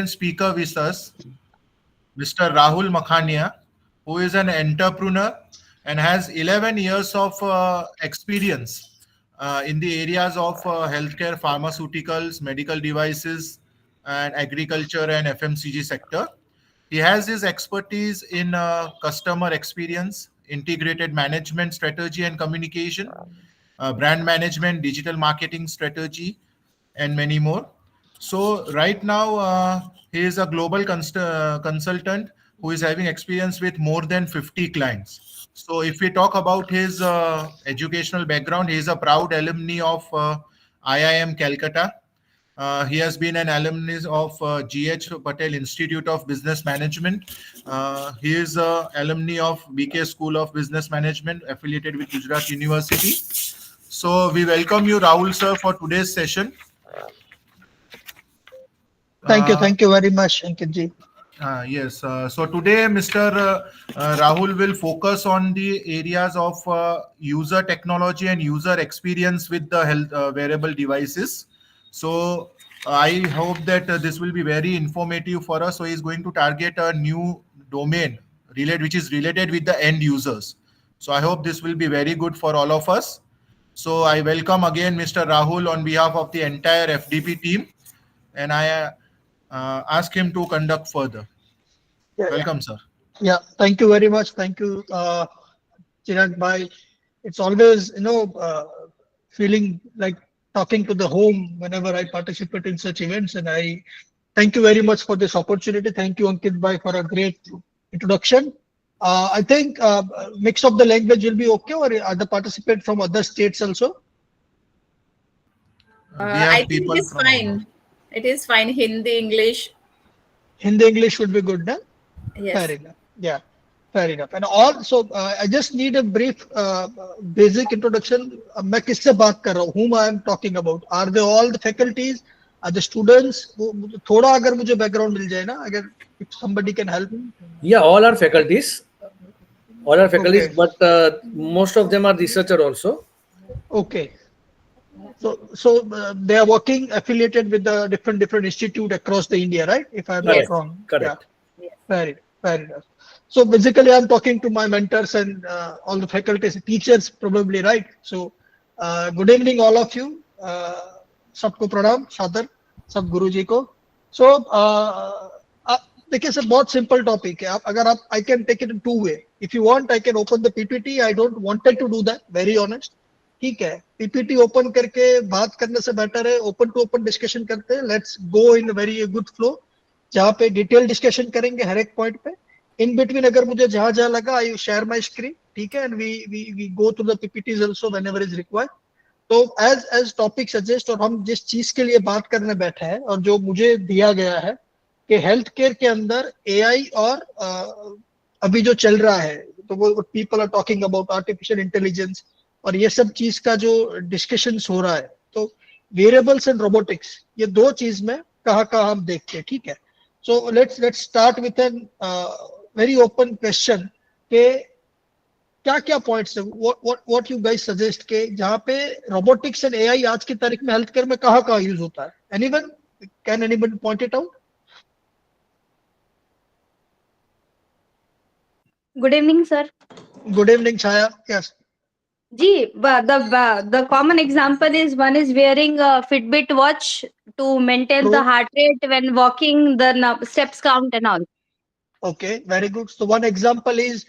Speaker with us, Mr. Rahul Makhania, who is an entrepreneur and has 11 years of experience in the areas of healthcare, pharmaceuticals, medical devices, and agriculture and FMCG sector. He has his expertise in customer experience, integrated management strategy and communication, brand management, digital marketing strategy, and many more. So right now, he is a global consultant who is having experience with more than 50 clients. So if we talk about his educational background, he is a proud alumni of IIM Calcutta. He has been an alumnus of GH Patel Institute of Business Management. He is an alumni of BK School of Business Management, affiliated with Gujarat University. So we welcome you, Rahul sir, for today's session. Thank you very much, Ankitji. Yes. So today, Mr. Rahul will focus on the areas of user technology and user experience with the health wearable devices. So I hope that this will be very informative for us. So he's going to target a new domain which is related with the end users. So I hope this will be very good for all of us. So I welcome again Mr. Rahul on behalf of the entire FDP team, and I ask him to conduct further. Welcome, sir. Yeah, thank you very much. Thank you, Chirag Bhai. It's always, feeling like talking to the home whenever I participate in such events. And I thank you very much for this opportunity. Thank you, Ankit Bhai, for a great introduction. I think mix of the language will be okay, or are the participants from other states also? I think it is fine. It is fine. Hindi, English. Hindi, English would be good, no? Yes. Fair enough. Yeah, fair enough. And also, I just need a brief, basic introduction. मैं किससे बात कर रहा हूँ? Whom I am talking about? Are they all the faculties? Are the students? थोड़ा अगर मुझे background मिल जाए ना, अगर if somebody can help me. Yeah, all are faculties. All are faculties, Okay. but most of them are researcher also. Okay. So they are working affiliated with the different institute across the India, right? If I'm not wrong. Correct. Yeah. Fair enough. So basically, I'm talking to my mentors and all the faculties, teachers, probably, right? So good evening, all of you. सबको प्रणाम, सादर, सब गुरुजी को. So देखिए sir, बहुत simple topic है. अगर आप, I can take it in two way. If you want, I can open the PPT. I don't wanted to do that, very honest. ठीक है, पीपीटी ओपन करके बात करने से बेटर है ओपन टू ओपन डिस्कशन करते हैं. Let's go in very good flow, जहाँ पे डिटेल डिस्कशन करेंगे हर एक पॉइंट पे. इन बिटवीन अगर मुझे जहां जहां लगा, आई शेयर माय स्क्रीन, ठीक है, and we go through the PPTs also whenever is required. तो एज टॉपिक सजेस्ट, और हम जिस चीज के लिए बात करने बैठे हैं और जो मुझे दिया गया है कि हेल्थ केयर के अंदर एआई और अभी जो चल रहा है, तो वो people are talking about artificial intelligence और ये सब चीज का जो डिस्कशन हो रहा है, तो वेरिएबल्स एंड रोबोटिक्स, ये दो चीज में कहाँ हम देखते हैं. ठीक है, so let's start with an very open question के क्या पॉइंट्स है, व्हाट यू गाइस सजेस्ट के जहाँ पे रोबोटिक्स एंड एआई आज की तारीख में हेल्थ केयर में कहाँ यूज होता है. Anyone can anyone point it out? Good evening, sir. Good evening, Chaya. Yes. The common example is one is wearing a Fitbit watch to maintain the heart rate when walking, the steps count and all. Okay, very good. So one example is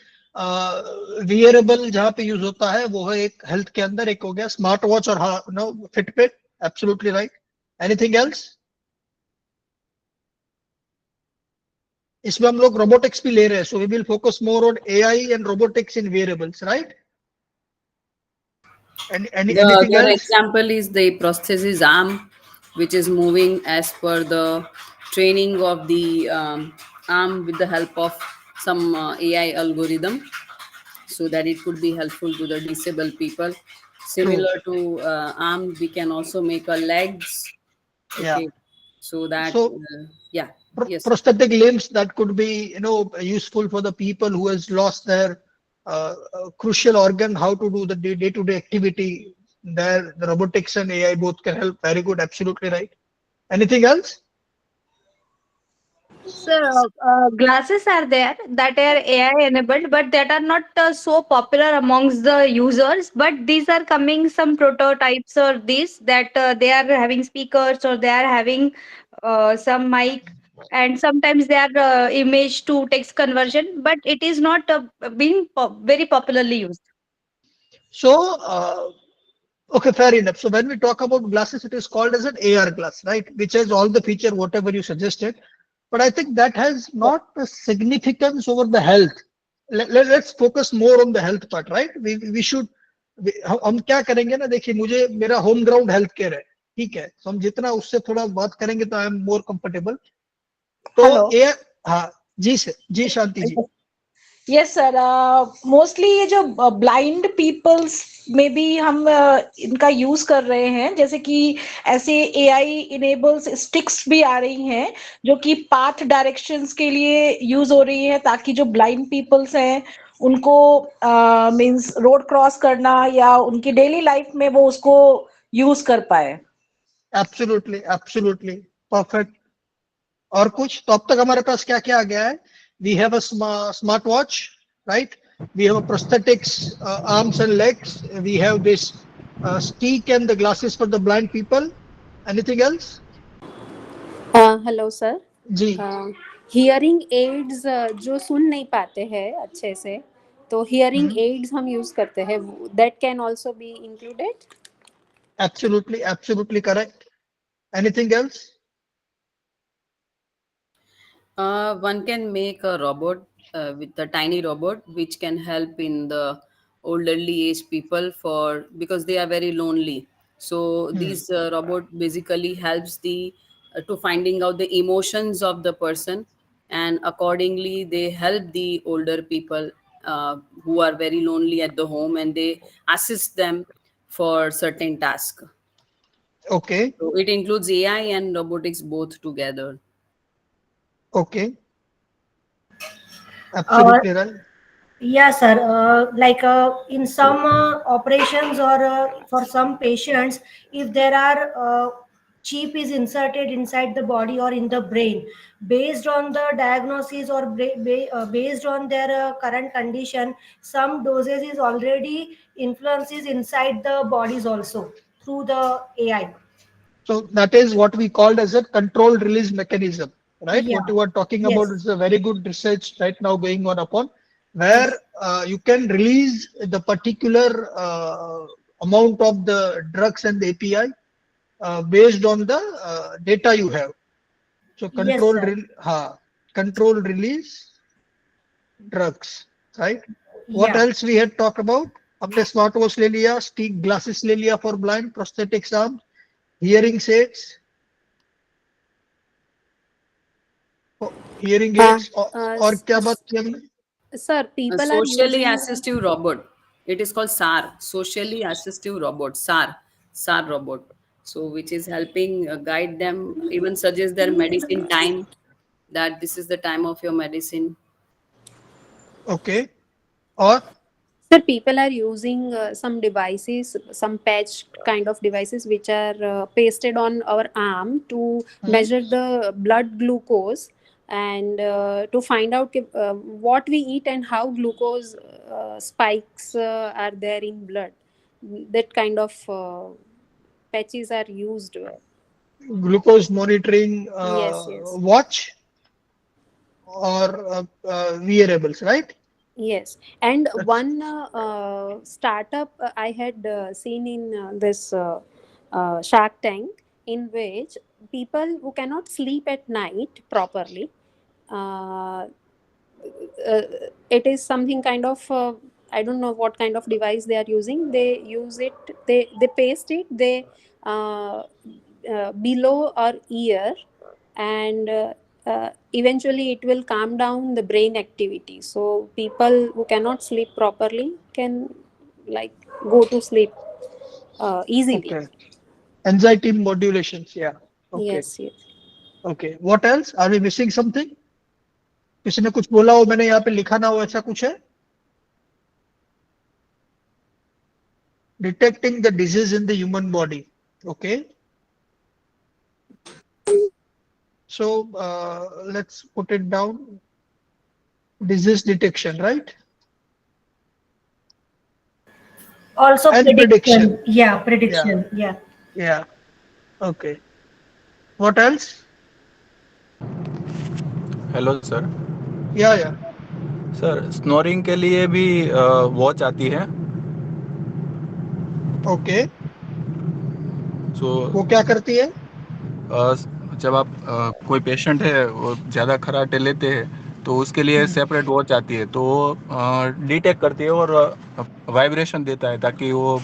wearable जहाँ पे use होता है वो है एक health के अंदर, एक हो गया स्मार्ट वॉच और Fitbit. Absolutely right. Anything else? इसमें हम लोग रोबोटिक्स भी ले रहे हैं, so we will focus more on AI and robotics in variables, right? The other example is the prosthesis arm, which is moving as per the training of the arm with the help of some AI algorithm, so that it could be helpful to the disabled people. Similar to arm, we can also make a legs. Okay. So that yes. Prosthetic limbs that could be useful for the people who has lost their crucial organ, how to do the day-to-day activity. There the robotics and AI both can help. Very good, absolutely right. Anything else? So, glasses are there that are AI enabled, but that are not so popular amongst the users. But these are coming some prototypes or these that they are having speakers or they are having some mic, and sometimes they are image to text conversion. But it is not being very popularly used. So, okay, fair enough. So when we talk about glasses, it is called as an AR glass, right? Which has all the feature, whatever you suggested. But I think that has not a significance over the health. Let's focus more on the health part, right? We should हम क्या करेंगे ना, देखिए मुझे मेरा home ground health care है, ठीक है, तो हम जितना उससे थोड़ा बात करेंगे तो आई एम मोर कंफर्टेबल. तो हेलो. ये, हाँ जी सर, जी Shanti ji. Yes sir. Mostly ये जो ब्लाइंड पीपल्स में भी हम इनका यूज कर रहे हैं, जैसे कि ऐसे एआई इनेबल्स स्टिक्स भी आ रही हैं जो कि पाथ डायरेक्शंस के लिए यूज हो रही है, ताकि जो ब्लाइंड पीपल्स हैं उनको मींस रोड क्रॉस करना या उनकी डेली लाइफ में वो उसको यूज कर पाए. Absolutely, absolutely, perfect. और कुछ तो अब तक हमारे पास क्या क्या आ गया है? We have a smart watch, right? We have a prosthetics, arms and legs. We have this stick and the glasses for the blind people. Anything else? Hello sir. जी. हियरिंग एड्स जो सुन नहीं पाते हैं अच्छे से, तो हियरिंग एड्स हम यूज करते हैं, that can also be included. Absolutely, absolutely correct. Anything else? One can make a robot with a tiny robot which can help in the elderly age people for because they are very lonely. So these robot basically helps the to finding out the emotions of the person, and accordingly they help the older people who are very lonely at the home, and they assist them for certain tasks. Okay, So it includes AI and robotics both together. okay, Uh, absolutely right. yeah, sir. Like in some operations or for some patients, if there are chip is inserted inside the body or in the brain, based on the diagnosis or based on their current condition, some doses is already influences inside the bodies also through the AI. So that is what we called as a controlled release mechanism, right? Yeah. What you are talking about Yes. is a very good research right now going on upon, where you can release the particular amount of the drugs and the API based on the data you have. So Yes, sir. controlled release drugs, right? What Yeah. else we had talked about? हमने smart watch ले लिया, stick glasses ले लिया for blind, prosthetics arm, hearing aids, hearing aids, और क्या बात की हमने? Sir, A people are socially using. assistive robot. It is called SAR, socially assistive robot, SAR robot. So, which is helping guide them, even suggest their medicine time, that this is the time of your medicine. Okay, और Sir, people are using some devices, some patch kind of devices, which are pasted on our arm to measure the blood glucose, and to find out what we eat and how glucose spikes are there in blood. That kind of patches are used. Glucose monitoring Yes, yes. Watch और wearables, right? Yes, and one startup I had seen in this Shark Tank, in which people who cannot sleep at night properly, uh, it is something kind of I don't know what kind of device they are using. They use it. They paste it. They below our ear, and eventually it will calm down the brain activity, so people who cannot sleep properly can like go to sleep easily. Okay, anxiety modulations, yeah. Okay, Yes, yes. okay, what else? Are we missing something? किसी ने कुछ बोला हो, मैंने यहाँ पे लिखा ना हो, ऐसा कुछ है? Detecting the disease in the human body. Okay. So let's put it down. Disease detection, right? Also And prediction. prediction. Yeah, Yeah, prediction. Yeah. yeah. Okay. What else? Hello sir. Yeah, yeah. Sir snoring के लिए भी watch आती है। Okay. सो वो क्या करती है? जब आप कोई पेशेंट है वो ज़्यादा खर्राटे लेते हैं तो उसके लिए सेपरेट वॉच आती है, तो वो डिटेक्ट करती है और वाइब्रेशन देता है ताकि वो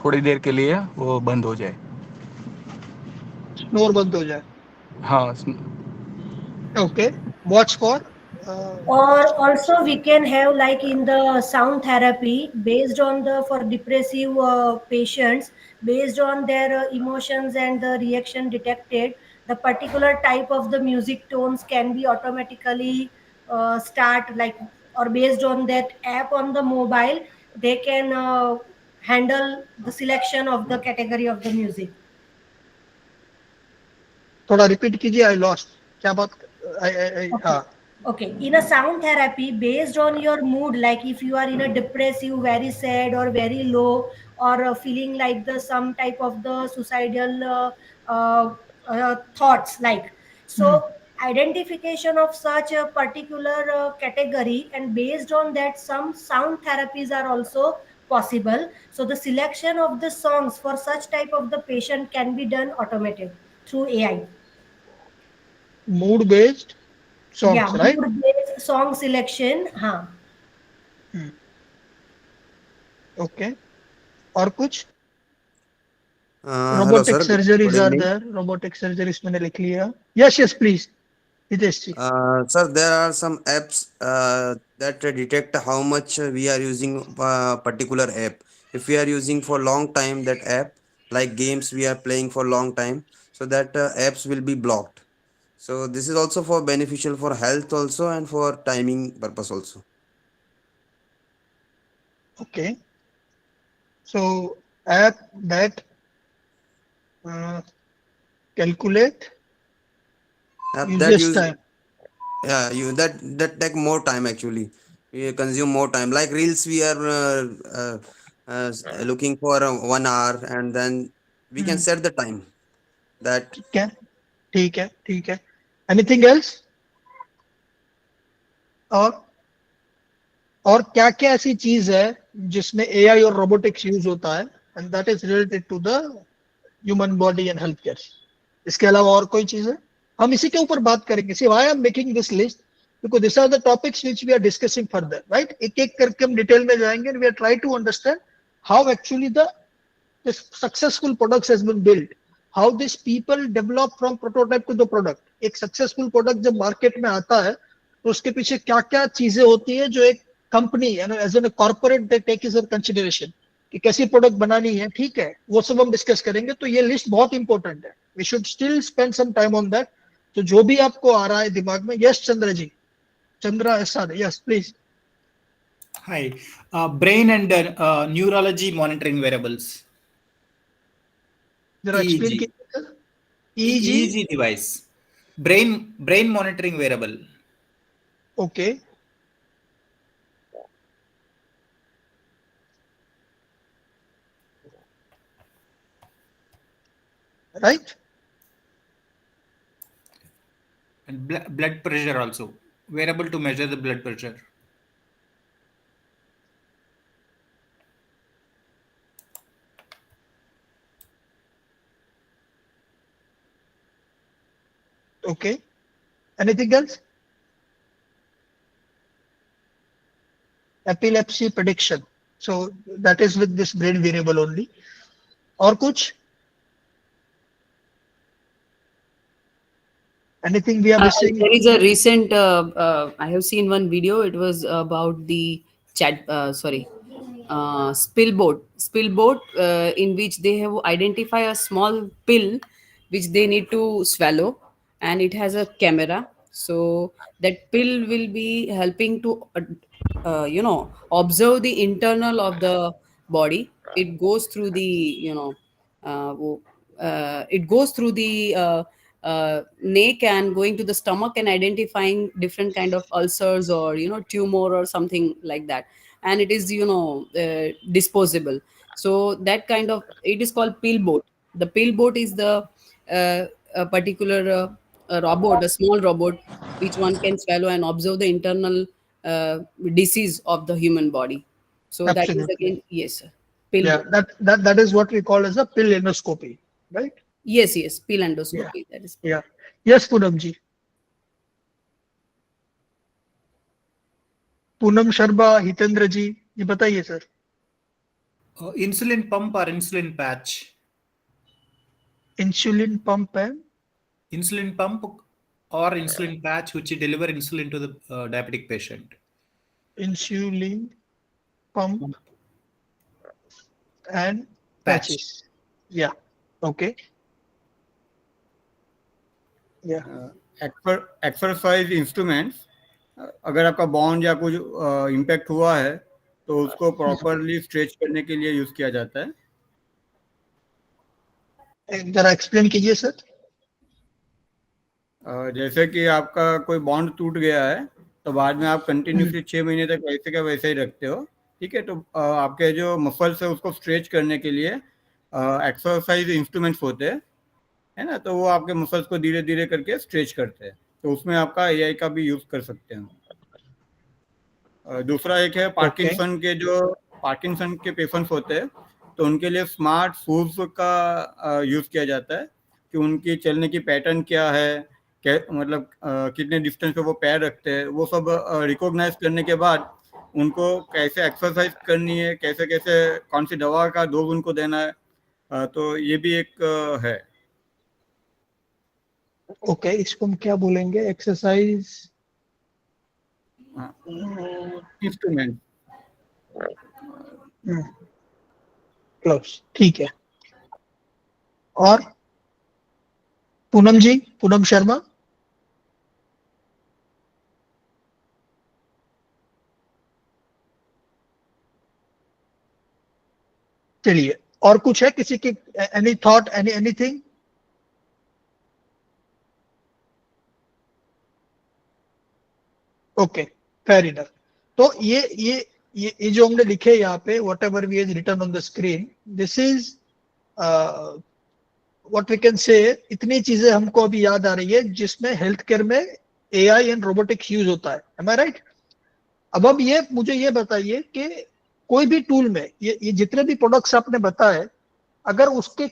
थोड़ी देर के लिए वो बंद हो जाए। स्नोर बंद हो जाए। हाँ। Okay. Watch for. Or also we can have like in the sound therapy based on the for depressive patients, based on their emotions and the reaction detected, the particular type of the music tones can be automatically start like, or based on that app on the mobile they can handle the selection of the category of the music. थोड़ा repeat कीजिए, I lost क्या बात। Okay. हाँ। Okay. In a sound therapy, based on your mood, like if you are in a depressive, very sad, or very low, or feeling like the some type of the suicidal thoughts, like so, identification of such a particular category, and based on that, some sound therapies are also possible. So the selection of the songs for such type of the patient can be done automated through AI. Mood based Yeah, songs, right? mood based song selection. हाँ. Okay. और कुछ? Hello, robotic sir. Good surgeries are evening. There, robotic surgeries मैंने लिख लिया। Yes yes please Hitesh ji. Sir, there are some apps that detect how much we are using particular app. If we are using for long time that app, like games we are playing for long time, so that apps will be blocked. So this is also for beneficial for health also and for timing purpose also. Okay. So app that calculate App that uses use time. that take more time actually. We consume more time. Like reels, we are looking for 1 hour, and then we can set the time that. ठीक है, ठीक है, ठीक है। Anything else? और क्या क्या ऐसी चीज है जिसमें एआई और रोबोटिक्स यूज होता है and that is related to the human body and health care? इसके अलावा और कोई चीज है? हम इसी के ऊपर बात करेंगे। See why I am making this list, because this are the topics which we are discussing further, right? एक एक करके हम डिटेल में जाएंगे and we are try to understand how actually the this successful products has been built, how these people develop from prototype to the product. एक successful product जब market में आता है तो उसके पीछे क्या क्या चीजें होती है जो एक company as an corporate they take is consideration कि कैसी प्रोडक्ट बनानी है, ठीक है? वो सब हम डिस्कस करेंगे। तो ये लिस्ट बहुत इंपॉर्टेंट है, we should still spend some time on that. तो जो भी आपको आ रहा है दिमाग में, यस चंद्र जी, चंद्रा ऐसा, yes please. Hi. Brain and neurology monitoring wearables. जरा एक्सप्लेन EEG. कीजिए। Easy, EEG device. Brain monitoring wearable. Okay, right. And blood pressure also. Wearable to measure the blood pressure. Okay. Anything else? Epilepsy prediction. So that is with this brain variable only. और कुछ? Anything we are missing? There is a recent, I have seen one video. It was about the spill boat, in which they have identified a small pill which they need to swallow, and it has a camera. So that pill will be helping to, observe the internal of the body. It goes through the, it goes through the neck and going to the stomach and identifying different kind of ulcers or tumor or something like that, and it is disposable. So that kind of, it is called pill boat. The pill boat is the a particular a robot, a small robot, which one can swallow and observe the internal disease of the human body. So that is Absolutely. again, yes sir, pill Yeah, boat. that is what we call as a pill endoscopy, right? Yes, pill Yeah. endoscopy, that is. Yeah. Yes, Poonam ji. Poonam Sharma, Hitendra जी, ये बताइए sir. Insulin pump or insulin patch? Insulin pump and Insulin pump or insulin patch, which deliver insulin to the diabetic patient. insulin pump and Patch. patches. Yeah. Okay. Yeah. Exercise instruments, अगर आपका bond या कुछ impact हुआ है तो उसको properly stretch करने के लिए यूज किया जाता है. जरा एक्सप्लेन कीजिए सर. जैसे कि आपका कोई बॉन्ड टूट गया है तो बाद में आप कंटिन्यूसली 6 महीने तक वैसे का वैसे ही रखते हो, ठीक है, तो आपके जो मसल्स है उसको स्ट्रेच करने के लिए एक्सरसाइज इंस्ट्रूमेंट्स होते हैं, है ना, तो वो आपके मसल्स को धीरे धीरे करके स्ट्रेच करते हैं, तो उसमें आपका एआई का भी यूज कर सकते हैं. दूसरा एक है पार्किंसन के पेशेंट्स होते हैं, तो उनके लिए स्मार्ट शूज का यूज किया जाता है कि उनकी चलने की पैटर्न क्या है, मतलब कितने डिस्टेंस पे वो पैर रखते हैं, वो सब रिकॉग्नाइज करने के बाद उनको कैसे एक्सरसाइज करनी है, कैसे कैसे कौन सी दवा का डोज उनको देना है, तो ये भी एक है. ओके, इसको हम क्या बोलेंगे? Exercise instrument. क्लोज, ठीक है. और पूनम जी, पूनम शर्मा. चलिए, और कुछ है किसी की? Any thought, anything? Okay, fair enough. तो ये जो हमने लिखे यहाँ पे, whatever we has written on the screen, this is what we can say. इतनी चीजें हमको अभी याद आ रही है जिसमें हेल्थ केयर में एआई एंड रोबोटिक्स यूज होता है. एम आई राइट? अब ये मुझे ये बताइए कि कोई भी टूल में ये जितने भी प्रोडक्ट्स आपने बताए, अगर उसके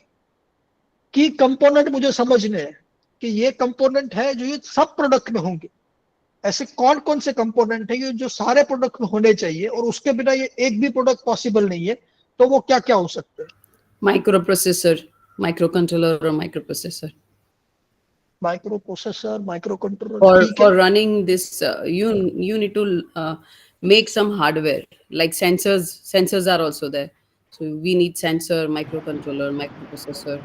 की कंपोनेंट मुझे समझने हैं कि ये कंपोनेंट है जो ये सब प्रोडक्ट में होंगे, ऐसे कौन कौन से कंपोनेंट है ये जो सारे प्रोडक्ट में होने चाहिए और उसके बिना ये एक भी प्रोडक्ट पॉसिबल नहीं है, तो वो क्या क्या हो सकते हैं? माइक्रो प्रोसेसर, माइक्रो कंट्रोलर और micro processor. Micro processor, micro controller. For running this, you need to make some hardware like sensors. Sensors are also there, so we need sensor, microcontroller, microprocessor.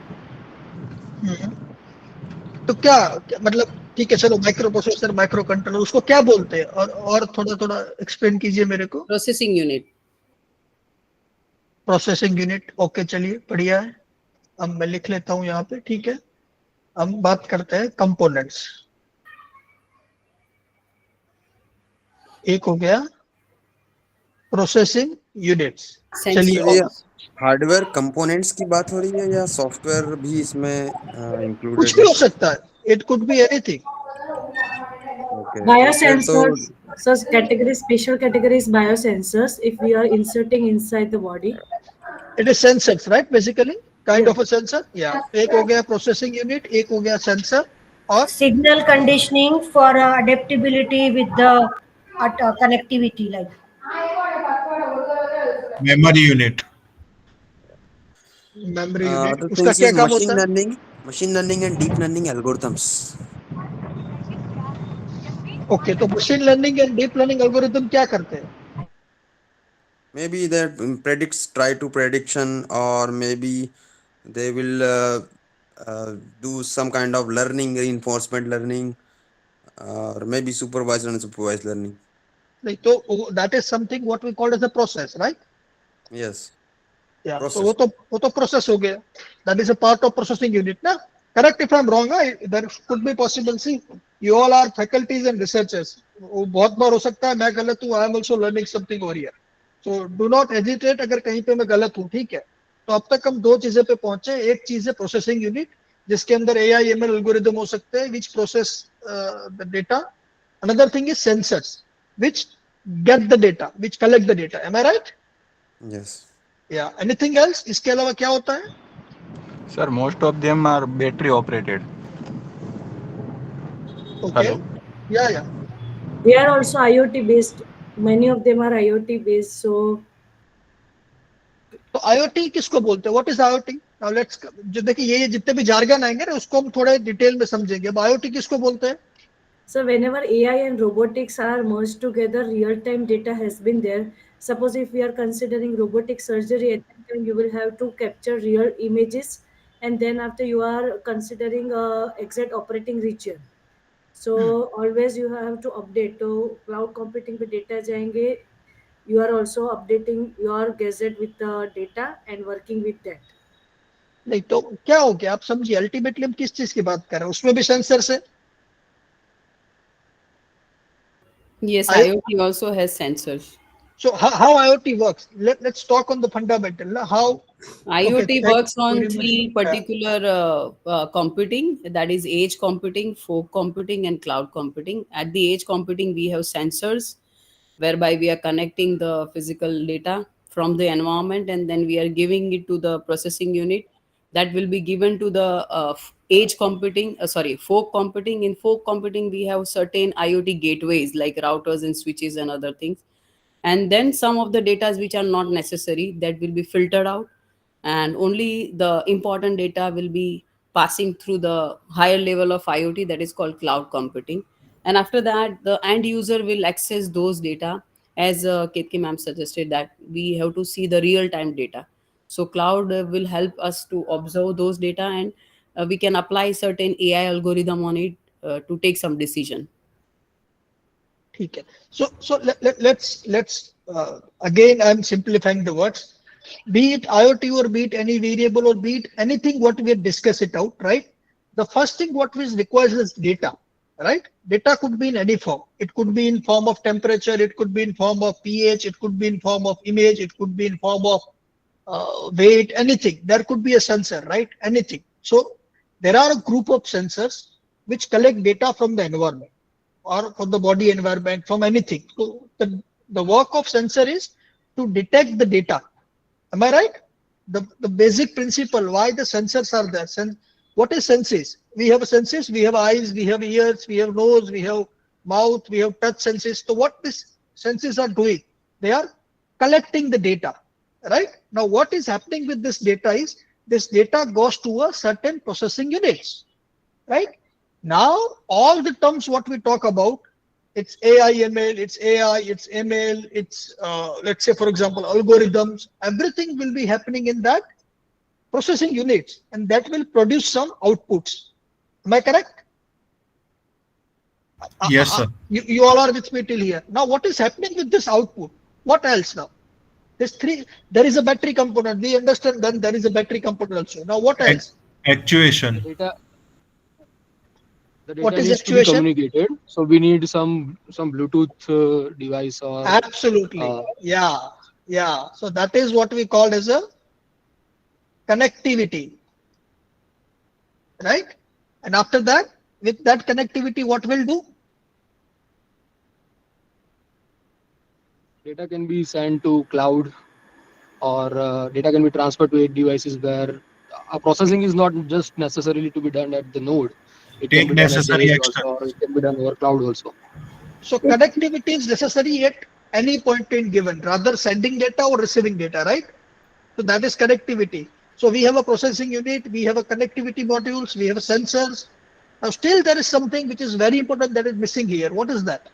तो क्या मतलब, ठीक है चलो, micro processor, micro controller, उसको क्या बोलते हैं? और थोड़ा थोड़ा एक्सप्लेन कीजिए मेरे को. Processing unit. Processing unit. Okay, चलिए, बढ़िया है. अब मैं लिख लेता हूँ यहाँ पे, ठीक है. हम बात करते हैं कंपोनेंट्स. एक हो गया प्रोसेसिंग यूनिट्स. चलिए, हार्डवेयर कंपोनेंट्स की बात हो रही है या सॉफ्टवेयर भी इसमें इंक्लूडेड? कुछ भी हो सकता है. It could be anything. Biosensors, so category, special category is biosensors. If we are inserting inside the body, it is sensors, right? Basically, kind of a sensor. Yeah. एक हो गया प्रोसेसिंग यूनिट, एक हो गया सेंसर, और signal conditioning for adaptability with the connectivity, like memory unit. Memory unit. The उसका things क्या is काम होता है? machine learning and deep learning algorithms. Okay, तो machine learning and deep learning algorithm क्या करते हैं? Maybe that try to prediction, or maybe they will do some kind of learning, reinforcement learning, or maybe supervised and unsupervised learning. नहीं तो that is something what we call as a process, right? Yes. Yeah. Process. तो वो तो process हो गया. That is a part of processing unit ना. Correct if I'm wrong. There could be possible. See, you all are faculties and researchers. वो बहुत बार हो सकता है मैं गलत हूँ. I am also learning something over here. So do not hesitate अगर कहीं पे मैं गलत हूँ. ठीक है. तो अब तक हम दो चीजें पे पहुंचे. एक चीज है प्रोसेसिंग यूनिट जिसके अंदर AI ML एल्गोरिदम हो सकते हैं which process the data. Another thing is sensors which get the data, which collect the data. Am I right? Yes. Yeah. Anything else? इसके अलावा क्या होता है? Sir, most of them are battery operated. Okay. Hello. Yeah. They are also IoT based. Many of them are IoT based. So तो IoT किसको बोलते हैं? What is IoT? Now let's जो देखिए ये जितने भी jargon आएंगे ना उसको हम थोड़े डिटेल में समझेंगे. अब IoT किसको बोलते हैं? So whenever AI and robotics are merged together, real-time data has been there. Suppose if we are considering robotic surgery, at that time you will have to capture real images, and then after you are considering exact operating region. So always you have to update. तो cloud computing पे data जाएंगे. You are also updating your gadget with the data and working with that. नहीं तो क्या हो गया? आप समझिए अल्टीमेटली हम किस चीज की बात कर रहे हैं? उसमें भी सेंसर है. Yes, IoT also has sensors. So how IoT works? Let's talk on the fundamental. How IoT works on three Yeah. particular computing, that is edge computing, fog computing, and cloud computing. At the edge computing, we have sensors whereby we are connecting the physical data from the environment and then we are giving it to the processing unit that will be given to the edge computing, fog computing. In fog computing, we have certain IoT gateways like routers and switches and other things. And then some of the data which are not necessary that will be filtered out and only the important data will be passing through the higher level of IoT that is called cloud computing. And after that, the end user will access those data as Ketki ma'am suggested that we have to see the real time data. So cloud will help us to observe those data and we can apply certain AI algorithm on it to take some decision. ठीक है. So let's again I'm simplifying the words. Be it IoT or be it any variable or be it anything what we discuss it out, right? The first thing what is requires is data, right? Data could be in any form. It could be in form of temperature, it could be in form of pH, it could be in form of image, it could be in form of weight, anything. There could be a sensor, right? Anything. So there are a group of sensors which collect data from the environment or from the body environment, from anything. So the work of sensor is to detect the data. Am I right? The basic principle why the sensors are there. What is senses? We have senses, we have eyes, we have ears, we have nose, we have mouth, we have touch senses. So what these senses are doing? They are collecting the data, right? Now what is happening with this data is this data goes to a certain processing units, right? Now all the terms what we talk about, it's AI ML, it's AI, it's ML, it's let's say for example algorithms, everything will be happening in that processing units and that will produce some outputs. Am I correct? Yes, sir. You all are with me till here. Now what is happening with this output? What else now? There is a battery component. We understand then there is a battery component also. Now what else? Actuation. The data What is needs to be actuation? communicated, so we need some Bluetooth device or Absolutely. Yeah. So that is what we call as a connectivity, right? And after that, with that connectivity, what will do? data can be sent to cloud or data can be transferred to eight devices where processing is not just necessarily to be done at the node. It can Take be done at the necessary edge action. also, or it can be done over cloud also. So connectivity is necessary at any point in given, rather sending data or receiving data, right? So that is connectivity. So we have a processing unit, we have a connectivity modules, we have sensors. Now still there is something which is very important that is missing here. What is that?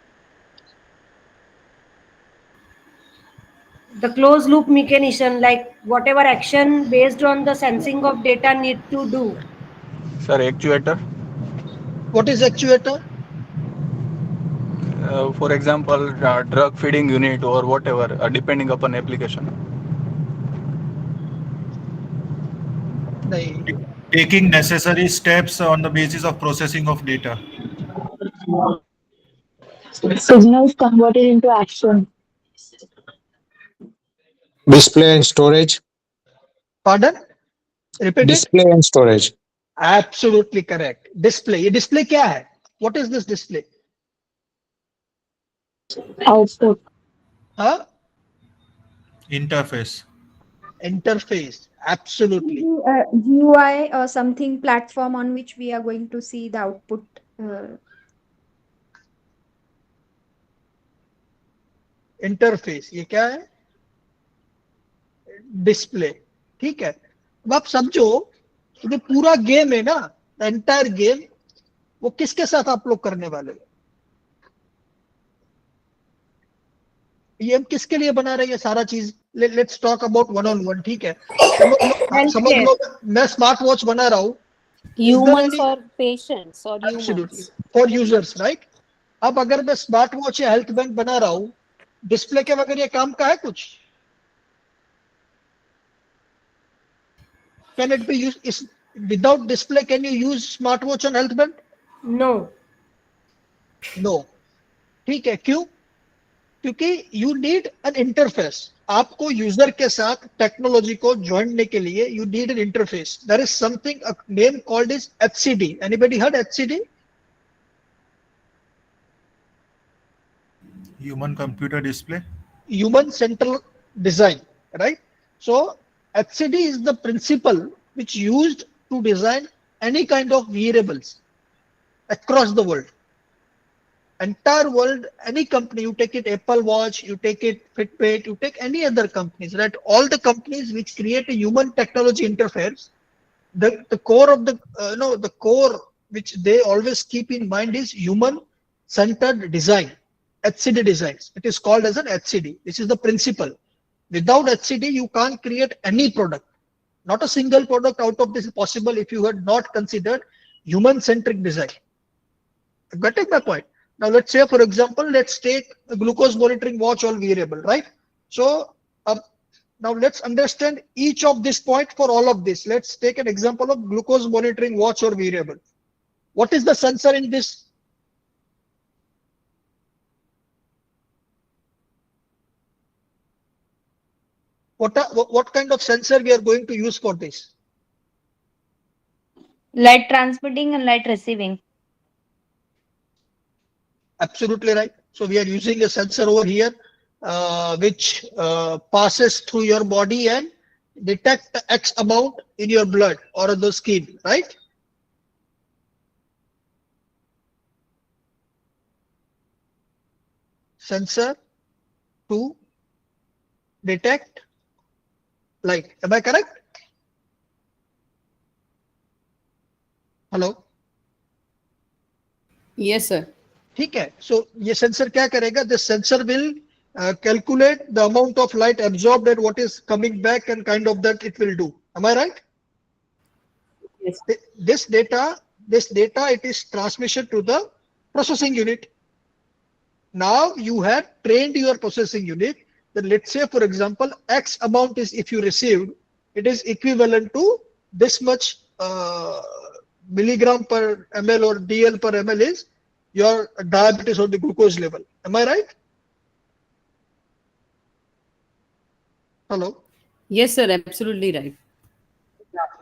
The closed loop mechanism, like whatever action based on the sensing of data need to do. Sir, actuator. What is actuator? For example, drug feeding unit or whatever, depending upon application. नहीं. taking necessary steps on the basis of processing of data. Signals converted into action. Display and storage. Pardon? Repeat it. Display and storage. Absolutely correct. Display. ये display क्या है? What is this display? Output. Huh? Interface. Interface. Absolutely. GUI or something platform on which we are going to see the output. Interface ये क्या है? Display. ठीक है. अब आप समझो कि जो पूरा गेम है ना, एंटायर गेम, वो किसके साथ आप लोग करने वाले हैं? ये हम किसके लिए बना रहे हैं सारा चीज? Let's talk about one on one. ठीक है. समझ लो मैं स्मार्ट वॉच बना रहा हूँ. Humans or patients or humans. For users, right? अब अगर मैं स्मार्ट वॉच या हेल्थ बैंड बना रहा हूँ, डिस्प्ले के बगैर ये काम का है कुछ? Can it be used without display? Can you use smartwatch on health band? No. No. ठीक है. क्यों? क्योंकि you need an interface. आपको यूजर के साथ टेक्नोलॉजी को जोड़ने के लिए you need an interface. There is something, a name called is HCD. Anybody heard HCD? Human computer display. Human central design, right? So HCD is the principle which used to design any kind of wearables across the world. Entire world, any company, you take it Apple Watch, you take it Fitbit, you take any other companies, right? All the companies which create a human technology interface, the core of the core which they always keep in mind is human centered design, HCD designs. It is called as an HCD. This is the principle. Without HCD, you can't create any product. Not a single product out of this is possible if you had not considered human-centric design. Getting my point? Now, let's say, for example, let's take a glucose monitoring watch or wearable, right? So, now let's understand each of this point for all of this. Let's take an example of glucose monitoring watch or wearable. What is the sensor in this? What kind of sensor we are going to use for this? Light transmitting and light receiving. Absolutely right. So we are using a sensor over here, which passes through your body and detect X amount in your blood or on the skin, right? Sensor to detect light. Am I correct? Hello? Yes, sir. ठीक है. So ये sensor क्या करेगा? This sensor will calculate the amount of light absorbed and what is coming back and kind of that it will do. Am I right? Yes. This data, it is transmission to the processing unit. Now you have trained your processing unit. Then let's say, for example, X amount is if you received, it is equivalent to this much milligram per ml or DL per ml is your diabetes or the glucose level. Am I right? Hello? Yes, sir. Absolutely right.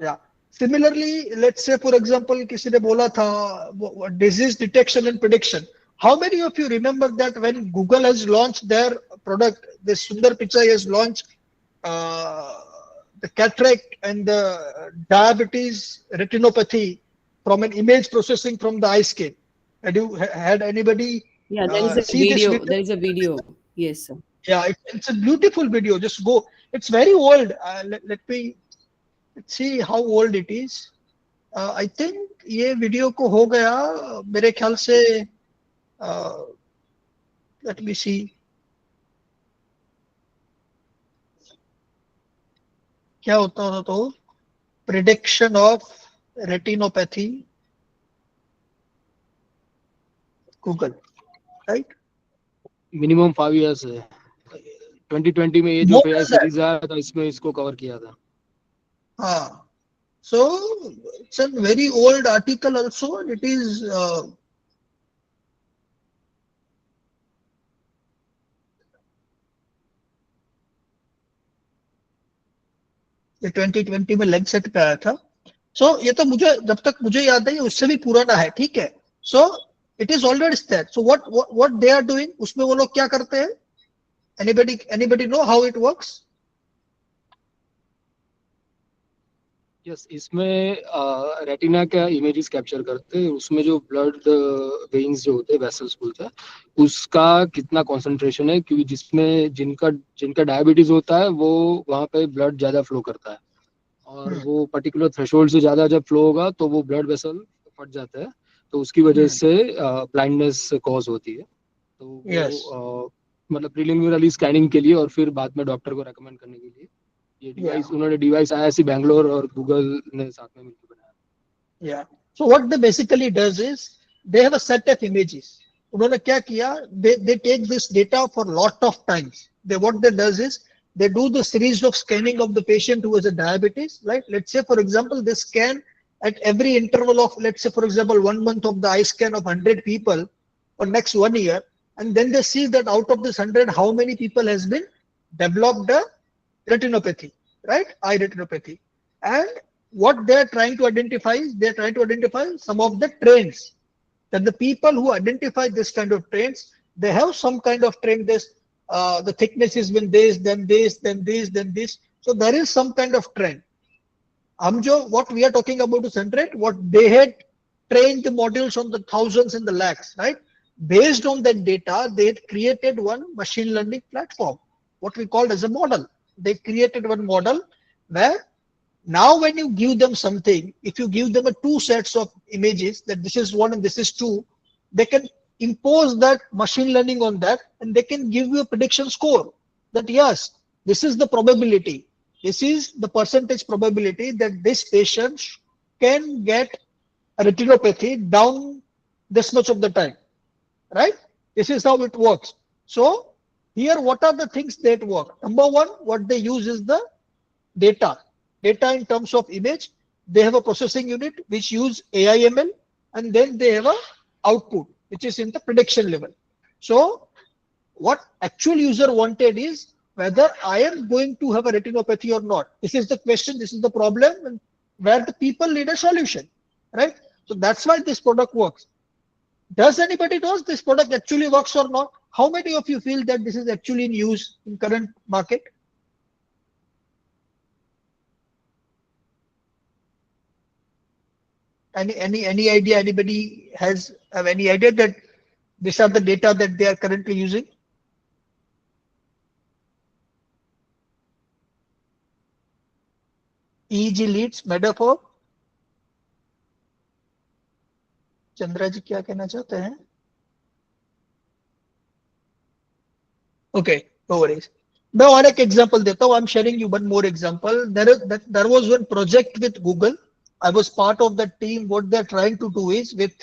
Yeah. Similarly, let's say, for example, किसी ने बोला था disease detection and prediction. How many of you remember that when Google has launched their product, this Sundar Pichai has launched the cataract and the diabetes retinopathy from an image processing from the eye scan? Had anybody Yeah, there is a see video. this video? There is a video. Yes, sir. Yeah, it's a beautiful video. Just go. It's very old. Let's see how old it is. I think ये video को हो गया मेरे ख्याल से let me see. क्या होता था तो prediction of retinopathy Google, right? Minimum 5 years है. 2020 में ये जो AI सीरीज आया था इसमें इसको कवर किया था. हाँ. So it's a very old article also. It is ये 2020 में लैंसेट पे आया था. सो ये तो मुझे जब तक मुझे याद है ये उससे भी पुराना है. ठीक है. So it is already there. So what they are doing, उसमें वो लोग क्या करते हैं? Anybody know how it works? Yes, इसमें रेटिना का इमेजेस कैप्चर करते हैं. उसमें जो ब्लड वेन्स जो होते हैं, वेसल्स बोलते हैं, उसका कितना कंसंट्रेशन है, क्योंकि जिसमें जिनका जिनका डायबिटीज होता है वो वहाँ पे ब्लड ज़्यादा फ्लो करता है, और वो पर्टिकुलर थ्रेशोल्ड से ज़्यादा जब फ्लो होगा तो वो ब्लड वेसल फट जाता है, तो उसकी वजह से ब्लाइंडनेस कॉज होती है. तो वो मतलब प्रिलिमिनरी स्कैनिंग के लिए और फिर बाद में डॉक्टर को रेकमेंड करने के लिए ये डिवाइस उन्होंने डिवाइस IISc बैंगलोर और गूगल ने साथ में मिलकर बनाया. Yeah. So what they basically does is they have a set of images. उन्होंने क्या किया? They take this data for lot of times. What they does is they do the series of scanning of the patient who has a diabetes. Right? Let's say for example they scan at every interval of, let's say for example 1 month of the eye scan of 100 people for next 1 year, and then they see that out of this 100 how many people has been developed a retinopathy, right? Eye retinopathy. And what they're trying to identify is they're trying to identify some of the trends, that the people who identify this kind of trends, they have some kind of trend. This the thickness has been this, then this, then this, then this. So there is some kind of trend. What we are talking about is centered what they had trained the models on the thousands and the lakhs, right? Based on that data, they had created one machine learning platform, what we called as a model. They created one model where now when you give them something, if you give them a two sets of images, that this is one and this is two, they can impose that machine learning on that, and they can give you a prediction score that yes, this is the probability, this is the percentage probability that this patient can get a retinopathy down this much of the time, right? This is how it works. So here, what are the things that work? Number one, what they use is the data in terms of image. They have a processing unit which use AI ML, and then they have a output which is in the prediction level. So what actual user wanted is whether I am going to have a retinopathy or not. This is the question, this is the problem, and where the people need a solution, right? So that's why this product works. Does anybody knows this product actually works or not? How many of you feel that this is actually in use in current market? Any idea? Anybody have any idea that these are the data that they are currently using? EEG leads, metaphor. Chandra जी क्या कहना चाहते हैं? Okay, no worries. मैं और एक example देता हूँ. I'm sharing you one more example. There was one project with Google. I was part of that team. What they're trying to do is with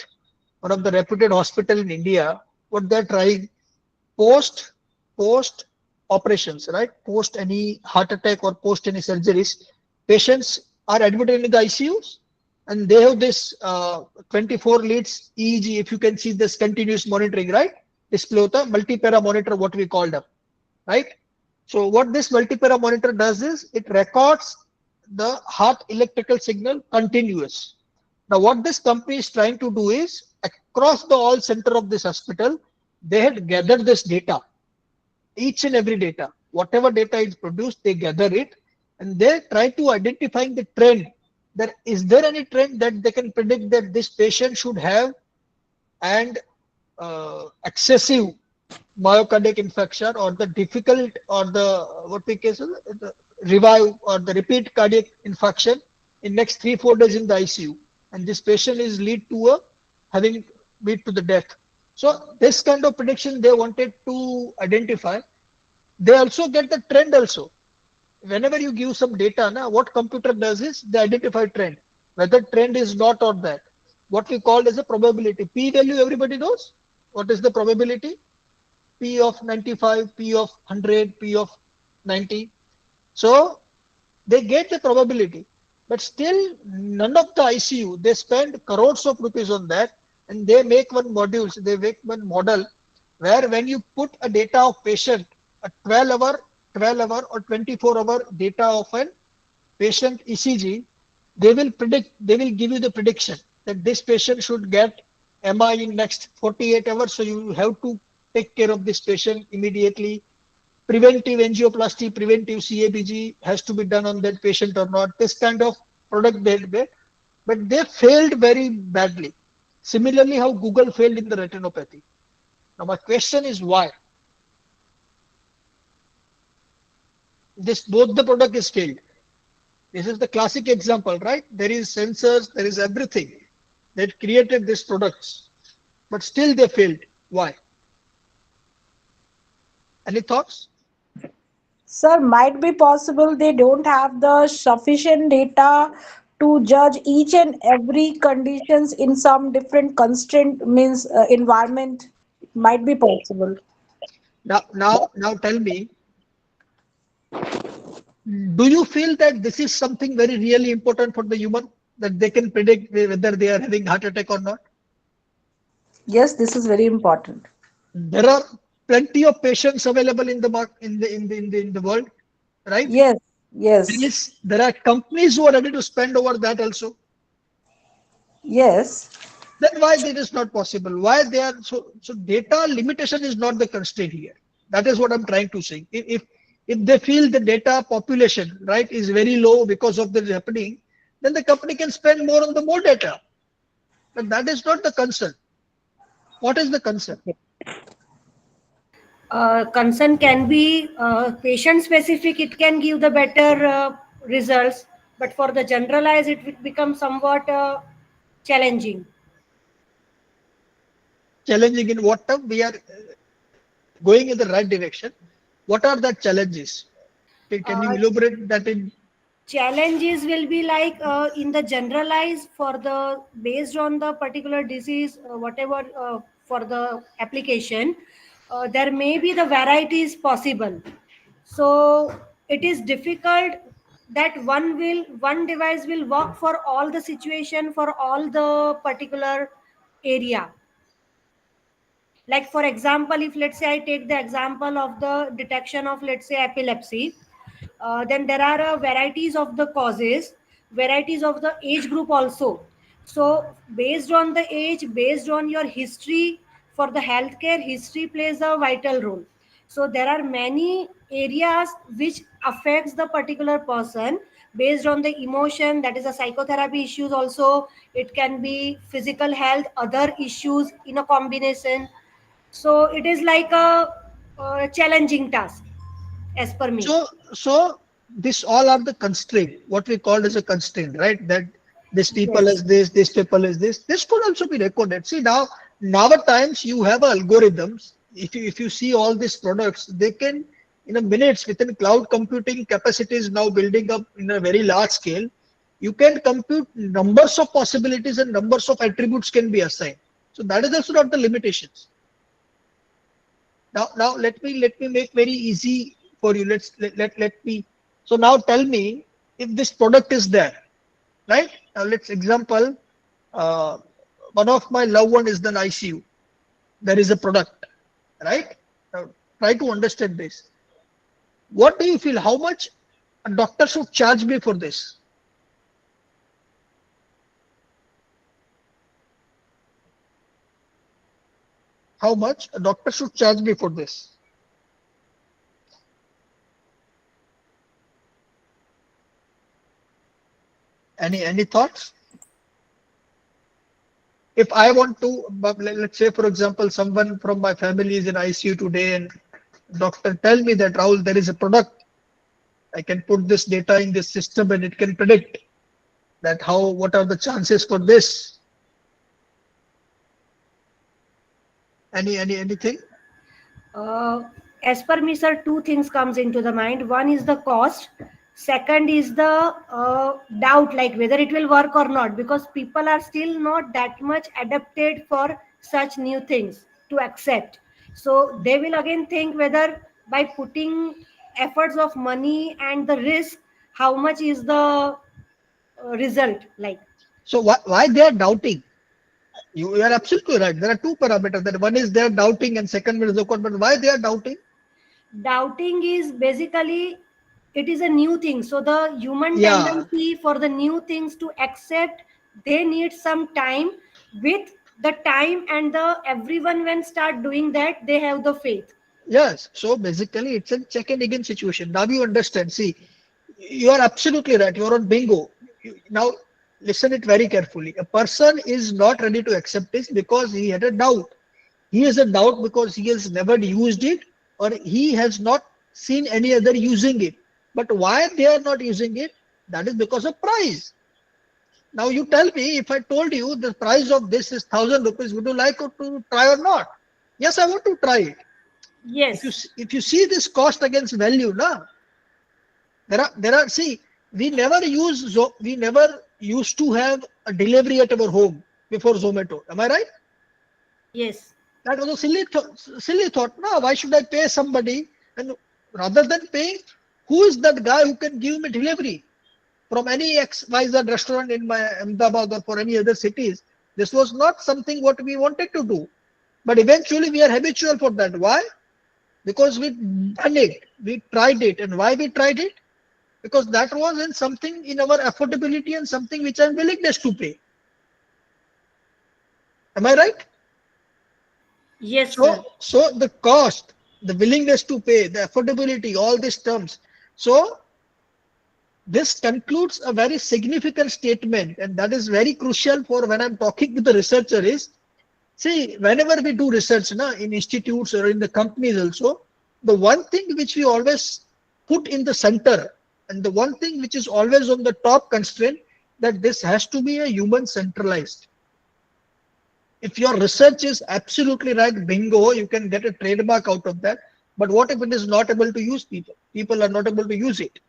one of the reputed hospital in India, what they're trying post operations, right? Post any heart attack or post any surgeries, patients are admitted in the ICUs, and they have this 24 leads EEG. If you can see this continuous monitoring, right? Display hota multi-para monitor, what we call them, right? So what this multi-para monitor does is it records the heart electrical signal continuous. Now what this company is trying to do is across the all center of this hospital, they had gathered this data, each and every data, whatever data is produced, they gather it, and they try to identify the trend. That is there any trend that they can predict that this patient should have, and excessive myocardial infarction or the difficult or the what we call the revive or the repeat cardiac infarction in next 3-4 days in the ICU, and this patient is lead to a having lead to the death. So this kind of prediction they wanted to identify. They also get the trend also. Whenever you give some data, what computer does is they identify trend, whether trend is not or that. What we call as a probability. P value, everybody knows. What is the probability? P of 95, P of 100, P of 90. So they get the probability. but still none of the ICU, they spend crores of rupees on that, and they make they make one model where when you put a data of patient, a 12 hour or 24-hour data of an patient ECG, they will give you the prediction that this patient should get MI in next 48 hours. So you have to take care of this patient immediately. Preventive angioplasty, preventive CABG has to be done on that patient or not. This kind of product they made, but they failed very badly. Similarly, how Google failed in the retinopathy. Now my question is why? This both the product is failed. This is the classic example, right? There is sensors, there is everything that created these products, but still they failed. Why? Any thoughts? Sir, might be possible they don't have the sufficient data to judge each and every conditions in some different constraint means environment. Might be possible. Now tell me, do you feel that this is something very really important for the human, that they can predict whether they are having heart attack or not? Yes, this is very important. There are plenty of patients available in the market in the world, right? Yes, yes, There are companies who are ready to spend over that also. yes. Then why it is not possible? Why they are so data limitation is not the constraint here. That is what I'm trying to say. If they feel the data population, right, is very low because of this happening, then the company can spend more on the more data. But that is not the concern. What is the concern? Concern can be patient specific, it can give the better results, but for the generalized it will become somewhat challenging. Challenging in what term? We are going in the right direction. What are the challenges? Can you elaborate that in? Challenges will be like in the generalized for the based on the particular disease, whatever for the application, there may be the varieties possible. So it is difficult that one device will work for all the situation for all the particular area. Like for example, if let's say I take the example of the detection of let's say epilepsy, then there are varieties of the causes, varieties of the age group also. So based on the age, based on your history, for the healthcare history plays a vital role. So there are many areas which affects the particular person based on the emotion, that is a psychotherapy issues also, it can be physical health, other issues in a combination. So it is like a challenging task as per me. So this all are the constraint, what we call as a constraint, right? That this people Yes. is this people is this. This could also be recorded. See now at times you have algorithms. If you see all these products, they can in a minutes within cloud computing capacities now building up in a very large scale. You can compute numbers of possibilities and numbers of attributes can be assigned. So that is also not the limitations. Now let me make very easy for you. Let me. So now tell me if this product is there, right? Now let's example. Uh, One of my loved one is in ICU. There is a product, right? Now try to understand this. What do you feel? How much a doctor should charge me for this? How much a doctor should charge me for this? Any thoughts? If I want to, but let's say for example, someone from my family is in ICU today, and doctor tell me that Rahul, there is a product. I can put this data in this system, and it can predict that what are the chances for this? Anything? As per me, sir, two things comes into the mind. One is the cost. Second is the doubt, like whether it will work or not, because people are still not that much adapted for such new things to accept. So they will again think whether by putting efforts of money and the risk, how much is the result. Like, So why they are doubting? You are absolutely right. There are two parameters. That one is they are doubting, and second one is the code. But why they are doubting? doubting is basically, it is a new thing, so the human Yeah. tendency for the new things to accept, they need some time. With the time and the everyone when start doing that, they have the faith. Yes. So basically, it's a check and again situation. Now you understand. See, you are absolutely right. You are on bingo. Now listen it very carefully. A person is not ready to accept this because he had a doubt. He has a doubt because he has never used it, or he has not seen any other using it. But why they are not using it? That is because of price. Now you tell me, if I told you the price of this is 1,000 rupees, would you like to try or not? Yes, I want to try it. Yes. If you see this cost against value, na, there are see, we never used to have a delivery at our home before Zomato. Am I right? Yes. That was a silly thought. No, why should I pay somebody? And rather than paying, who is that guy who can give me delivery from any XYZ restaurant in my Ahmedabad or for any other cities? This was not something what we wanted to do. But eventually we are habitual for that. Why? Because we done it. We tried it. And why we tried it? Because that was in something in our affordability and something which I'm willingness to pay. Am I right? Yes, sir. So the cost, the willingness to pay, the affordability, all these terms. So this concludes a very significant statement, and that is very crucial for when I'm talking to the researcher is, see, whenever we do research in institutes or in the companies also, the one thing which we always put in the center and the one thing which is always on the top constraint, that this has to be a human centralized. If your research is absolutely right, bingo, you can get a trademark out of that. But what if it is not able to use people? People are not able to use it.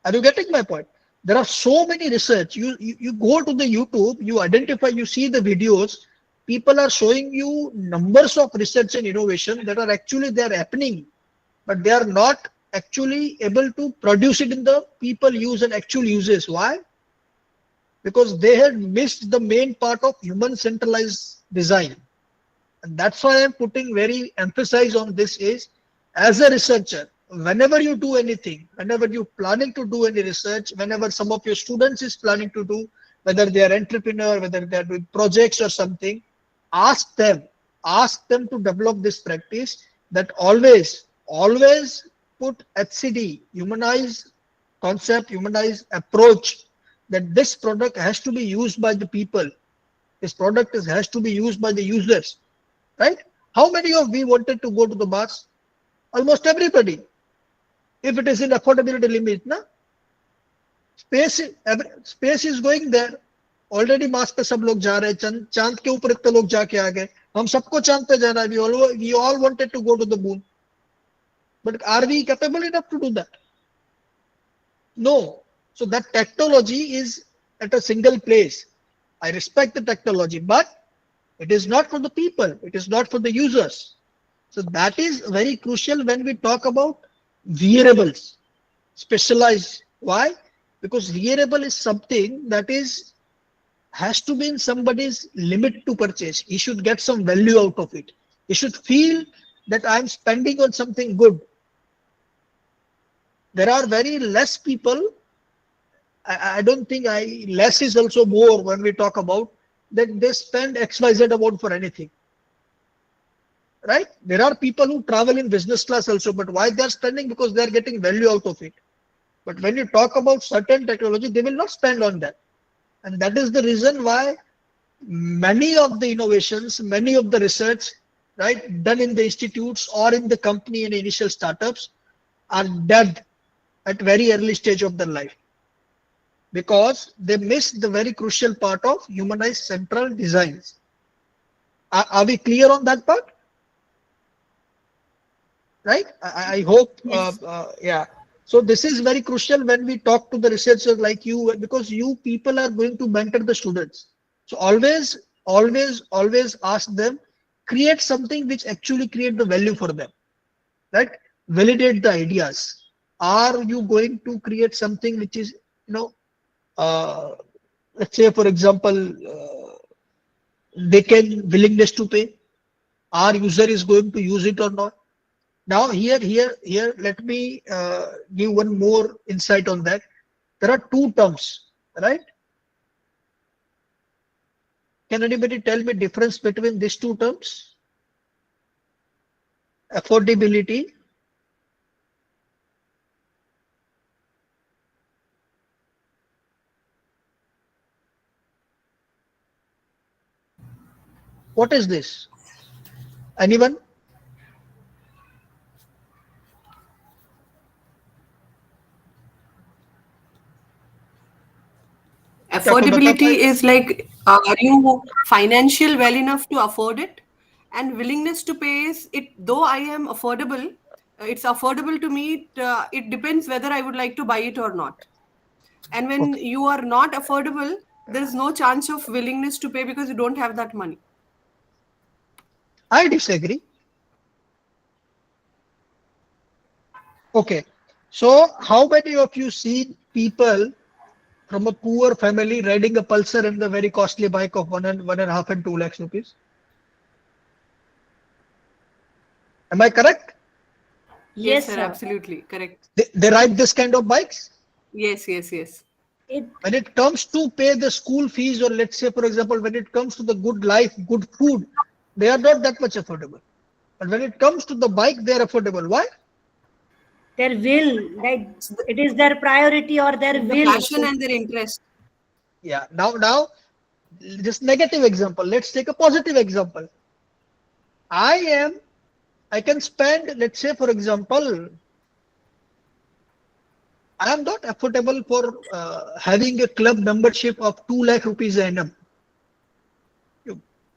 Are you getting my point? There are so many research. You go to the YouTube, you identify, you see the videos. People are showing you numbers of research and innovation that are actually they are happening, but they are not actually able to produce it in the people use and actual uses. Why? Because they had missed the main part of human centralized design. And that's why I'm putting very emphasis on this is, as a researcher, whenever you do anything, whenever you're planning to do any research, whenever some of your students is planning to do, whether they are entrepreneur, whether they are doing projects or something, ask them to develop this practice, that always put HCD, humanized concept, humanized approach, that this product has to be used by the people. This product has to be used by the users, right? How many of we wanted to go to the Mars? Almost everybody. If it is in affordability limit, na? Space is going there. Already Mars पे सब लोग जा रहे हैं, चांद के ऊपर इतने लोग जाके आ गए, हम सबको चांद पे जाना है. We all wanted to go to the moon, but are we capable enough to do that? No. So that technology is at a single place. I respect the technology, but it is not for the people. It is not for the users. So that is very crucial when we talk about wearables, specialized. Why? Because wearable is something that has to be in somebody's limit to purchase. He should get some value out of it. He should feel that I'm spending on something good. There are very less people. I don't think less is also more when we talk about that they spend XYZ amount for anything. Right? There are people who travel in business class also, but why they are spending? Because they are getting value out of it. But when you talk about certain technology, they will not spend on that. And that is the reason why many of the innovations, many of the research, right, done in the institutes or in the company and initial startups are dead at very early stage of their life, because they miss the very crucial part of humanized central designs. Are we clear on that part? Right? I hope, Yes. yeah. So this is very crucial when we talk to the researchers like you, because you people are going to mentor the students. So always ask them, create something which actually create the value for them, right? Validate the ideas. Are you going to create something which is, let's say, for example, they can willingness to pay. Our user is going to use it or not. Now here, let me give one more insight on that. There are two terms, right? Can anybody tell me difference between these two terms? Affordability. What is this? Anyone? Affordability is like, are you financial well enough to afford it? And willingness to pay is it, though I am affordable, it's affordable to me. It depends whether I would like to buy it or not. And when you are not affordable, there is no chance of willingness to pay because you don't have that money. I disagree. Okay. So how many of you see people from a poor family riding a Pulsar and the very costly bike of 1.5 and 2 lakhs rupees? Am I correct? Yes, sir, absolutely correct. They ride this kind of bikes? Yes. When it comes to pay the school fees, or let's say, for example, when it comes to the good life, good food, they are not that much affordable. But when it comes to the bike, they are affordable. Why? Their will, like it is their priority or their The will. passion and their interest. Yeah. Now, just negative example. Let's take a positive example. I can spend, let's say, for example, I am not affordable for having a club membership of 2 lakh rupees a annum.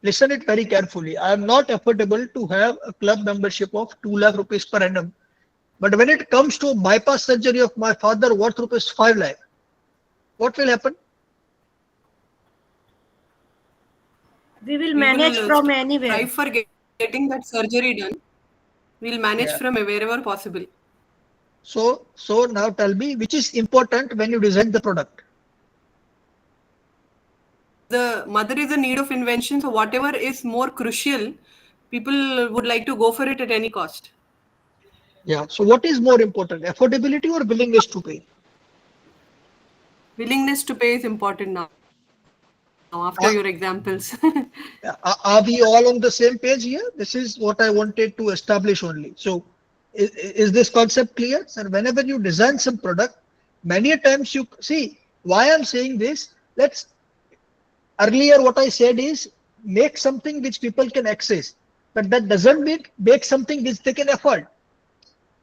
Listen it very carefully. I am not affordable to have a club membership of 2 lakh rupees per annum. But when it comes to bypass surgery of my father worth rupees 5 lakh, what will happen? We will manage from anywhere. Try for getting that surgery done. We'll manage from wherever possible. So now tell me, which is important when you design the product? The mother is a need of invention, so whatever is more crucial, people would like to go for it at any cost. Yeah. So what is more important, affordability or willingness to pay? Willingness to pay is important now after your examples. Are we all on the same page here? This is what I wanted to establish only. So is this concept clear? Sir, whenever you design some product, many times you see why I'm saying this. Earlier what I said is make something which people can access, but that doesn't mean make something which they can afford.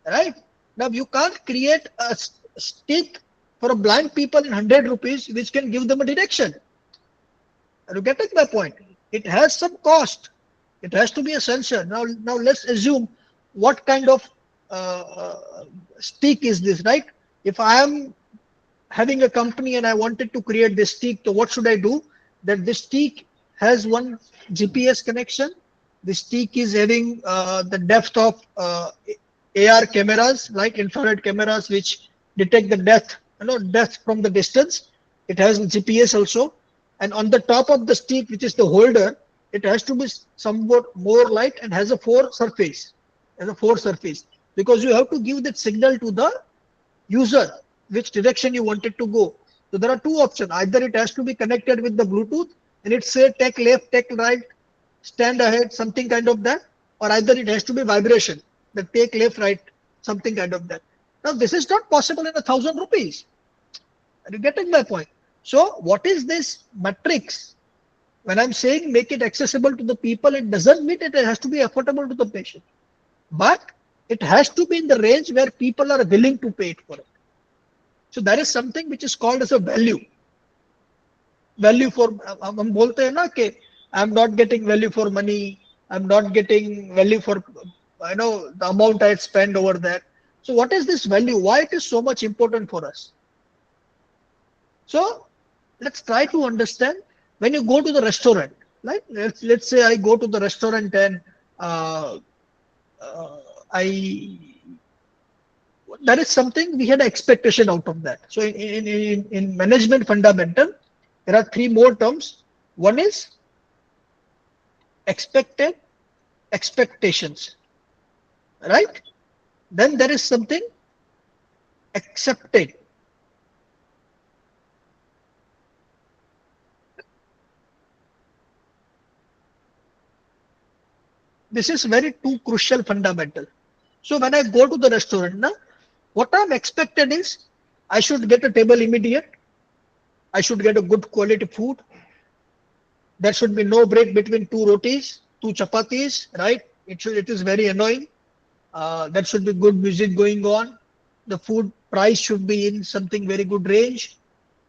Right? Now you can't create a stick for a blind people in 100 rupees which can give them a direction. Are you getting my point? It has some cost. It has to be a sensor. Now let's assume what kind of stick is this, right? If I am having a company and I wanted to create this stick, so what should I do? That this stick has one GPS connection. The stick is having the depth of AR cameras, like infrared cameras, which detect the depth from the distance. It has GPS also, and on the top of the stick, which is the holder, it has to be somewhat more light and has a four surface, because you have to give that signal to the user which direction you want it to go. So there are two options. Either it has to be connected with the Bluetooth and it say take left, take right, stand ahead, something kind of that, or either it has to be vibration, the take left, right, something kind of that. Now this is not possible in 1,000 rupees. Are you getting my point? So what is this matrix? When I'm saying make it accessible to the people, it doesn't mean it has to be affordable to the patient, but it has to be in the range where people are willing to pay it for it. So there is something which is called as a value. Value for, हम बोलते हैं ना कि I'm not getting value for money, I'm not getting value for the amount I spend over there. So what is this value? Why it is so much important for us? So let's try to understand. When you go to the restaurant, like let's say I go to the restaurant and that is something we had expectation out of that. So in management fundamental, there are three more terms. One is expected expectations, right? Then there is something accepted. This is very two crucial fundamental. So when I go to the restaurant, now, what I'm expected is I should get a table immediate. I should get a good quality food. There should be no break between two rotis, two chapatis, right? It is very annoying. There should be good music going on. The food price should be in something very good range.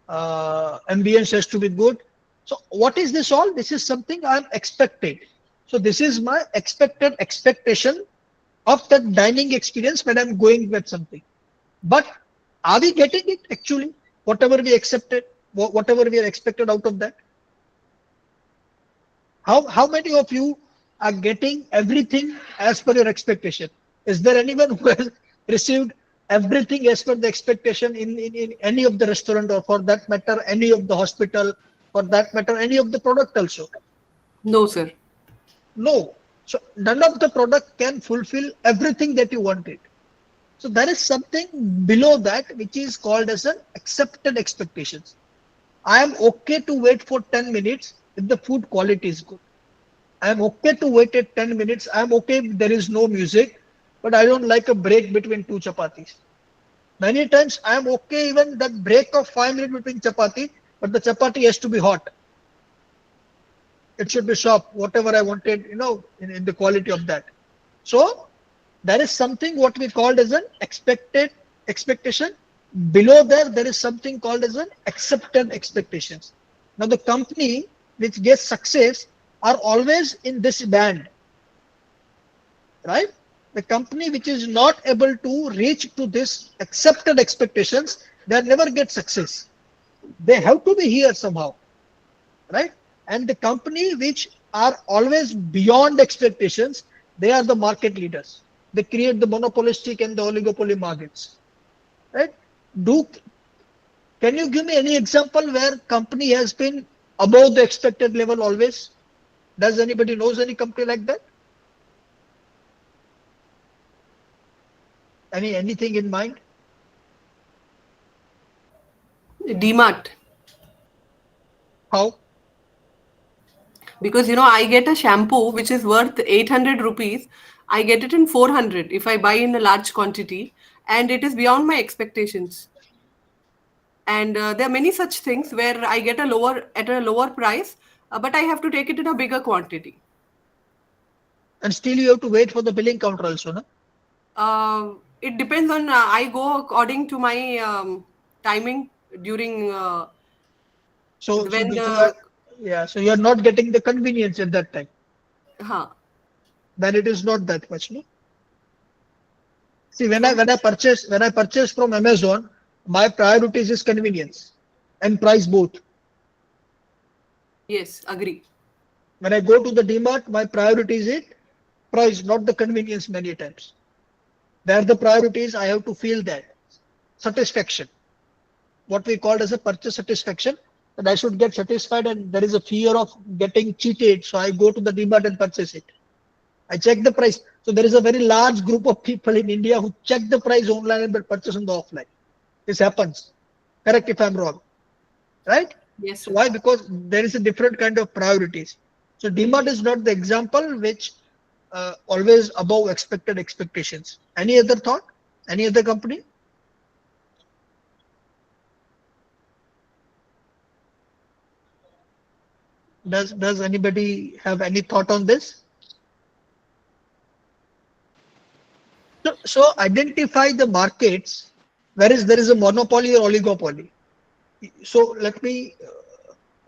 Ambience has to be good. So what is this all? This is something I'm expected. So this is my expected expectation of the dining experience when I'm going with something. But are we getting it actually? Whatever we accepted, whatever we are expected out of that? How many of you are getting everything as per your expectation? Is there anyone who has received everything as per the expectation in any of the restaurant, or for that matter, any of the hospital, for that matter, any of the product also? No, sir. No. So none of the product can fulfill everything that you wanted. So there is something below that which is called as an accepted expectations. I am okay to wait for 10 minutes if the food quality is good. I am okay to wait at 10 minutes. I am okay if there is no music, but I don't like a break between two chapatis. Many times I am okay even that break of 5 minutes between chapati, but the chapati has to be hot. It should be soft, whatever I wanted, in the quality of that. So there is something what we called as an expected expectation. Below there is something called as an accepted expectations. Now the company which gets success are always in this band, right? The company which is not able to reach to this accepted expectations, they never get success. They have to be here somehow, right? And the company which are always beyond expectations, they are the market leaders. They create the monopolistic and the oligopoly markets, right? Can you give me any example where company has been above the expected level always? Does anybody knows any company like that? Anything in mind? DMart. How? Because I get a shampoo which is worth 800 rupees. I get it in 400 if I buy in a large quantity, and it is beyond my expectations. And there are many such things where I get at a lower price, but I have to take it in a bigger quantity. And still you have to wait for the billing counter also, no? It depends on, I go according to my timing during So when so you are not getting the convenience at that time. huh. Then it is not that much, no? See, when I purchase from Amazon, my priorities is convenience and price both. Yes, agree. When I go to the DMart, my priority is it price, not the convenience many times. There the priorities I have to feel that satisfaction, what we called as a purchase satisfaction, that I should get satisfied, and there is a fear of getting cheated. So I go to the DMart and purchase it. I check the price. So there is a very large group of people in India who check the price online and purchase on the offline. This happens. Correct if I'm wrong. Right? Yes, So sir. why? Because there is a different kind of priorities. So DMart is not the example which always above expected expectations. Any other thought? Any other company? Does anybody have any thought on this? So identify the markets whereas there is a monopoly or oligopoly. So let me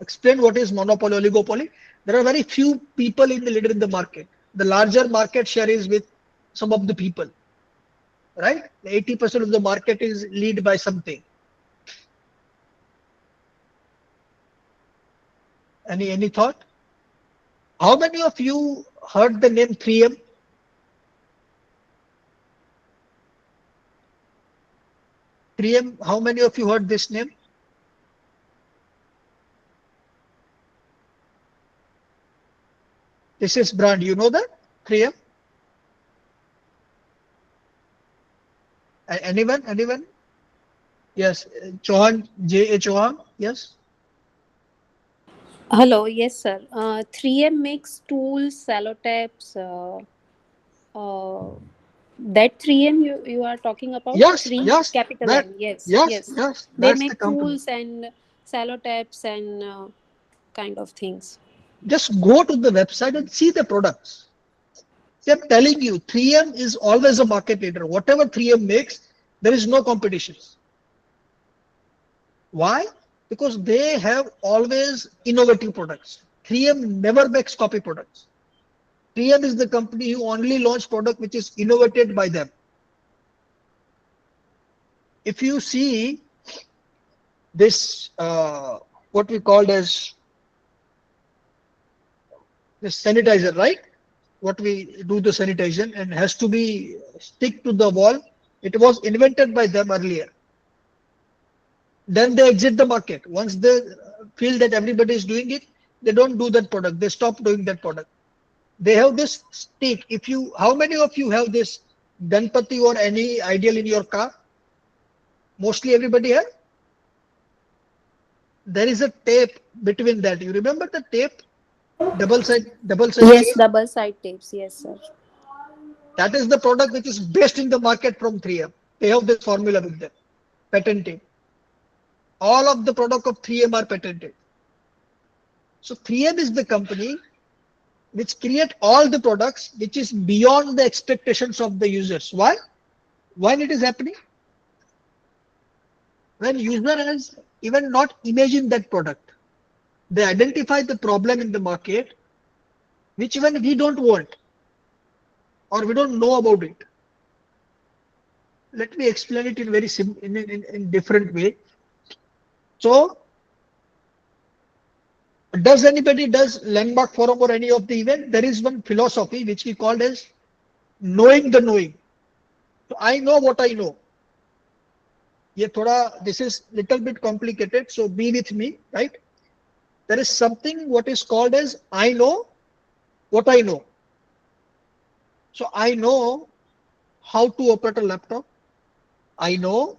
explain what is monopoly, oligopoly. There are very few people in the leader in the market. The larger market share is with some of the people, right? 80% of the market is lead by something. Any thought? How many of you heard the name 3M? 3M, how many of you heard this name? This is brand, you know that? 3M? Anyone? Anyone? Yes, Chauhan, J.A. Chauhan, yes? Hello, yes, sir. 3M makes tools, sellotapes. That 3M you are talking about? Yes, 3 yes, capital that, M. Yes, yes, yes. yes, They that's the make company. tools and sellotapes and kind of things. Just go to the website and see the products. See, I'm telling you, 3M is always a market leader. Whatever 3M makes, there is no competition. Why? Because they have always innovative products. 3M never makes copy products. 3M is the company who only launch product which is innovated by them. If you see this, what we called as this sanitizer, right? What we do the sanitization and has to be stick to the wall. It was invented by them earlier. Then they exit the market. Once they feel that everybody is doing it, they don't do that product. They stop doing that product. They have this stick. If you, how many of you have this Ganpati or any ideal in your car? Mostly everybody has. There is a tape between that. You remember the tape? Double side Yes, tape. double side tapes. Yes, sir. That is the product which is best in the market from 3M. They have this formula with them, patented. All of the product of 3M are patented. So 3M is the company which create all the products which is beyond the expectations of the users. Why? Why it is happening? When user has even not imagined that product, they identify the problem in the market, which even we don't want or we don't know about it. Let me explain it in very in different way. So, does anybody does landmark forum or any of the event? There is one philosophy which we called as knowing the knowing. So I know what I know. This is little bit complicated, so be with me, right? There is something what is called as I know what I know. So I know how to operate a laptop. I know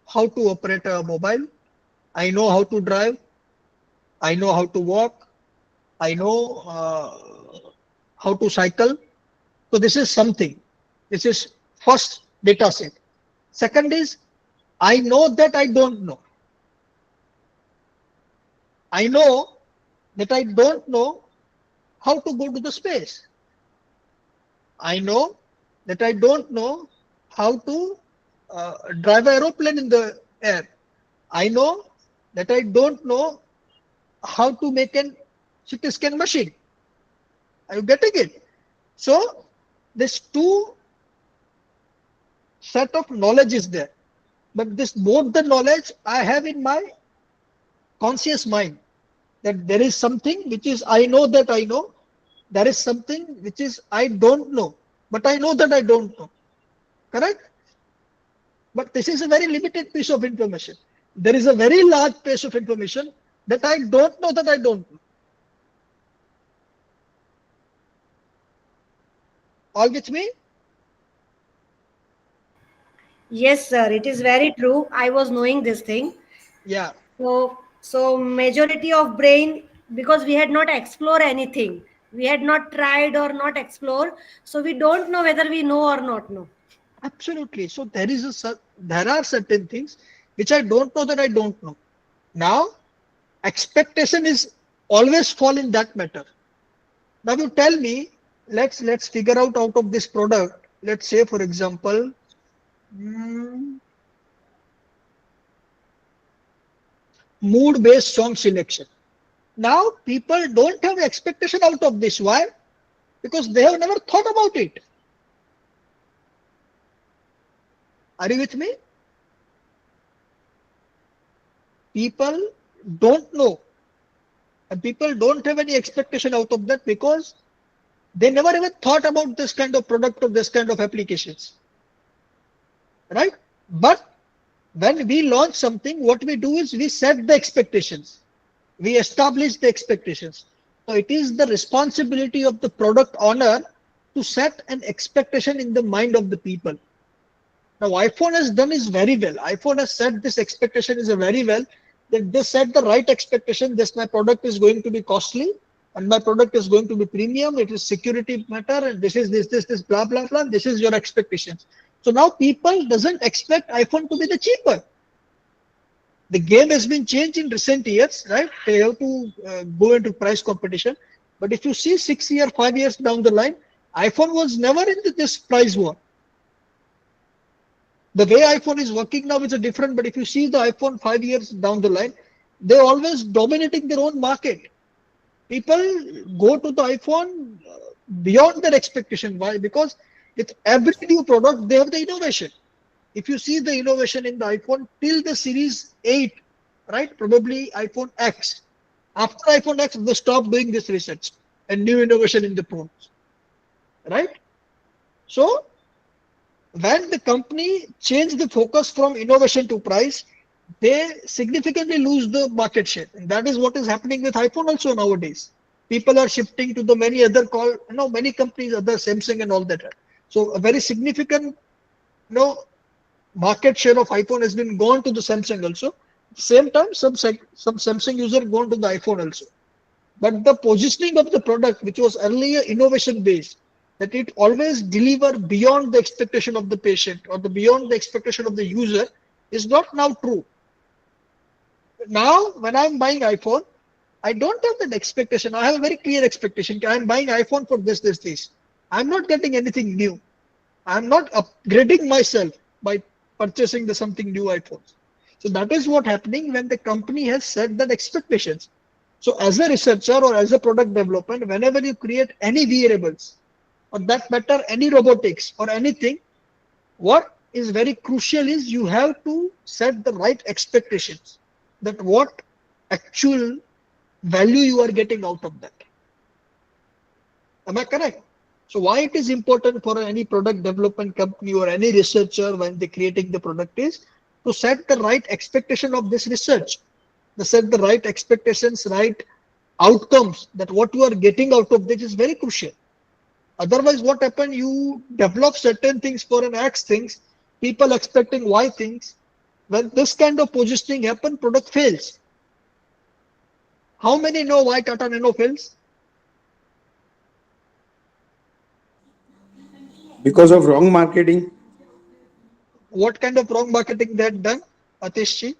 how to operate a mobile. I know how to drive. I know how to walk. I know how to cycle. So this is something. This is first data set. Second is I know that I don't know. I know that I don't know how to go to the space. I know that I don't know how to drive an aeroplane in the air. I know that I don't know how to make an CT scan machine. Are you getting it? So this two set of knowledge is there. But this both the knowledge I have in my conscious mind, that there is something which is I know that I know. There is something which is I don't know, but I know that I don't know. Correct? But this is a very limited piece of information. There is a very large piece of information that I don't know that I don't know. All with me? Yes, sir. It is very true. I was knowing this thing. Yeah. So majority of brain, because we had not explored anything. We had not tried or not explored. So we don't know whether we know or not know. Absolutely. So there are certain things which I don't know that I don't know. Now, expectation is always fall in that matter. Now you tell me, let's figure out of this product. Let's say, for example, mood-based song selection. Now people don't have expectation out of this. Why? Because they have never thought about it. Are you with me? People don't know. And people don't have any expectation out of that because they never even thought about this kind of product or this kind of applications. Right? But When we launch something, what we do is we set the expectations. We establish the expectations. So it is the responsibility of the product owner to set an expectation in the mind of the people. Now, iPhone has done is very well. iPhone has set this expectation is a very well, that they set the right expectation. This my product is going to be costly, and my product is going to be premium. It is security matter, and this is this blah blah blah. This is your expectations. So now people doesn't expect iPhone to be the cheaper. The game has been changed in recent years, right? They have to go into price competition. But if you see 6 years, 5 years down the line, iPhone was never into this price war. The way iPhone is working now is a different, but if you see the iPhone 5 years down the line, they're always dominating their own market. People go to the iPhone beyond their expectation. Why? Because with every new product, they have the innovation. If you see the innovation in the iPhone till the series 8, right? Probably iPhone X. After iPhone X, they stop doing this research and new innovation in the phones, right? So when the company changed the focus from innovation to price, they significantly lose the market share. And that is what is happening with iPhone also nowadays. People are shifting to the many other many companies, other Samsung and all that. So a very significant, market share of iPhone has been gone to the Samsung also. At the same time, some Samsung user gone to the iPhone also. But the positioning of the product, which was earlier innovation based, that it always deliver beyond the expectation of the patient or beyond the expectation of the user, is not now true. Now, when I'm buying iPhone, I don't have that expectation. I have a very clear expectation. I'm buying iPhone for this. I'm not getting anything new. I'm not upgrading myself by purchasing something new iPhones. So that is what happening when the company has set that expectations. So as a researcher or as a product development, whenever you create any wearables, or that matter any robotics or anything, what is very crucial is you have to set the right expectations, that what actual value you are getting out of that. Am I correct? So why it is important for any product development company or any researcher when they're creating the product is to set the right expectation of this research, to set the right expectations, right outcomes, that what you are getting out of this is very crucial. Otherwise, what happens? You develop certain things for an X things, people expecting Y things. When this kind of positioning happen, product fails. How many know why Tata Nano fails? Because of wrong marketing. What kind of wrong marketing they had done, Atishji?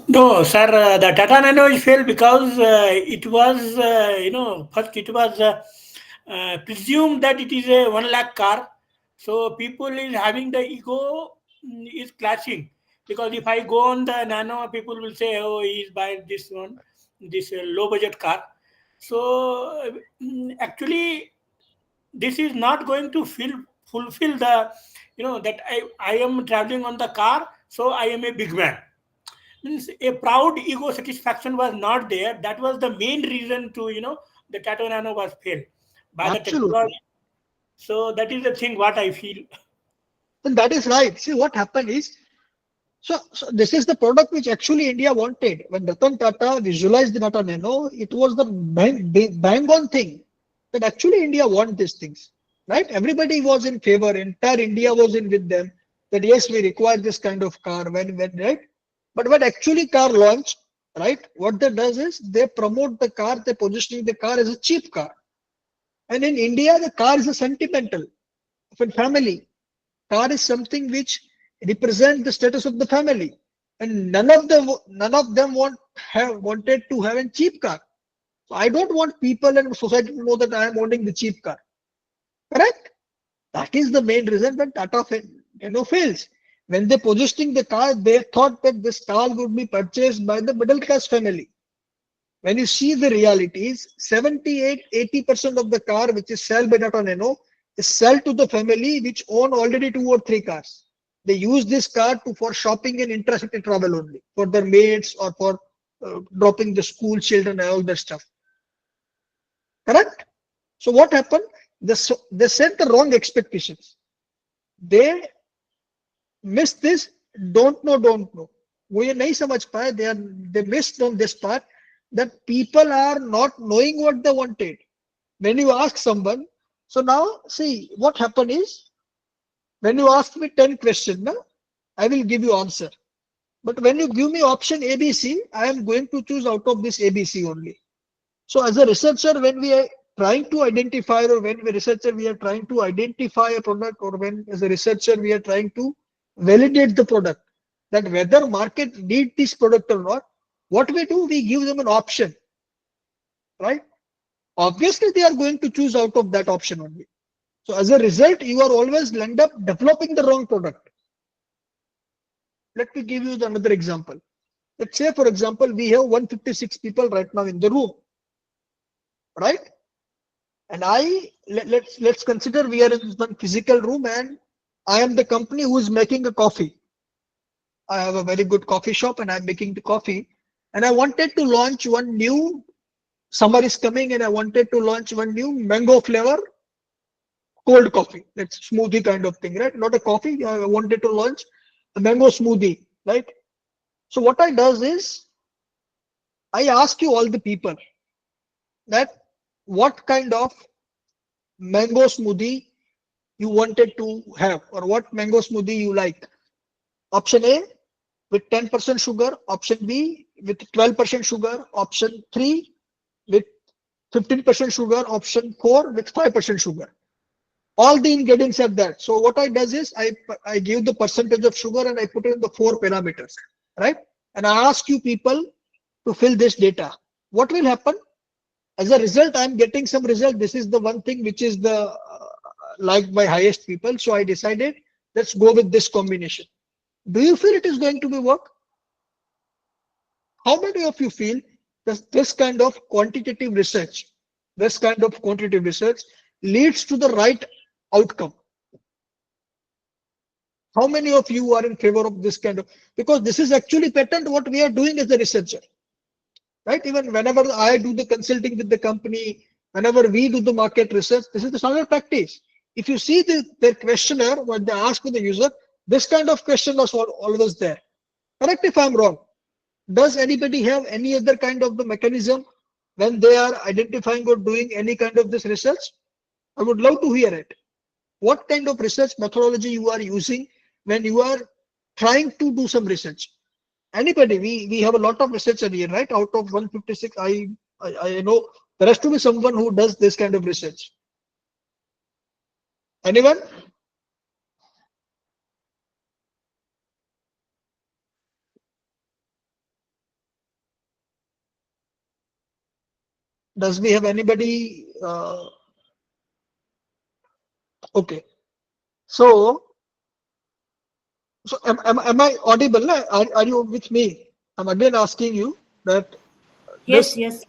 No, sir, the Tata Nano is failed because it was, first it was presumed that it is a 1 lakh car. So people is having the ego is clashing. Because if I go on the Nano, people will say, oh, he is buying this one, this low budget car. So actually, this is not going to fulfill the, that I am traveling on the car, so I am a big man. Means a proud ego satisfaction was not there. That was the main reason to, the Tata Nano was failed by the technology. So that is the thing what I feel. And that is right. See, what happened is, so this is the product which actually India wanted. When Ratan Tata visualized the Tata Nano, it was the bang on thing that actually India want these things, right? Everybody was in favor. Entire India was in with them that yes, we require this kind of car. When right? But when actually car launched, right? What that does is they promote the car, they positioning the car as a cheap car. And in India, the car is a sentimental of a family. Car is something which represent the status of the family, and none of them wanted to have a cheap car. So I don't want people and society to know that I am owning the cheap car. Correct? That is the main reason that Tata fails. When they positioning the car, they thought that this car would be purchased by the middle class family. When you see the realities, 78-80% of the car which is sold by Tata Nano is sold to the family which own already 2 or 3 cars. They use this car for shopping and intercity travel only, for their mates or for dropping the school children and all that stuff. Correct? So what happened? They set the wrong expectations. They missed this, don't know. वो ये नहीं समझ पाए, they missed on this part that people are not knowing what they wanted. When you ask someone, so now see what happened is, when you ask me 10 questions, na, I will give you answer. But when you give me option ABC, I am going to choose out of this ABC only. So as a researcher, when we are trying to identify, or when we researcher we are trying to identify a product, or when as a researcher we are trying to validate the product, that whether market need this product or not, what we do, we give them an option, right? Obviously, they are going to choose out of that option only. So as a result, you are always end up developing the wrong product. Let me give you another example. Let's say, for example, we have 156 people right now in the room, right? And let's consider we are in one physical room, and I am the company who is making a coffee. I have a very good coffee shop, and I'm making the coffee. And I wanted to launch one new, summer is coming, and I wanted to launch one new mango flavor cold coffee. That's smoothie kind of thing, right? Not a coffee. I wanted to launch a mango smoothie, right? So what I does is, I ask you all the people that what kind of mango smoothie you wanted to have, or what mango smoothie you like. Option A with 10% sugar, option B with 12% sugar, option 3 with 15% sugar, option 4 with 5% sugar. All the ingredients are there. So what I does is, I give the percentage of sugar and I put it in the 4 parameters, right? And I ask you people to fill this data. What will happen? As a result, I'm getting some result. This is the one thing which is the liked by highest people. So I decided, let's go with this combination. Do you feel it is going to be work? How many of you feel that this kind of quantitative research, leads to the right outcome? How many of you are in favor of this kind of, because this is actually patent what we are doing as a researcher, right? Even whenever I do the consulting with the company, whenever we do the market research, this is the standard practice. If you see their questionnaire, what they ask to the user, this kind of question was always there. Correct if I'm wrong. Does anybody have any other kind of the mechanism when they are identifying or doing any kind of this research? I would love to hear it. What kind of research methodology you are using when you are trying to do some research? Anybody? We have a lot of researchers here, right? Out of 156, I know there has to be someone who does this kind of research. Anyone? Does we have anybody? Okay. So am I audible? Are you with me? I'm again asking you that. Yes, This, yes.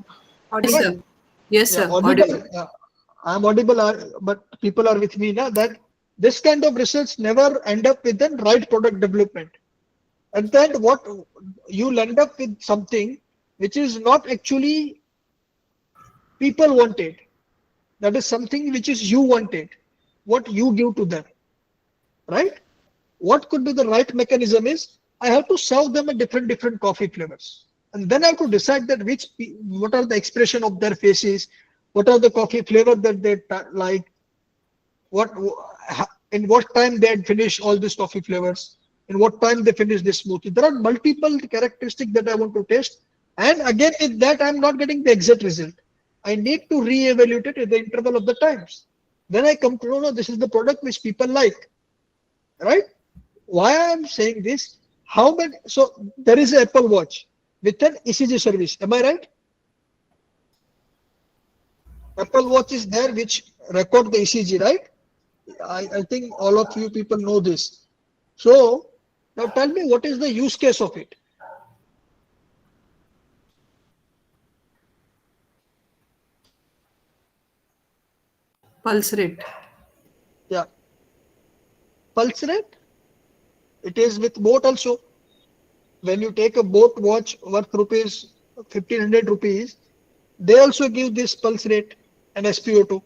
Yes, sir. Yes, sir. audible. I'm audible, but people are with me now, that this kind of research never end up with the right product development. And then what you'll end up with something which is not actually people wanted. That is something which is you wanted, what you give to them, right? What could be the right mechanism is, I have to serve them a different coffee flavors, and then I have to decide that what are the expression of their faces, what are the coffee flavor that they like, what in what time they had finished all these coffee flavors, in what time they finish this smoothie. There are multiple characteristics that I want to test, and again, if that I'm not getting the exact result, I need to re-evaluate it at the interval of the times. Then I come to know, no, this is the product which people like, right? Why I am saying this? How many? So there is an Apple Watch with an ECG service. Am I right? Apple Watch is there which record the ECG, right? I think all of you people know this. So now tell me, what is the use case of it? Pulse rate. Yeah. Pulse rate? It is with boat also. When you take a boat watch worth rupees 1500 rupees, they also give this pulse rate and SpO2.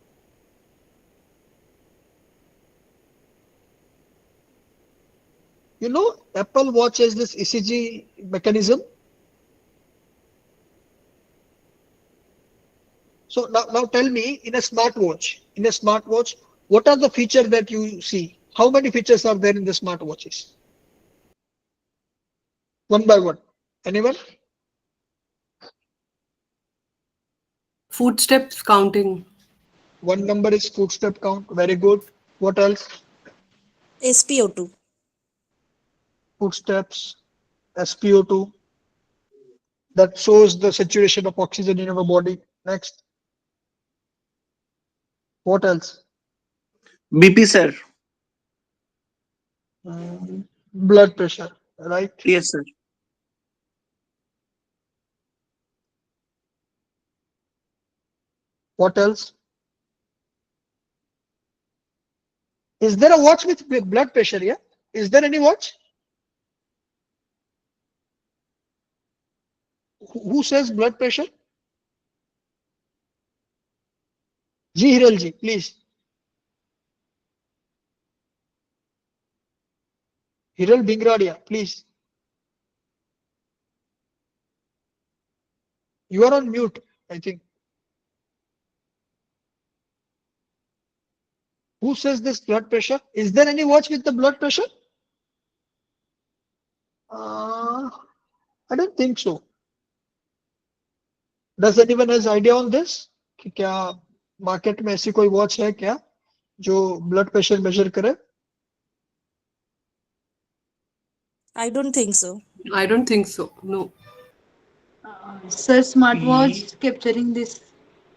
You know, Apple Watch has this ECG mechanism. So now tell me, in a smartwatch, what are the features that you see? How many features are there in the smartwatches? One by one. Anyone? Footsteps counting. One number is footstep count. Very good. What else? SpO2. Footsteps, SpO2. That shows the saturation of oxygen in our body. Next. What else? BP, sir. Blood pressure, right? Yes, sir. What else? Is there a watch with blood pressure? Yeah. Is there any watch? Who says blood pressure? Ji Hiral ji, please. Hiral Bingradia, please. You are on mute, I think. Who says this blood pressure? Is there any watch with the blood pressure? I don't think so. Does anyone has idea on this? कि क्या market में ऐसी कोई watch है क्या जो blood pressure measure करे? I don't think so. I don't think so. No. Sir, smartwatch capturing this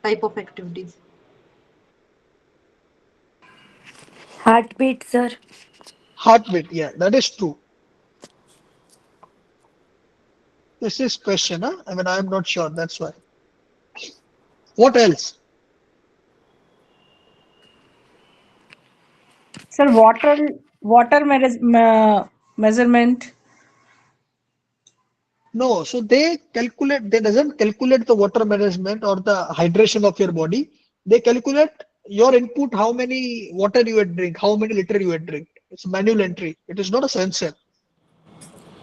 type of activities. Heartbeat, sir. Heartbeat, yeah, that is true. This is question, huh? I mean, I'm not sure. That's why. What else? Sir, measurement. No, so they calculate. They doesn't calculate the water management or the hydration of your body. They calculate your input, how many water you had drink, how many liter you had drink. It's manual entry. It is not a sensor.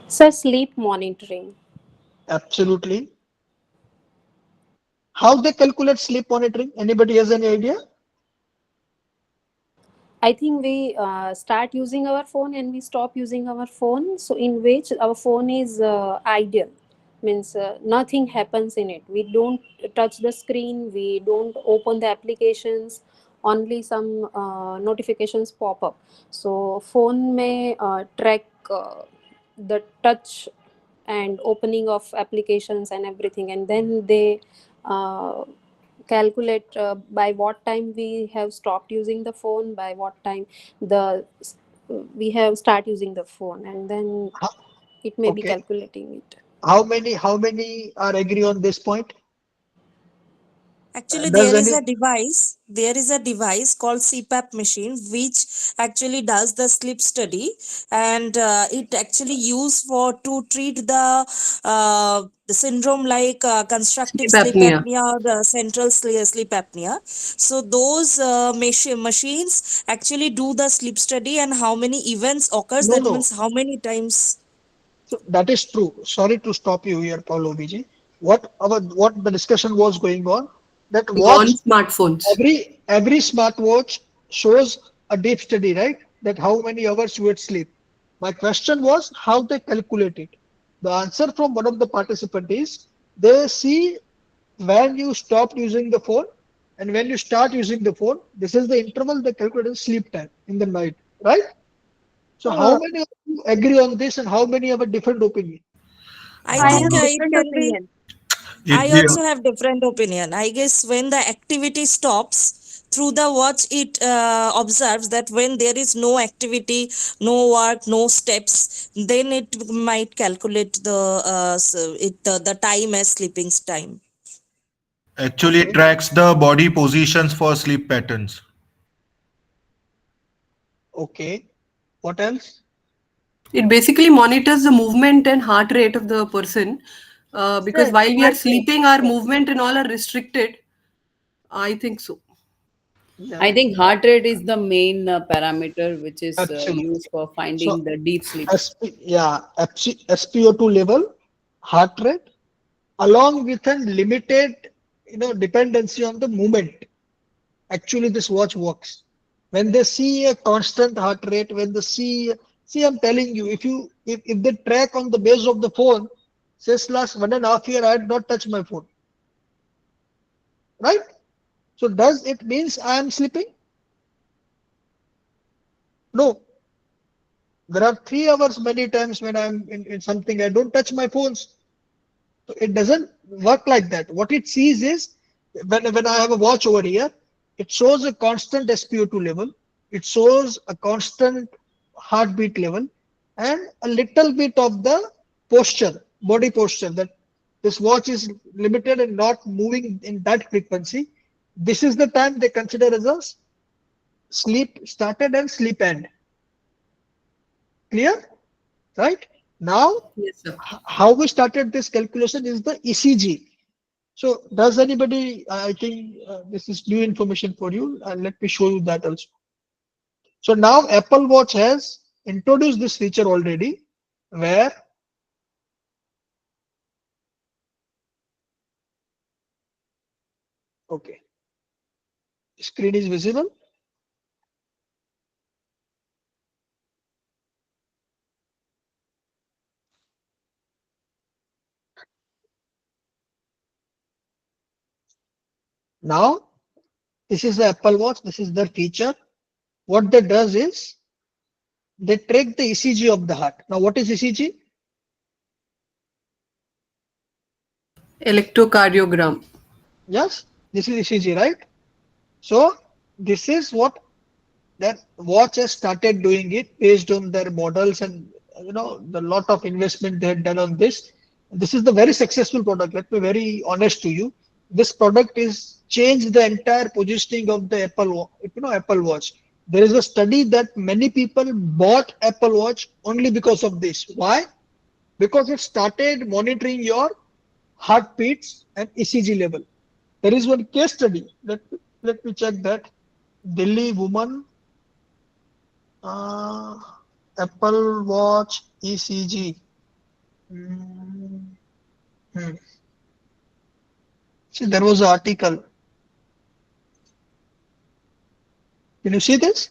Sir, sleep monitoring. Absolutely. How they calculate sleep monitoring? Anybody has any idea? I think we start using our phone and we stop using our phone. So in which our phone is ideal, means nothing happens in it. We don't touch the screen. We don't open the applications. Only some notifications pop up. So phone may track the touch and opening of applications and everything, and then they calculate by what time we have stopped using the phone, by what time the we have start using the phone, and then it may be Okay. calculating it. How many are agree on this point? Actually, Does any there is a device called CPAP machine, which actually does the sleep study, and it actually used to treat the syndrome like constructive Sleep sleep apnea. apnea or the central sleep apnea. So those machines actually do the sleep study and how many events occurs. no That no. means how many times. So that is true. Sorry to stop you here, Paulo Biji. What the discussion was going on, that watch, On smartphones. every smartwatch shows a deep study, right? That how many hours you would sleep. My question was how they calculate it. The answer from one of the participants is they see when you stop using the phone and when you start using the phone. This is the interval they calculate as sleep time in the night, right? So how Uh, many of you agree on this and how many have a different opinion? I I think have it different can be. opinion. I also have different opinion. I guess when the activity stops through the watch, it observes that when there is no activity, no work, no steps, then it might calculate the time as sleeping time. Actually, it tracks the body positions for sleep patterns. Okay. What else? It basically monitors the movement and heart rate of the person, because Sir, while we are heart rate. sleeping, our movement and all are restricted. I think so. Yeah, I think heart rate is the main parameter which is absolutely. used for So finding the deep sleep. SpO2 level, heart rate, along with a limited, dependency on the movement. Actually, this watch works. When they see a constant heart rate, when they see, I'm telling you, if they track on the base of the phone, says last 1.5 years I had not touched my phone, right? So does it means I am sleeping? No. There are 3 hours many times when I'm in something, I don't touch my phones. So it doesn't work like that. What it sees is when I have a watch over here, it shows a constant SpO2 level, it shows a constant heartbeat level, and a little bit of the posture, body posture, that this watch is limited and not moving in that frequency. This is the time they consider as a sleep started and sleep end. Clear? Right? Now, Yes, sir. how we started this calculation is the ECG. So does anybody, I think this is new information for you. Let me show you that also. So now Apple Watch has introduced this feature already where okay, screen is visible. Now this is the Apple Watch. This is their feature. What that does is they track the ECG of the heart. Now what is ECG? Electrocardiogram. Yes, this is ECG, right? So this is what that watch has started doing it based on their models and the lot of investment they had done on this. This is the very successful product. Let me be very honest to you. This product is changed the entire positioning of the Apple Watch. There is a study that many people bought Apple Watch only because of this. Why? Because it started monitoring your heartbeats and ECG level. There is one case study. Let me check that. Delhi woman, uh, Apple Watch ECG. Hmm. See, there was an article. Can you see this?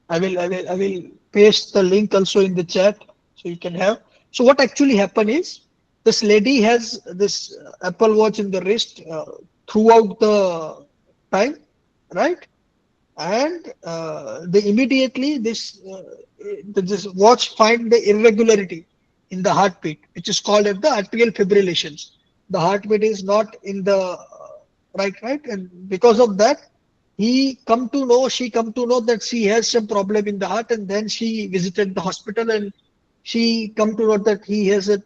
I will paste the link also in the chat so you can have. So what actually happened is this lady has this Apple Watch in the wrist throughout the time, right? And they immediately this watch find the irregularity in the heartbeat, which is called as the atrial fibrillations. The heartbeat is not in the right, and because of that, she come to know that she has some problem in the heart, and then she visited the hospital, and she come to know that he has a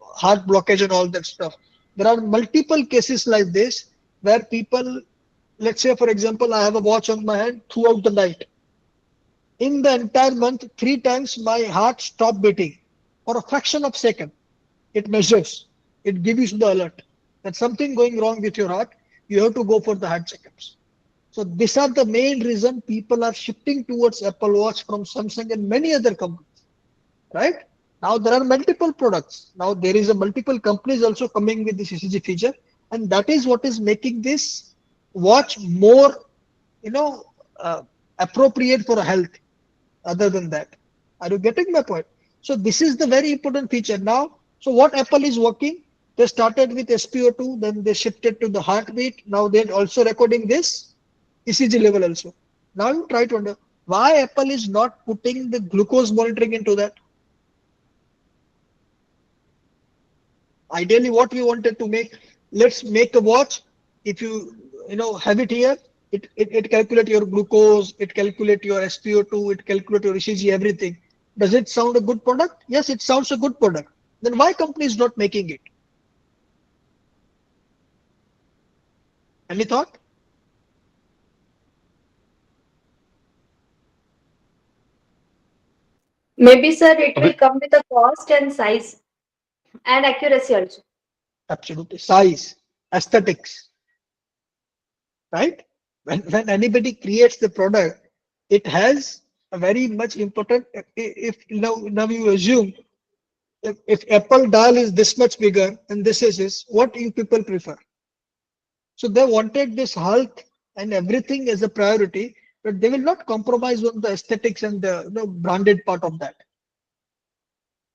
heart blockage and all that stuff. There are multiple cases like this where people, let's say for example, I have a watch on my hand throughout the night. In the entire month, 3 times my heart stopped beating for a fraction of a second. It measures, it gives you the alert that something going wrong with your heart. You have to go for the heart checkups. So these are the main reason people are shifting towards Apple Watch from Samsung and many other companies. Right? Now there are multiple products. Now there is a multiple companies also coming with this ECG feature, and that is what is making this watch more, you know, uh, appropriate for health. Other than that, are you getting my point? So this is the very important feature now. So what Apple is working? They started with SpO2, then they shifted to the heartbeat. Now they're also recording this ECG level also. Now you try to understand why Apple is not putting the glucose monitoring into that. Ideally what we wanted to make, let's make a watch. If you have it here, it calculate your glucose, it calculate your SpO2, it calculate your ECG, everything. Does it sound a good product? Yes, it sounds a good product. Then why company is not making it? Any thought? Maybe, sir, it will come with a cost and size and accuracy also. Absolutely. Size, aesthetics. right? When anybody creates the product, it has a very much important. If now you assume if Apple dial is this much bigger and this is what you people prefer. So they wanted this health and everything as a priority, but they will not compromise on the aesthetics and the branded part of that.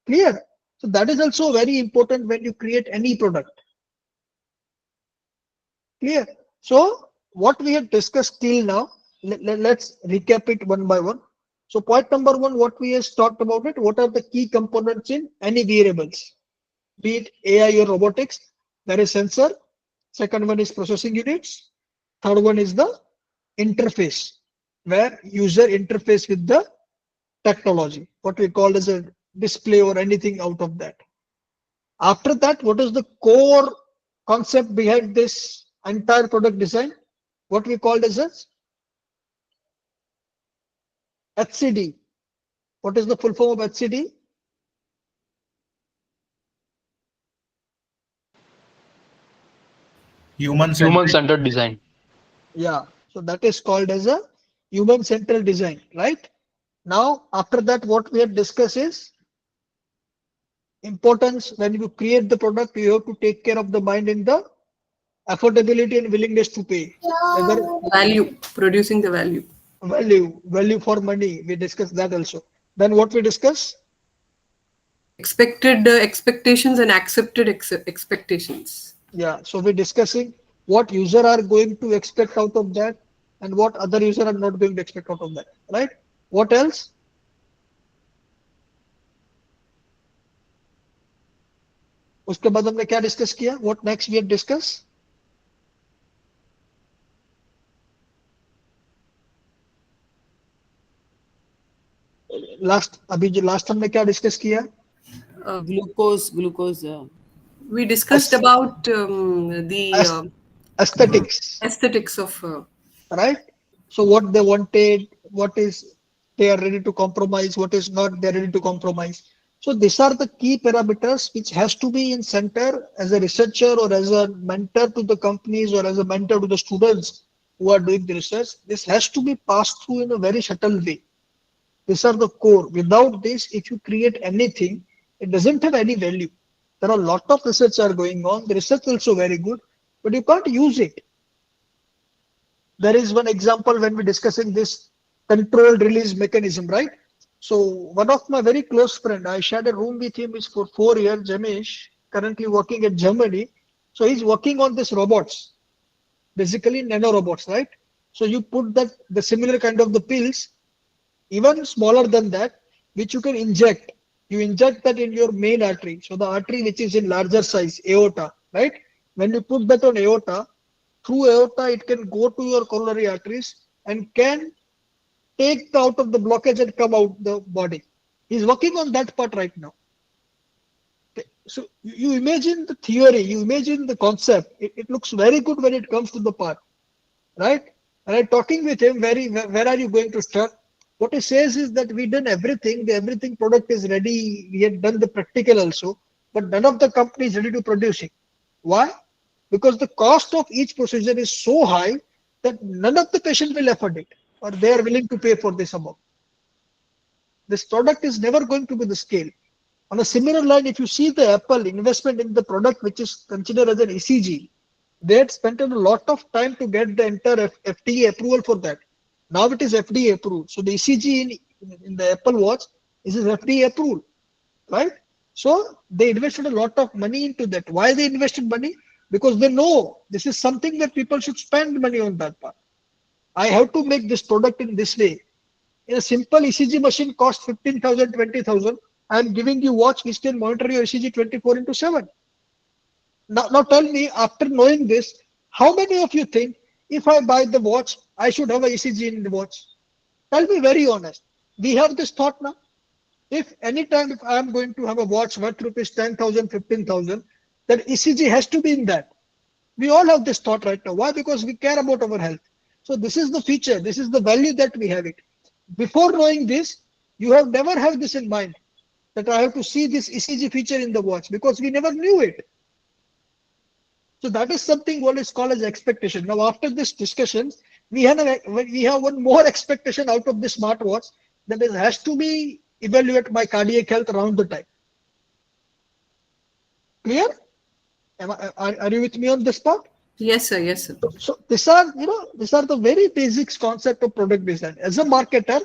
Clear? So that is also very important when you create any product. Clear? So what we have discussed till now, let's recap it one by one. So point number one, what we have talked about it, what are the key components in any wearables? Be it AI or robotics, there is sensor. Second one is processing units. Third one is the interface, where user interface with the technology, what we call as a display or anything out of that. After that, what is the core concept behind this entire product design? What we called as a HCD. What is the full form of HCD? Human-centered design. Yeah, so that is called as a human-centered design, right? Now, after that, what we have discussed is importance. When you create the product, you have to take care of the mind in the affordability and willingness to pay. Whether Value, producing the value. value for money. We discussed that also. Then what we discuss? Expected expectations and accepted expectations. Yeah, so we're discussing what user are going to expect out of that and what other user are not going to expect out of that, right? What else? उसके बाद हमने क्या discuss किया? What next we have discussed? अभी जो last हमने क्या discuss किया? Glucose. We discussed about the aesthetics of. Right? So what they wanted, what is they are ready to compromise, what is not they are ready to compromise. So these are the key parameters which has to be in center as a researcher or as a mentor to the companies or as a mentor to the students who are doing the research. This has to be passed through in a very subtle way. These are the core. Without this, if you create anything, it doesn't have any value. There are a lot of research are going on. The research is also very good, but you can't use it. There is one example when we're discussing this controlled release mechanism, right? So one of my very close friend, I shared a room with him, is for 4 years, Jamesh, currently working at Germany. So he's working on this robots, basically nano robots, right? So you put that the similar kind of the pills, even smaller than that, which you can inject. You inject that in your main artery. So the artery which is in larger size, aorta, right? When you put that on aorta, through aorta, it can go to your coronary arteries and can take out of the blockage and come out the body. He's working on that part right now. Okay. So you imagine the theory, you imagine the concept. It looks very good when it comes to the part, right? And I'm talking with him, where are you going to start? What he says is that we done everything, the everything product is ready, we have done the practical also, but none of the company is ready to produce it. Why? Because the cost of each procedure is so high that none of the patient will afford it or they are willing to pay for this amount. This product is never going to be the scale. On a similar line, if you see the Apple investment in the product which is considered as an ECG, they had spent a lot of time to get the entire FDA approval for that. Now it is FDA approved. So the ECG in the Apple Watch is FDA approved, right? So they invested a lot of money into that. Why they invested money? Because they know this is something that people should spend money on that part. I have to make this product in this way. In a simple ECG machine costs 15,000, 20,000. I am giving you watch which can monitor your ECG 24/7. Now tell me, after knowing this, how many of you think if I buy the watch, I should have a ECG in the watch? Tell me very honest. We have this thought now. If anytime if I am going to have a watch worth rupees 10,000, 15,000, that ECG has to be in that. We all have this thought right now. Why? Because we care about our health. So this is the feature. This is the value that we have it. Before knowing this, you have never had this in mind that I have to see this ECG feature in the watch because we never knew it. So that is something what is called as expectation. Now after this discussion, we have one more expectation out of the smartwatch, that it has to be evaluated by cardiac health around the time. Clear? Are you with me on this part? Yes, sir. Yes, sir. So these are the very basics concept of product design. As a marketer,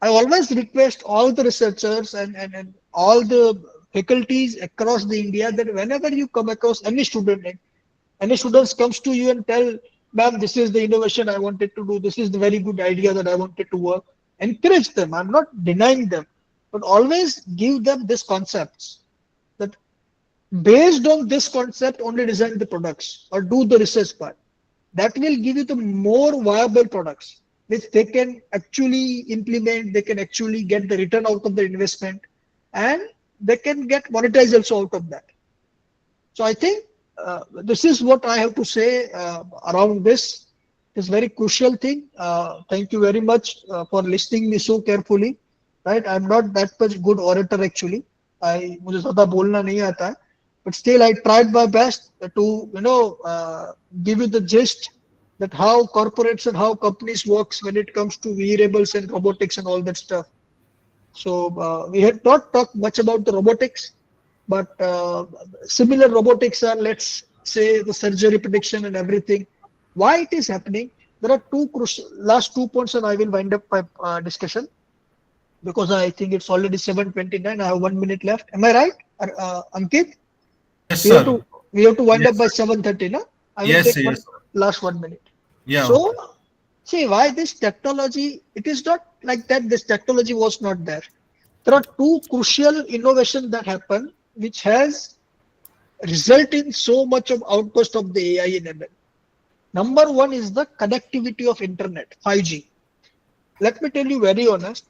I always request all the researchers and all the faculties across the India that whenever you come across any students comes to you and tell, ma'am, this is the innovation I wanted to do, this is the very good idea that I wanted to work, encourage them. I'm not denying them, but always give them these concepts, that based on this concept only design the products or do the research part. That will give you the more viable products which they can actually implement, they can actually get the return out of the investment, and they can get monetized also out of that. So I think this is what I have to say around this. It's very crucial thing. Thank you very much for listening me so carefully. Right, I'm not that much good orator actually. मुझे ज़्यादा बोलना नहीं आता है, but still I tried my best to give you the gist that how corporates and how companies works when it comes to wearables and robotics and all that stuff. So we had not talked much about the robotics, but similar robotics are, let's say, the surgery prediction and everything. Why it is happening? There are last 2 points, and I will wind up my discussion because I think it's already 7:29. I have 1 minute left. Am I right, Ankit? Yes, We have sir. to wind up Yes. by 7:30. No, I will Yes, take yes. last 1 minute. Yeah. So, Okay. see why this technology. It is not like that. This technology was not there. There are two crucial innovations that happen, which has result in so much of outburst of the AI in ML. Number one is the connectivity of internet, 5G. Let me tell you very honest,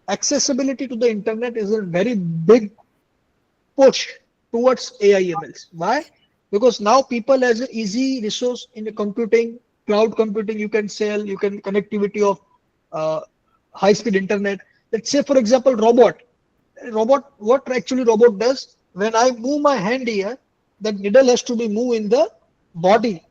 accessibility to the internet is a very big push towards AI MLs. Why? Because now people has an easy resource in the computing, cloud computing. You can sell, you can connectivity of uh, high-speed internet. Let's say, for example, robot. What actually robot does? When I move my hand here, the needle has to be moved in the body.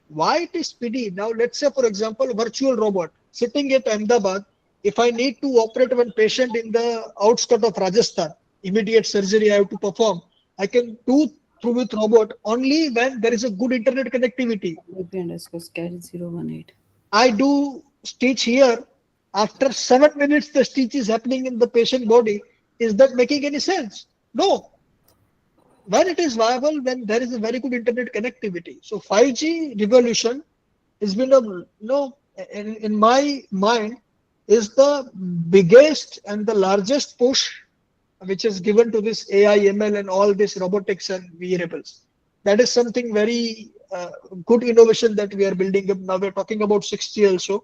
Why it is speedy? Now, let's say, for example, virtual robot sitting at Ahmedabad. If I need to operate one patient in the outskirts of Rajasthan, immediate surgery I have to perform, I can do through with robot only when there is a good internet connectivity. BP_carry 018. I do stitch here. After 7 minutes, the stitch is happening in the patient body. Is that making any sense? No. When it is viable, when there is a very good internet connectivity. So 5G revolution has been in my mind, is the biggest and the largest push which is given to this AI, ML, and all this robotics and wearables. That is something very good innovation that we are building up. Now we're talking about 6G also.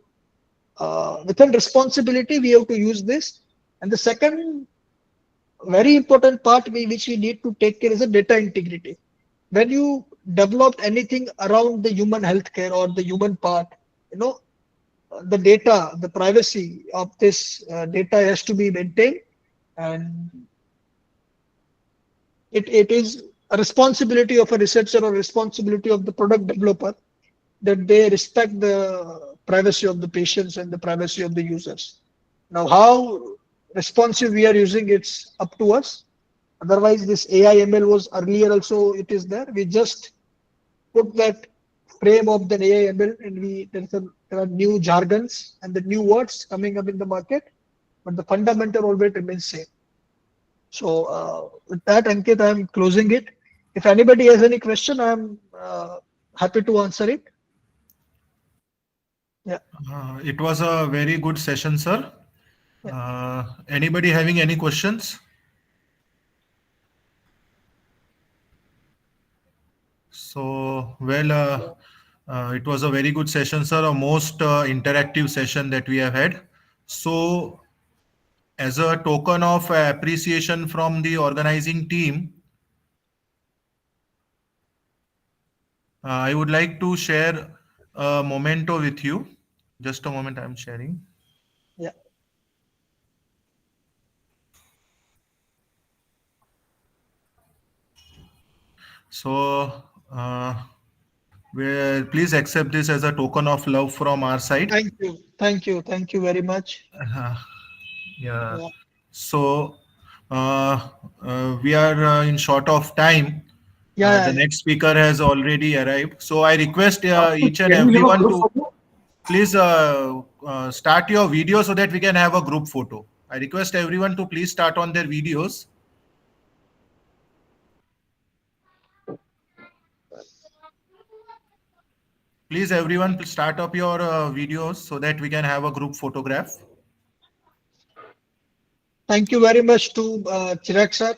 Within responsibility, we have to use this. And the second very important part which we need to take care is the data integrity. When you develop anything around the human healthcare or the human part, the data, the privacy of this data has to be maintained, and it is a responsibility of a researcher or responsibility of the product developer that they respect the privacy of the patients and the privacy of the users. Now, how responsive we are using, it's up to us. Otherwise, this AI ML was earlier also, it is there. We just put that frame of the AI ML, and there are new jargons and the new words coming up in the market, but the fundamental always remains same. So with that, Ankit, I am closing it. If anybody has any question, I am happy to answer it. Yeah. It was a very good session, sir. Anybody having any questions? So, well, it was a very good session, sir. A most interactive session that we have had. So, as a token of appreciation from the organizing team, I would like to share a memento with you. Just a moment, I'm sharing. Yeah. So, Please accept this as a token of love from our side. Thank you very much. Yeah. Yeah. So we are in short of time. Yeah, The next speaker has already arrived. So I request each and Can we have a everyone group to photo? please start your video so that we can have a group photo. I request everyone to please start on their videos. Please, everyone, start up your videos so that we can have a group photograph. Thank you very much to Chirag sir.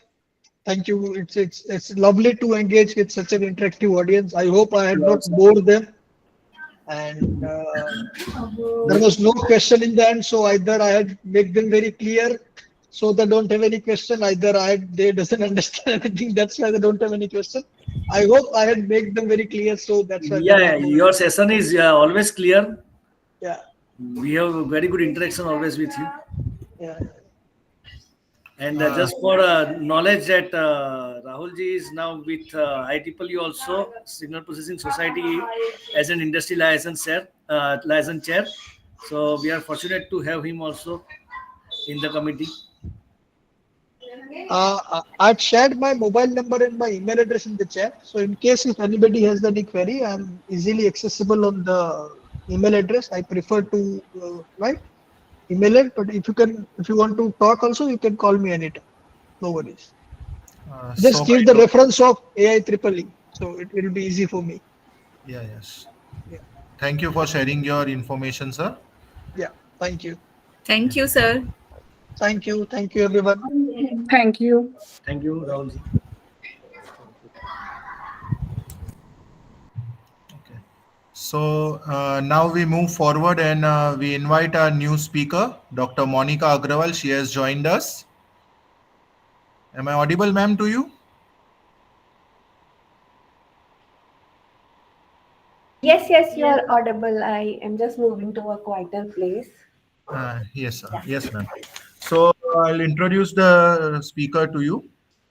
Thank you. It's lovely to engage with such an interactive audience. I hope I had not bored them. And there was no question in the end, so either I had make them very clear, so they don't have any question. Either they doesn't understand anything. That's why they don't have any question. I hope I had make them very clear, so that's why there was Yeah, no. your session is always clear. Yeah. We have very good interaction always with you. Yeah. And just for knowledge that Rahulji is now with IEEE also, Signal Processing Society as an industry license chair. So we are fortunate to have him also in the committee. I've shared my mobile number and my email address in the chat. So in case if anybody has any query, I'm easily accessible on the email address. I prefer to email it, but if you want to talk also, you can call me anytime. No worries. Just give the reference of AI triple E, so it will be easy for me. Yeah, yes. Yeah. Thank you for sharing your information, sir. Yeah, thank you. Thank you, sir. Thank you, everyone. Thank you. Thank you, Rahulji. So now we move forward and we invite our new speaker, Dr. Monica Agrawal. She has joined us. Am I audible, ma'am, to you? Yes, you are audible. I am just moving to a quieter place. Yes, sir. Yes, ma'am. So I'll introduce the speaker to you.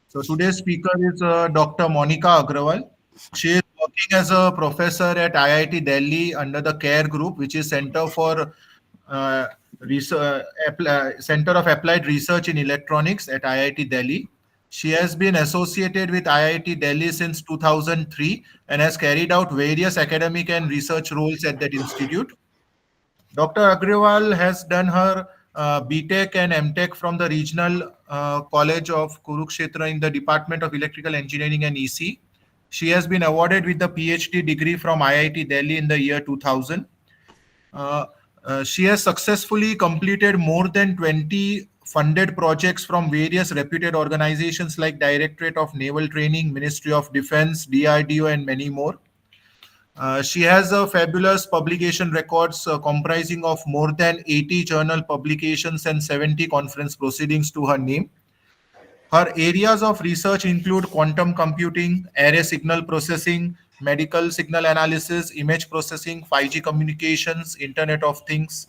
So today's speaker is Dr. Monica Agrawal. She is working as a professor at IIT Delhi under the CARE group, which is Center of Applied Research in Electronics at IIT Delhi. She has been associated with IIT Delhi since 2003 and has carried out various academic and research roles at that institute. Dr. Agrawal has done her BTech and MTech from the Regional College of Kurukshetra in the Department of Electrical Engineering and EC. She has been awarded with the PhD degree from IIT Delhi in the year 2000. She has successfully completed more than 20 funded projects from various reputed organizations like Directorate of Naval Training, Ministry of Defense, DRDO, and many more. She has a fabulous publication records comprising of more than 80 journal publications and 70 conference proceedings to her name. Her areas of research include quantum computing, array signal processing, medical signal analysis, image processing, 5G communications, Internet of Things.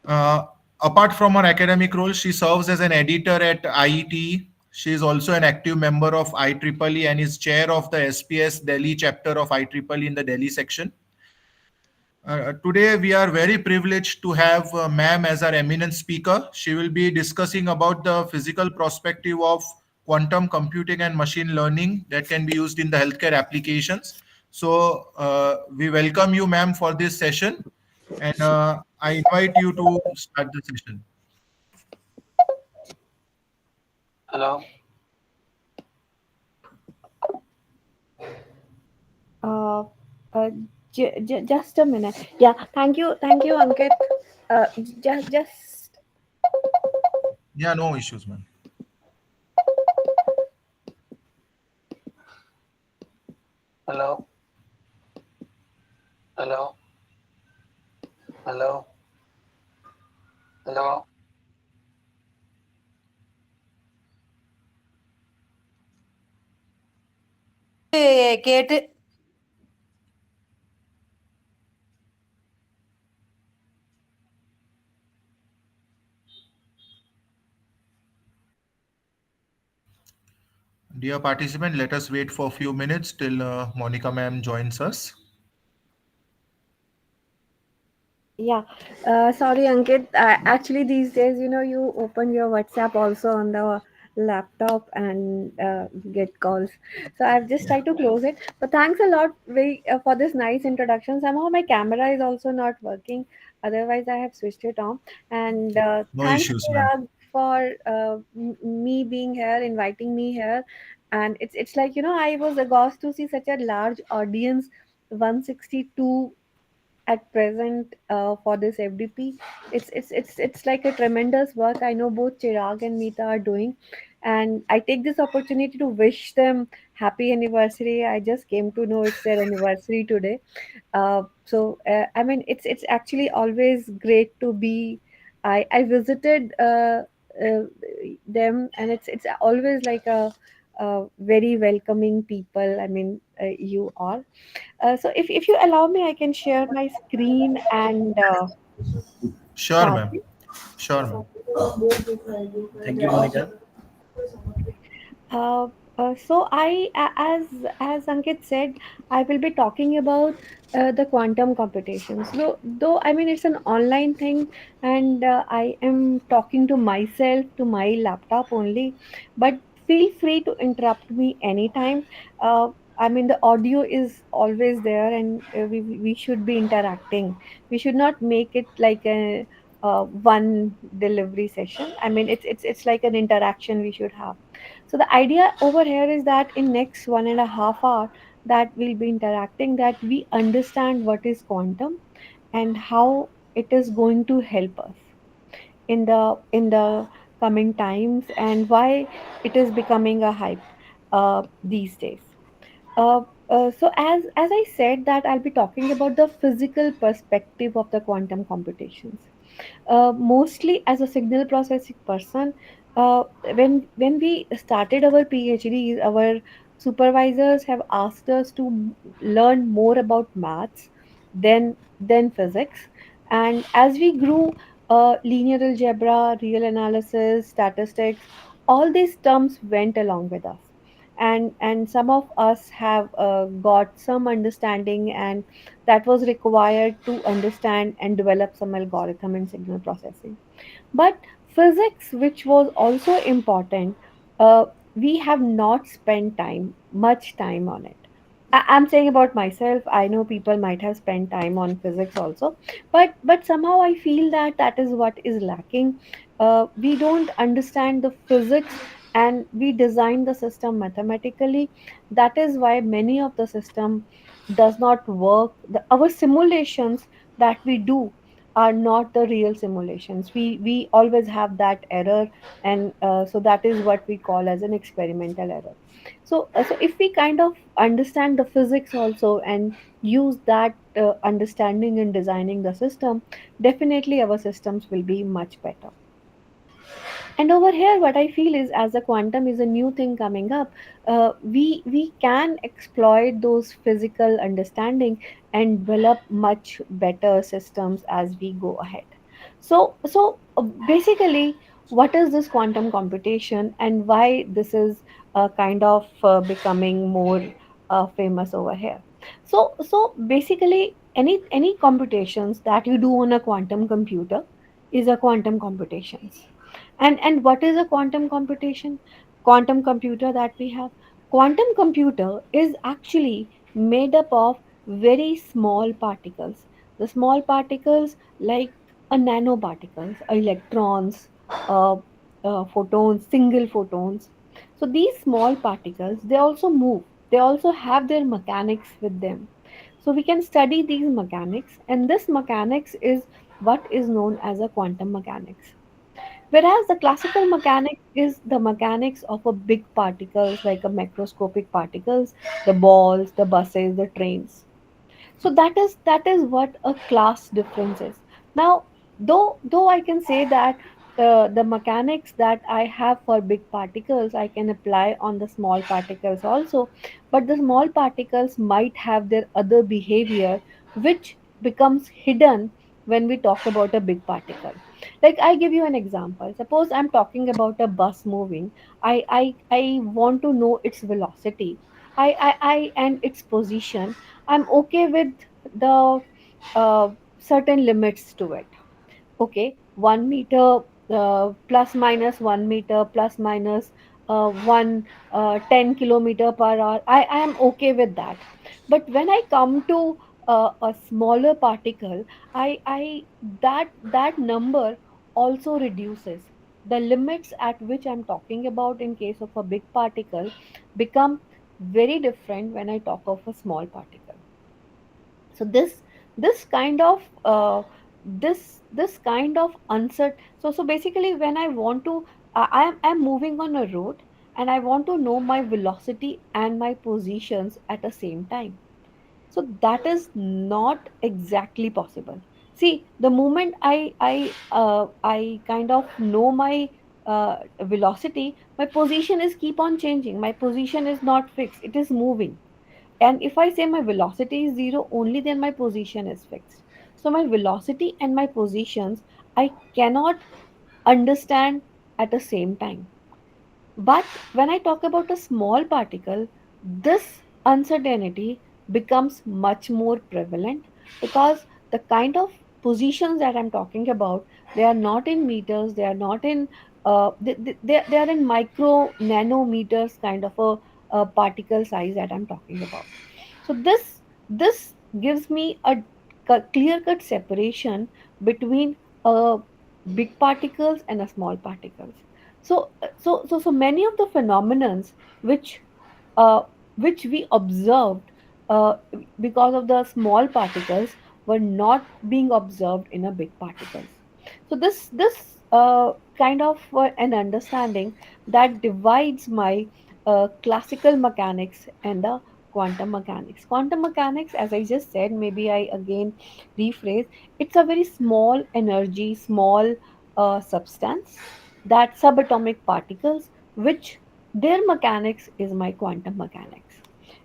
Apart from her academic role, she serves as an editor at IET. She is also an active member of IEEE and is chair of the SPS Delhi chapter of IEEE in the Delhi section. Today, we are very privileged to have ma'am as our eminent speaker. She will be discussing about the physical perspective of quantum computing and machine learning that can be used in the healthcare applications. So we welcome you, ma'am, for this session. And I invite you to start the session. Hello. Just a minute. Yeah, thank you, Ankit. Just. Yeah, no issues, ma'am. Hello. Hello. Hello. Hello. കേട്ട് Dear participant, let us wait for a few minutes till Monica ma'am joins us. Yeah, sorry, Ankit. Actually, these days, you open your WhatsApp also on the laptop and get calls. So I've just tried to close it. But thanks a lot for this nice introduction. Somehow my camera is also not working. Otherwise, I have switched it on. And No thanks, issues, ma'am. Chirag, for me being here, inviting me here. And it's like, I was aghast to see such a large audience, 162 at present for this FDP. It's like a tremendous work. I know both Chirag and Meeta are doing, and I take this opportunity to wish them happy anniversary. I just came to know it's their anniversary today. I mean, it's actually always great to be. I visited them, and it's always like a very welcoming people. I mean, you all. So if you allow me, I can share my screen and Sure, start. ma'am. Sure, ma'am. Thank you, Monica. Uh, as Ankit said, I will be talking about the quantum computations. Though I mean it's an online thing, and I am talking to myself to my laptop only. But feel free to interrupt me anytime. I mean the audio is always there, and we should be interacting. We should not make it like a one delivery session. I mean it's like an interaction we should have. So the idea over here is that in next 1.5 hour that we'll be interacting, that we understand what is quantum and how it is going to help us in the coming times, and why it is becoming a hype these days. So as I said that I'll be talking about the physical perspective of the quantum computations. Mostly as a signal processing person, uh, when we started our PhDs, our supervisors have asked us to learn more about maths than physics. And as we grew, linear algebra, real analysis, statistics, all these terms went along with us. And some of us have got some understanding, and that was required to understand and develop some algorithm in signal processing. But physics, which was also important, we have not spent much time on it. I'm saying about myself. I know people might have spent time on physics also, but somehow I feel that that is what is lacking. We don't understand the physics, and we design the system mathematically. That is why many of the system does not work. Our simulations that we do are not the real simulations. We always have that error, and so that is what we call as an experimental error. So if we kind of understand the physics also and use that understanding in designing the system, definitely our systems will be much better. And over here, what I feel is, as the quantum is a new thing coming up, we can exploit those physical understanding and develop much better systems as we go ahead. Basically, what is this quantum computation, and why this is kind of becoming more famous over here? So basically, any computations that you do on a quantum computer is a quantum computations. And what is a quantum computation? Quantum computer that we have. Quantum computer is actually made up of very small particles. The small particles like a nanoparticles, electrons, photons, single photons. So these small particles, they also move. They also have their mechanics with them. So we can study these mechanics, and this mechanics is what is known as a quantum mechanics. Whereas the classical mechanics is the mechanics of a big particles like a macroscopic particles, the balls, the buses, the trains. So that is what a class difference is. Now, though I can say that the mechanics that I have for big particles I can apply on the small particles also, but the small particles might have their other behavior which becomes hidden when we talk about a big particle. Like I give you an example. Suppose I'm talking about a bus moving. I want to know its velocity. I and its position. I'm okay with the certain limits to it. Okay, 1 meter, plus minus 1 meter, plus minus 10 kilometer per hour, I am okay with that. But when I come to a smaller particle, I that number also reduces. The limits at which I'm talking about in case of a big particle become very different when I talk of a small particle. So this kind of this kind of uncertain. So basically, when I want to, I'm moving on a road, and I want to know my velocity and my positions at the same time. So that is not exactly possible. See, the moment I kind of know my velocity, my position is keep on changing. My position is not fixed, it is moving. And if I say my velocity is zero, only then my position is fixed. So my velocity and my positions, I cannot understand at the same time. But when I talk about a small particle, this uncertainty becomes much more prevalent, because the kind of positions that I'm talking about, they are not in meters, they are not in they are in micro nanometers kind of a particle size that I'm talking about. So this gives me a clear cut separation between big particles and a small particles. So many of the phenomenons which uh, which we observed uh, because of the small particles were not being observed in a big particles. So this kind of an understanding that divides my classical mechanics and the quantum mechanics. Quantum mechanics, as I just said, maybe I again rephrase, it's a very small energy, small substance, that subatomic particles, which their mechanics is my quantum mechanics.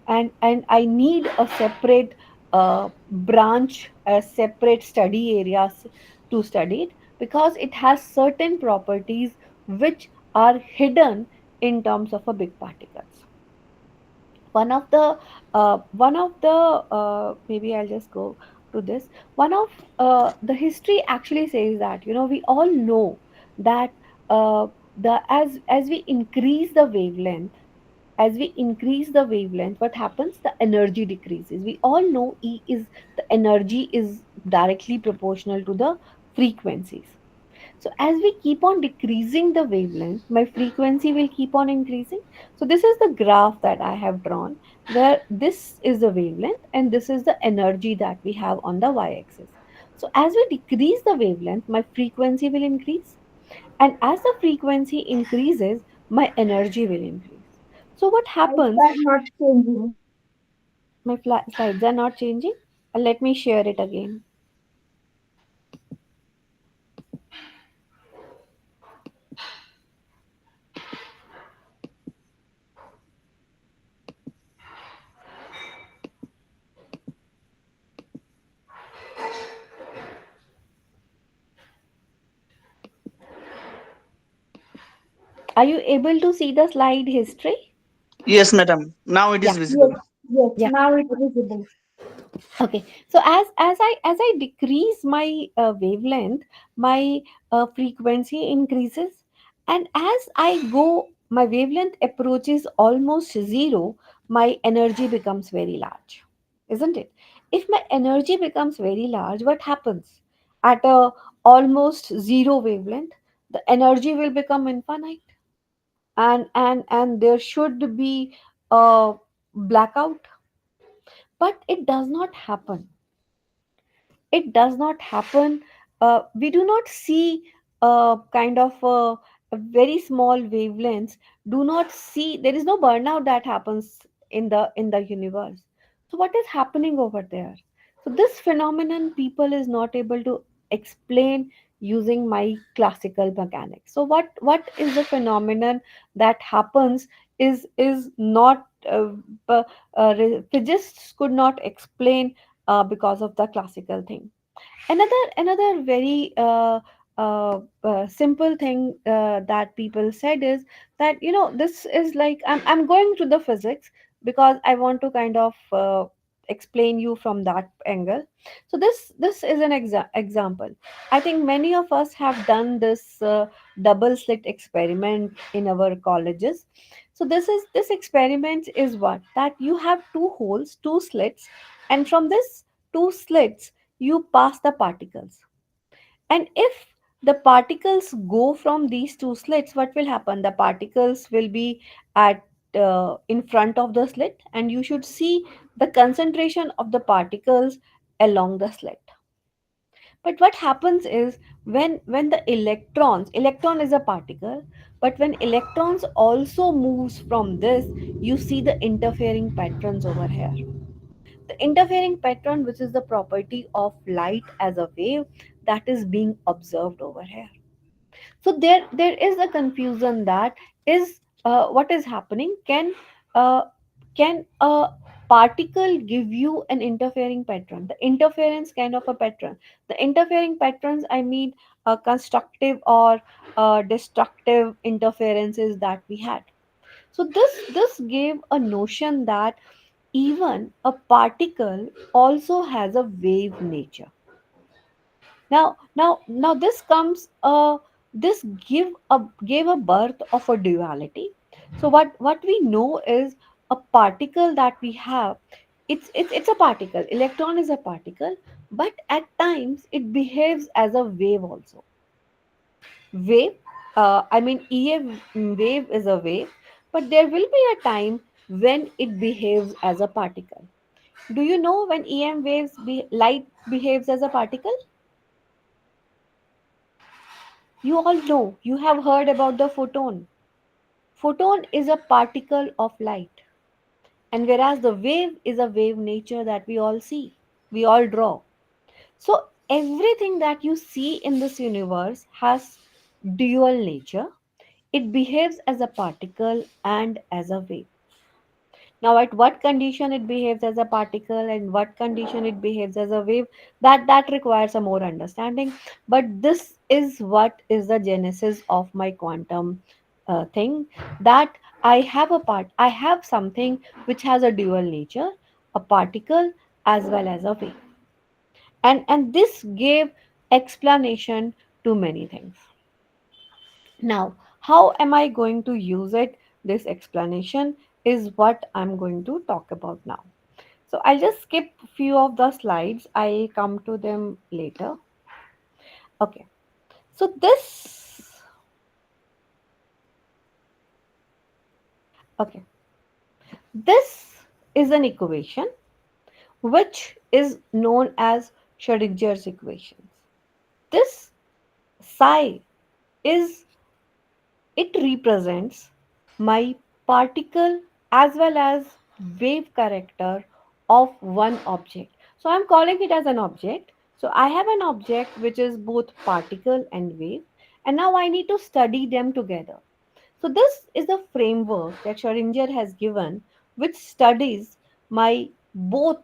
And I need a separate branch, a separate study areas to study it, because it has certain properties which are hidden in terms of a big particles. One of the maybe I'll just go to this. One of the history actually says that, we all know that the as we increase the wavelength, what happens? The energy decreases. We all know E is the energy is directly proportional to the frequencies. So as we keep on decreasing the wavelength, my frequency will keep on increasing. So this is the graph that I have drawn, where this is the wavelength and this is the energy that we have on the y-axis. So as we decrease the wavelength, my frequency will increase. And as the frequency increases, my energy will increase. So what Slides happens? are not changing. My slides are not changing. Let me share it again. Are you able to see the slide history? Yes, madam. Now it is Yeah. visible. Yes, yes. Yeah. Now it's visible. Okay. So as I decrease my wavelength, my frequency increases, and as I go, my wavelength approaches almost zero. My energy becomes very large, isn't it? If my energy becomes very large, what happens? At a almost zero wavelength, the energy will become infinite, and there should be a blackout. But it does not happen. We do not see kind of a very small wavelengths. Do not see, there is no burnout that happens in the universe. So what is happening over there? So this phenomenon people is not able to explain using my classical mechanics. So what is the phenomenon that happens is not physicists could not explain because of the classical thing. Another very simple thing that people said is that, this is like, I'm going to the physics because I want to kind of explain you from that angle. So this is an example. I think many of us have done this double slit experiment in our colleges. So this experiment is what, that you have two holes, two slits, and from this two slits you pass the particles. And if the particles go from these two slits, what will happen? The particles will be at in front of the slit, and you should see the concentration of the particles along the slit. But what happens is, when the electron is a particle, but when electrons also moves from this, you see the interfering patterns over here. The interfering pattern, which is the property of light as a wave, that is being observed over here. So there is a confusion that is what is happening. Uh, can a particle give you an interfering pattern? The interference kind of a pattern. The interfering patterns, I mean, constructive or destructive interferences that we had. So this gave a notion that even a particle also has a wave nature. Now this comes this gave a birth of a duality. So what we know is, a particle that we have, it's a particle, electron is a particle, but at times it behaves as a wave also. Wave, I mean, wave is a wave, but there will be a time when it behaves as a particle. Do you know when light behaves as a particle? You all know, you have heard about the photon. Photon is a particle of light, and whereas the wave is a wave nature that we all see, we all draw. So everything that you see in this universe has dual nature. It behaves as a particle and as a wave. Now, at what condition it behaves as a particle and what condition it behaves as a wave, that requires a more understanding. But this is what is the genesis of my quantum thing. That I have something which has a dual nature, a particle as well as a wave, and this gave explanation to many things. Now, how am I going to use it? This explanation is what I'm going to talk about now. So I'll just skip few of the slides. I come to them later. Okay. So okay. This is an equation which is known as Schrodinger's equations. This psi is, it represents my particle as well as wave character of one object. So I'm calling it as an object. So I have an object which is both particle and wave, and now I need to study them together. So this is the framework that Schrödinger has given, which studies my both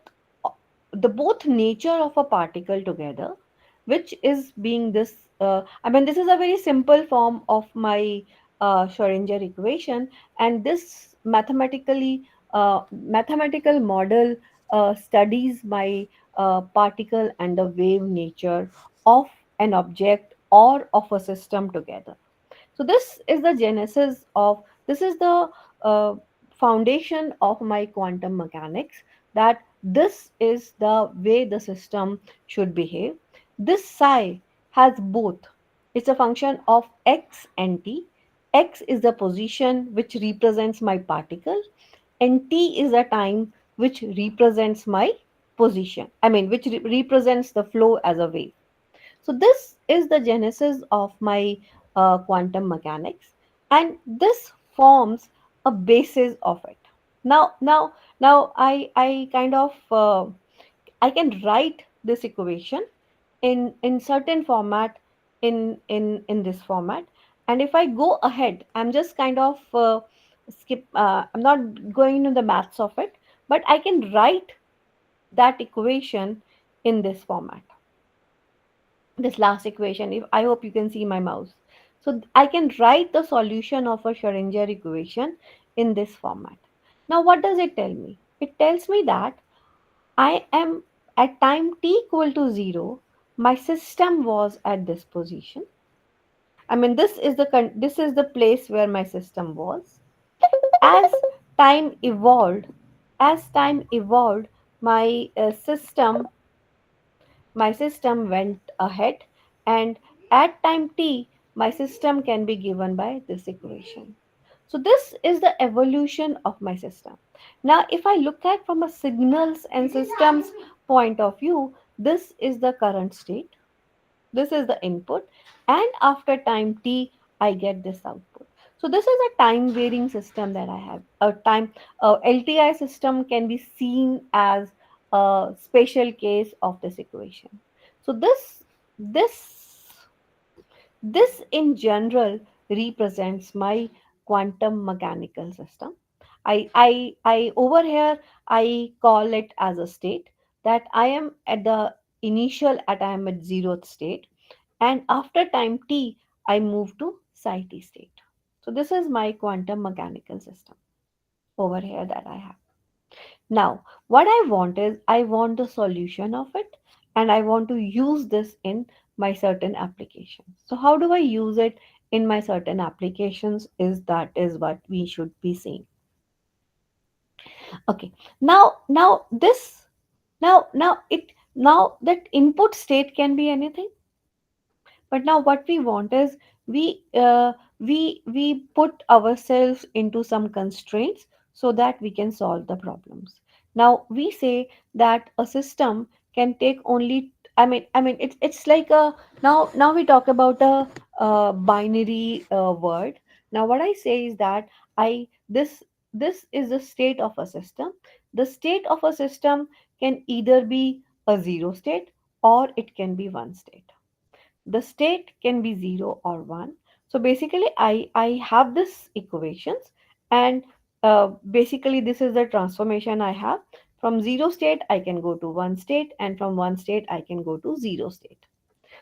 both nature of a particle together, which is being this. I mean, this is a very simple form of my Schrödinger equation, and this mathematical model studies my particle and the wave nature of an object or of a system together. So this is the uh, foundation of my quantum mechanics, that this is the way the system should behave. This psi has both. It's a function of x and t. X is the position which represents my particle, and t is the time which represents my position. I mean, which represents the flow as a wave. So this is the genesis of my quantum mechanics, and this forms a basis of it. Now, I kind of I can write this equation in certain format, in this format. And if I go ahead, I'm just kind of I'm not going into the maths of it, but I can write that equation in this format, this last equation. If I hope you can see my mouse. So I can write the solution of a Schrodinger equation in this format. Now what does it tell me? It tells me that I am at time t equal to 0, my system was at this position. I mean, this is the place where my system was. As time evolved, as time evolved, my system went ahead, and at time t, my system can be given by this equation. So this is the evolution of my system. Now, if I look at from a signals and systems point of view, this is the current state. This is the input, and after time t, I get this output. So this is a time varying system that I have. A LTI system can be seen as a special case of this equation. So this this in general represents my quantum mechanical system. I over here I call it as a state that I am at the initial at I am at zeroth state, and after time t I move to psi t state. So this is my quantum mechanical system over here that I have. Now, what I want is I want the solution of it, and I want to use this in my certain applications. So how do I use it in my certain applications is that is what we should be seeing. Okay. Now that input state can be anything. But now what we want is we put ourselves into some constraints so that we can solve the problems. Now we say that a system can take only, I mean it's like a, now we talk about a binary word. Now what I say is that I this is the state of a system. The state of a system can either be a zero state or it can be one state. The state can be 0 or 1. So basically I have this equations, and basically this is the transformation I have. From 0 state I can go to 1 state, and from 1 state I can go to 0 state.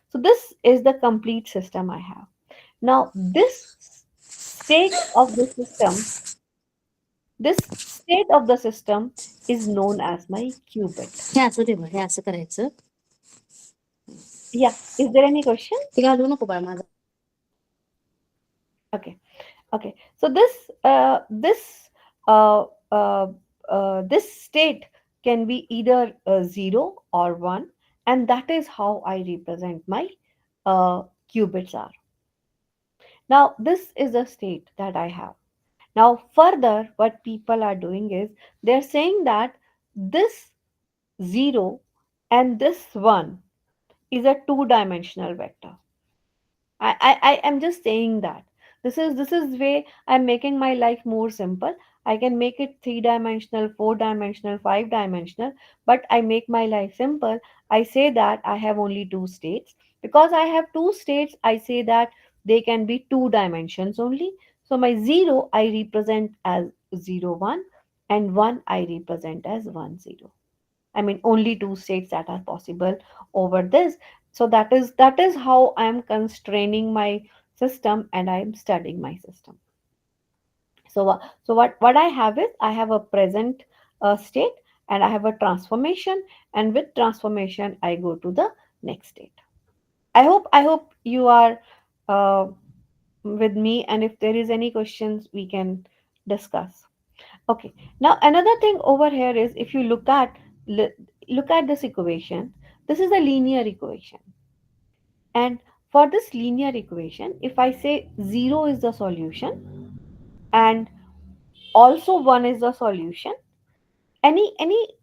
So this is the complete system I have. Now state of the system this state of the system is known as my qubit. हे असं दे बरं, हे असं करायचं. Yeah, is there any question? ते घालू नको बाळ माझं. Okay, so uh, uh, this state can be either 0 or 1, and that is how I represent my qubits are. Now this is the state that I have. Now further what people are doing is they're saying that this 0 and this 1 is a two-dimensional vector. I am just saying that this is way I'm making my life more simple. I can make it three-dimensional, four-dimensional, five-dimensional, but I make my life simple. I say that I have only two states. Because I have two states, I say that they can be two dimensions only. So my 0 I represent as 0, 1, and 1 I represent as 1, 0. I mean, only two states that are possible over this. So that is how I am constraining my system, and I am studying my system. So what I have is I have a present state, and I have a transformation, and with transformation I go to the next state. I hope you are uh, with me, and if there is any questions we can discuss. Okay. Now another thing over here is if you look at this equation, this is a linear equation. And for this linear equation, if I say 0 is the solution and also 1 is the solution, any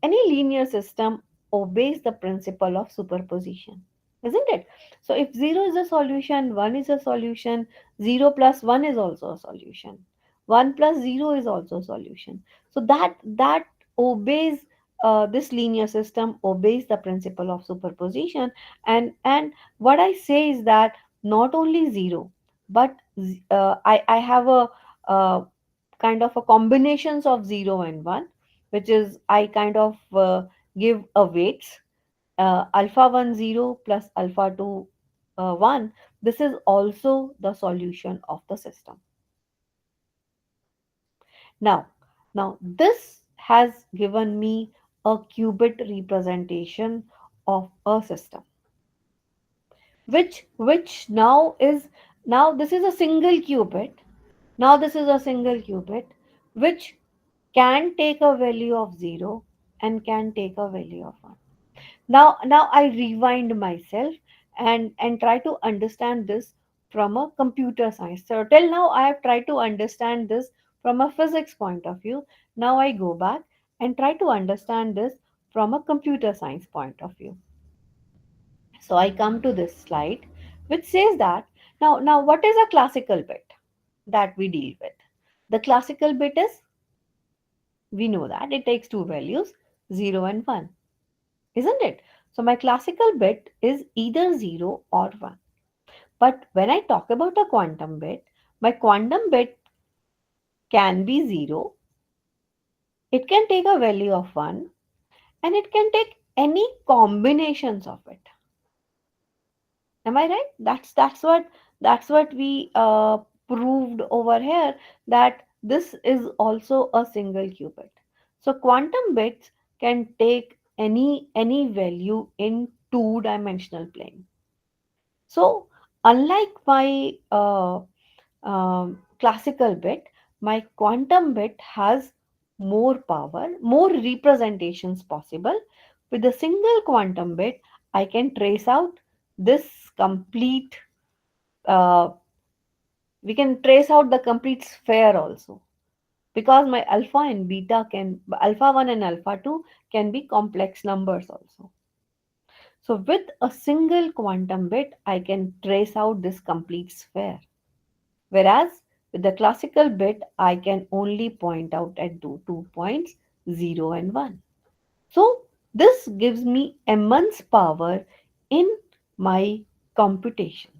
linear system obeys the principle of superposition, isn't it? So if 0 is a solution, 1 is a solution, 0 plus 1 is also a solution, 1 plus 0 is also a solution. So that obeys, this linear system obeys the principle of superposition. And what I say is that not only 0, but I have a kind of a combinations of 0 and 1, which is I kind of give a weights, alpha 1 0 plus alpha 2 1. This is also the solution of the system. Now this has given me a qubit representation of a system, which now this is a single qubit. Now this is a single qubit which can take a value of 0 and can take a value of 1. Now I rewind myself and try to understand this from a computer science. So till now I have tried to understand this from a physics point of view. Now I go back and try to understand this from a computer science point of view. So I come to this slide which says that now what is a classical bit that we deal with? The classical bit is, we know that it takes two values, 0 and 1, isn't it? So my classical bit is either 0 or 1. But when I talk about a quantum bit, my quantum bit can be 0, it can take a value of 1, and it can take any combinations of it. Am I right? That's what we proved over here, that this is also a single qubit. So quantum bits can take any value in two-dimensional plane. So unlike my classical bit, my quantum bit has more power, more representations possible. With a single quantum bit, I can trace out this complete, uh, we can trace out the complete sphere also, because my alpha and beta can, alpha 1 and alpha 2 can be complex numbers also. So with a single quantum bit, I can trace out this complete sphere. Whereas with the classical bit, I can only point out at two points, 0 and 1. So this gives me immense power in my computations.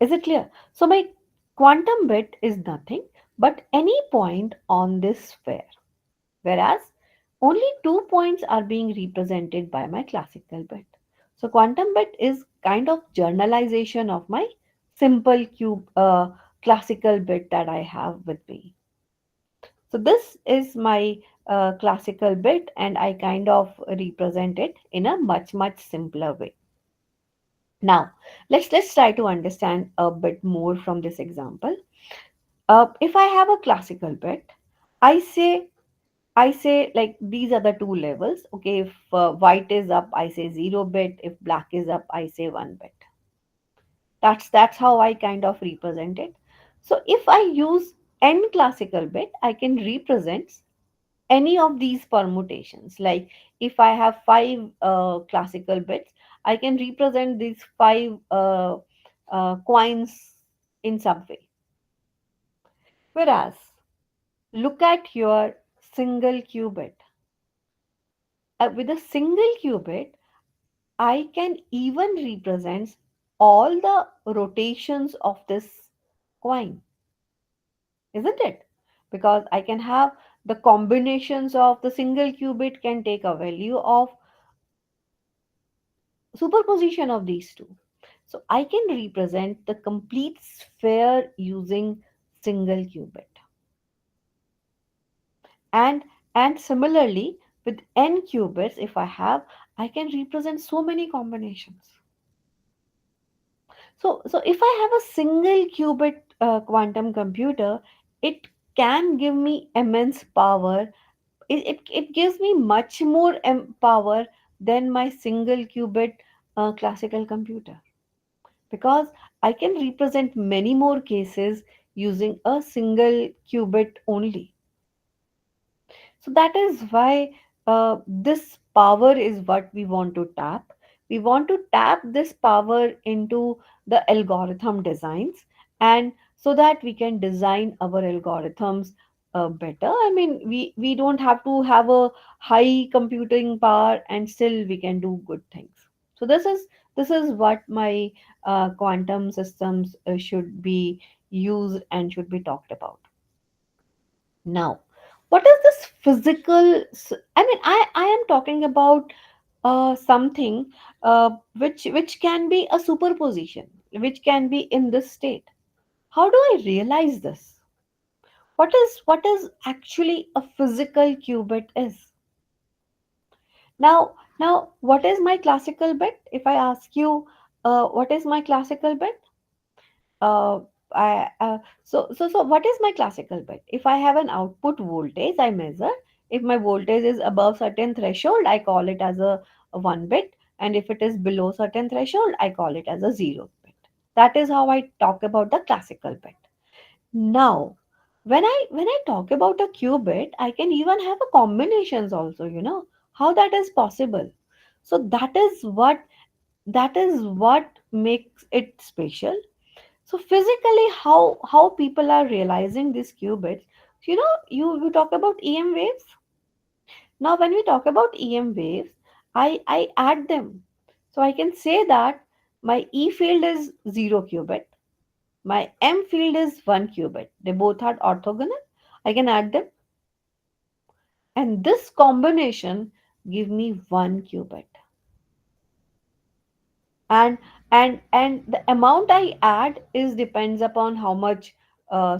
Is it clear? So my quantum bit is nothing but any point on this sphere, whereas only 2 points are being represented by my classical bit. So quantum bit is kind of generalization of my simple classical bit that I have with me. So this is my classical bit, and I kind of represent it in a much simpler way. Now let's try to understand a bit more from this example. If I have a classical bit, I say I say like these are the two levels. Okay, if white is up, I say 0 bit. If black is up, I say 1 bit. That's how I kind of represent it. So if I use n classical bit, I can represent any of these permutations. Like if I have five classical bits, I can represent these five coins in some way. Whereas look at your single qubit. With a single qubit, I can even represent all the rotations of this coin, isn't it? Because I can have the combinations of the single qubit can take a value of superposition of these two. So I can represent the complete sphere using single qubit. And similarly with n qubits, if I have, I can represent so many combinations. So if I have a single qubit quantum computer, it can give me immense power. It gives me much more power than my single qubit classical computer, because I can represent many more cases using a single qubit only. So that is why this power is what we want to tap. We want to tap this power into the algorithm designs, and so that we can design our algorithms better. I mean, we don't have to have a high computing power, and still we can do good things. So this is what my quantum systems should be used and should be talked about. Now, what is this physical? I mean, I am talking about something which can be a superposition, which can be in this state. How do I realize this? What is actually a physical qubit is. Now, what is my classical bit? If I ask you, what is my classical bit? Uh, so what is my classical bit? If I have an output voltage, I measure. If my voltage is above certain threshold, I call it as a 1 bit, and if it is below certain threshold, I call it as a 0 bit. That is how I talk about the classical bit. Now, when I talk about a qubit, I can even have a combinations also, how that is possible. So that is what makes it special. So physically, how people are realizing these qubits, you talk about EM waves. Now, when we talk about EM waves, I add them. So I can say that my E field is 0 qubit, my M field is 1 qubit. They both are orthogonal. I can add them, and this combination give me 1 qubit. And and the amount I add is depends upon how much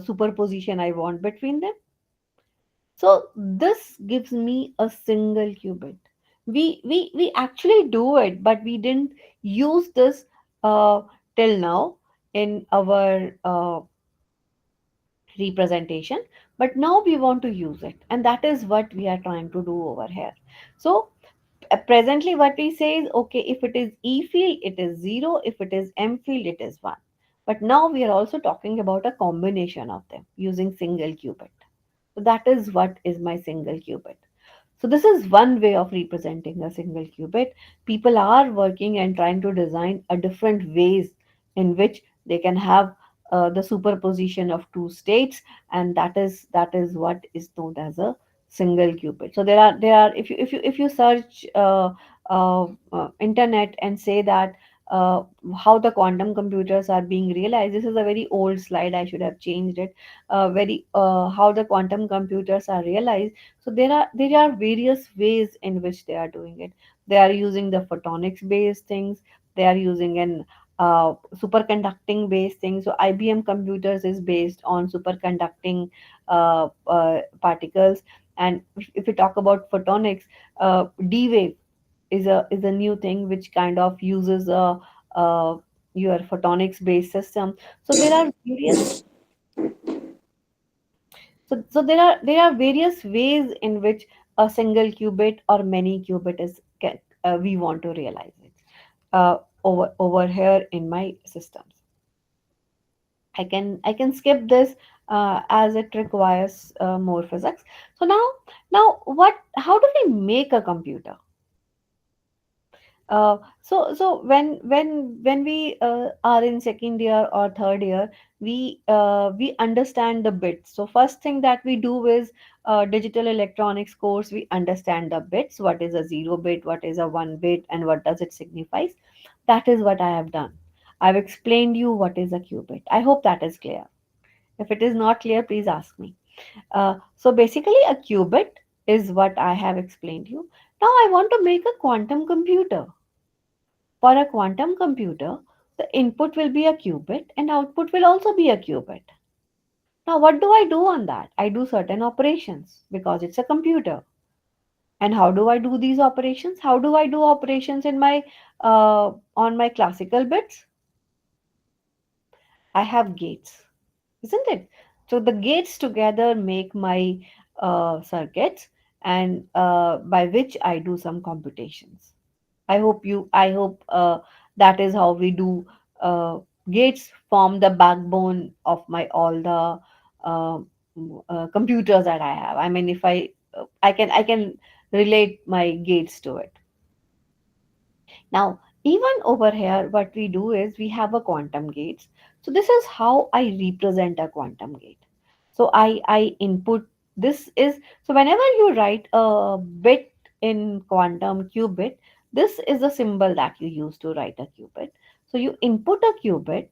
superposition I want between them. So this gives me a single qubit. We actually do it, but we didn't use this uh, till now in our representation, but now we want to use it, and that is what we are trying to do over here. So presently what we say is, okay, if it is E field it is 0, if it is M field it is 1, but now we are also talking about a combination of them using single qubit. So that is what is my single qubit. So this is one way of representing a single qubit. People are working and trying to design a different ways in which they can have the superposition of two states, and that is what is known as a single qubit. So there are if you search internet and say that how the quantum computers are being realized. This is a very old slide. I should have changed it. Very how the quantum computers are realized. So there are various ways in which they are doing it. They are using the photonics based things. They are using an superconducting based thing. So IBM computers is based on superconducting particles. And if we talk about photonics, D wave is a new thing which kind of uses a your photonics based system. So there are various so there are various ways in which a single qubit or many qubit we want to realize it over here in my systems. I can skip this as it requires more physics. So now what how do we make a computer? So when we are in second year or third year, we understand the bits. So first thing that we do is digital electronics course. We understand the bits. What is a 0 bit? What is a 1 bit? And what does it signify? That is what I have done. I've explained you what is a qubit. I hope that is clear. If it is not clear, please ask me. So basically, a qubit is what I have explained you. Now I want to make a quantum computer. For a quantum computer, the input will be a qubit and output will also be a qubit. Now, what do I do on that? I do certain operations because it's a computer. And how do I do these operations? How do I do operations in my on my classical bits? I have gates, isn't it? So the gates together make my circuits, and by which I do some computations. I hope that is how we do. Gates form the backbone of my all the uh, computers that I have. I mean, if I can relate my gates to it. Now, even over here, what we do is we have a quantum gates. So this is how I represent a quantum gate. So I input this is so whenever you write a bit in quantum qubit, this is a symbol that you use to write a qubit. So you input a qubit,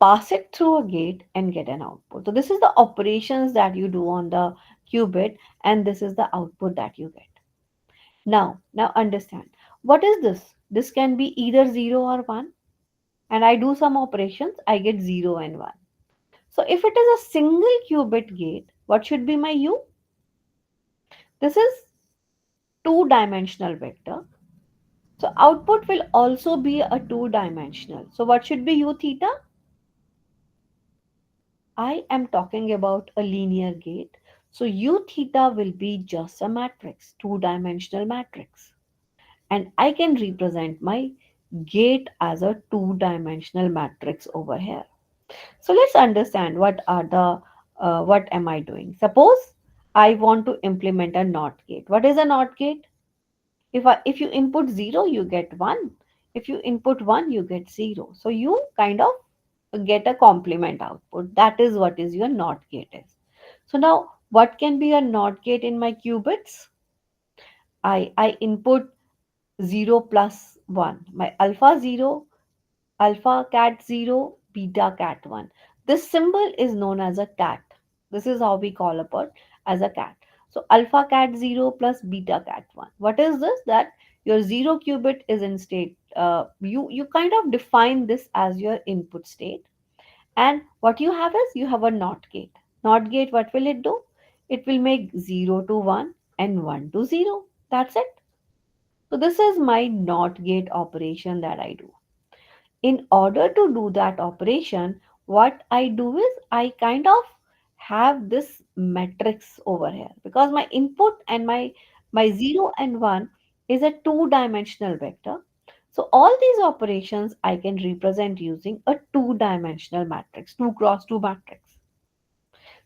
pass it through a gate and get an output. So this is the operations that you do on the qubit, and this is the output that you get. Now understand. What is this? This can be either 0 or 1. And I do some operations, I get 0 and 1. So if it is a single qubit gate, What should be my u? This is two-dimensional vector. So output will also be a two-dimensional. So what should be u theta? I am talking about a linear gate. So u theta will be just a matrix, two-dimensional matrix. And I can represent my gate as a two-dimensional matrix over here. So let's understand what am I doing. Suppose I want to implement a NOT gate. What is a NOT gate? If you input 0, you get 1. If you input 1, you get 0. So you kind of get a complement output. That is what is your NOT gate is. So now what can be a NOT gate in my qubits? I input 0 plus 1. My alpha 0, alpha cat 0, beta cat 1. This symbol is known as a cat. This is how we call upon as a cat. So alpha cat 0 plus beta cat 1. What is this? That your 0 qubit is in state. You kind of define this as your input state. And what you have is you have a NOT gate. NOT gate, what will it do? It will make 0 to 1 and 1 to 0. That's it. So this is my NOT gate operation that I do. In order to do that operation, what I do is I kind of have this matrix over here because my input and my 0 and 1 is a two-dimensional vector. So all these operations I can represent using a two-dimensional matrix, 2 cross 2 matrix.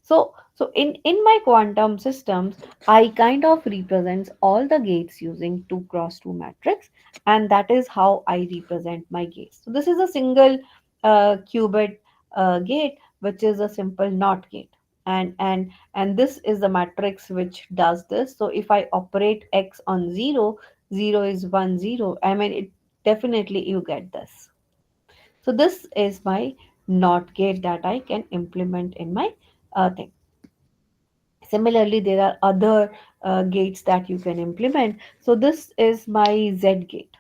So in my quantum systems, I kind of represents all the gates using 2 cross 2 matrix, and that is how I represent my gates. So this is a single qubit gate, which is a simple NOT gate. And this is the matrix which does this. So if I operate x on 0, 0 is 1 0. I mean, it definitely you get this. So this is my NOT gate that I can implement in my thing. Similarly, there are other gates that you can implement. So this is my Z gate.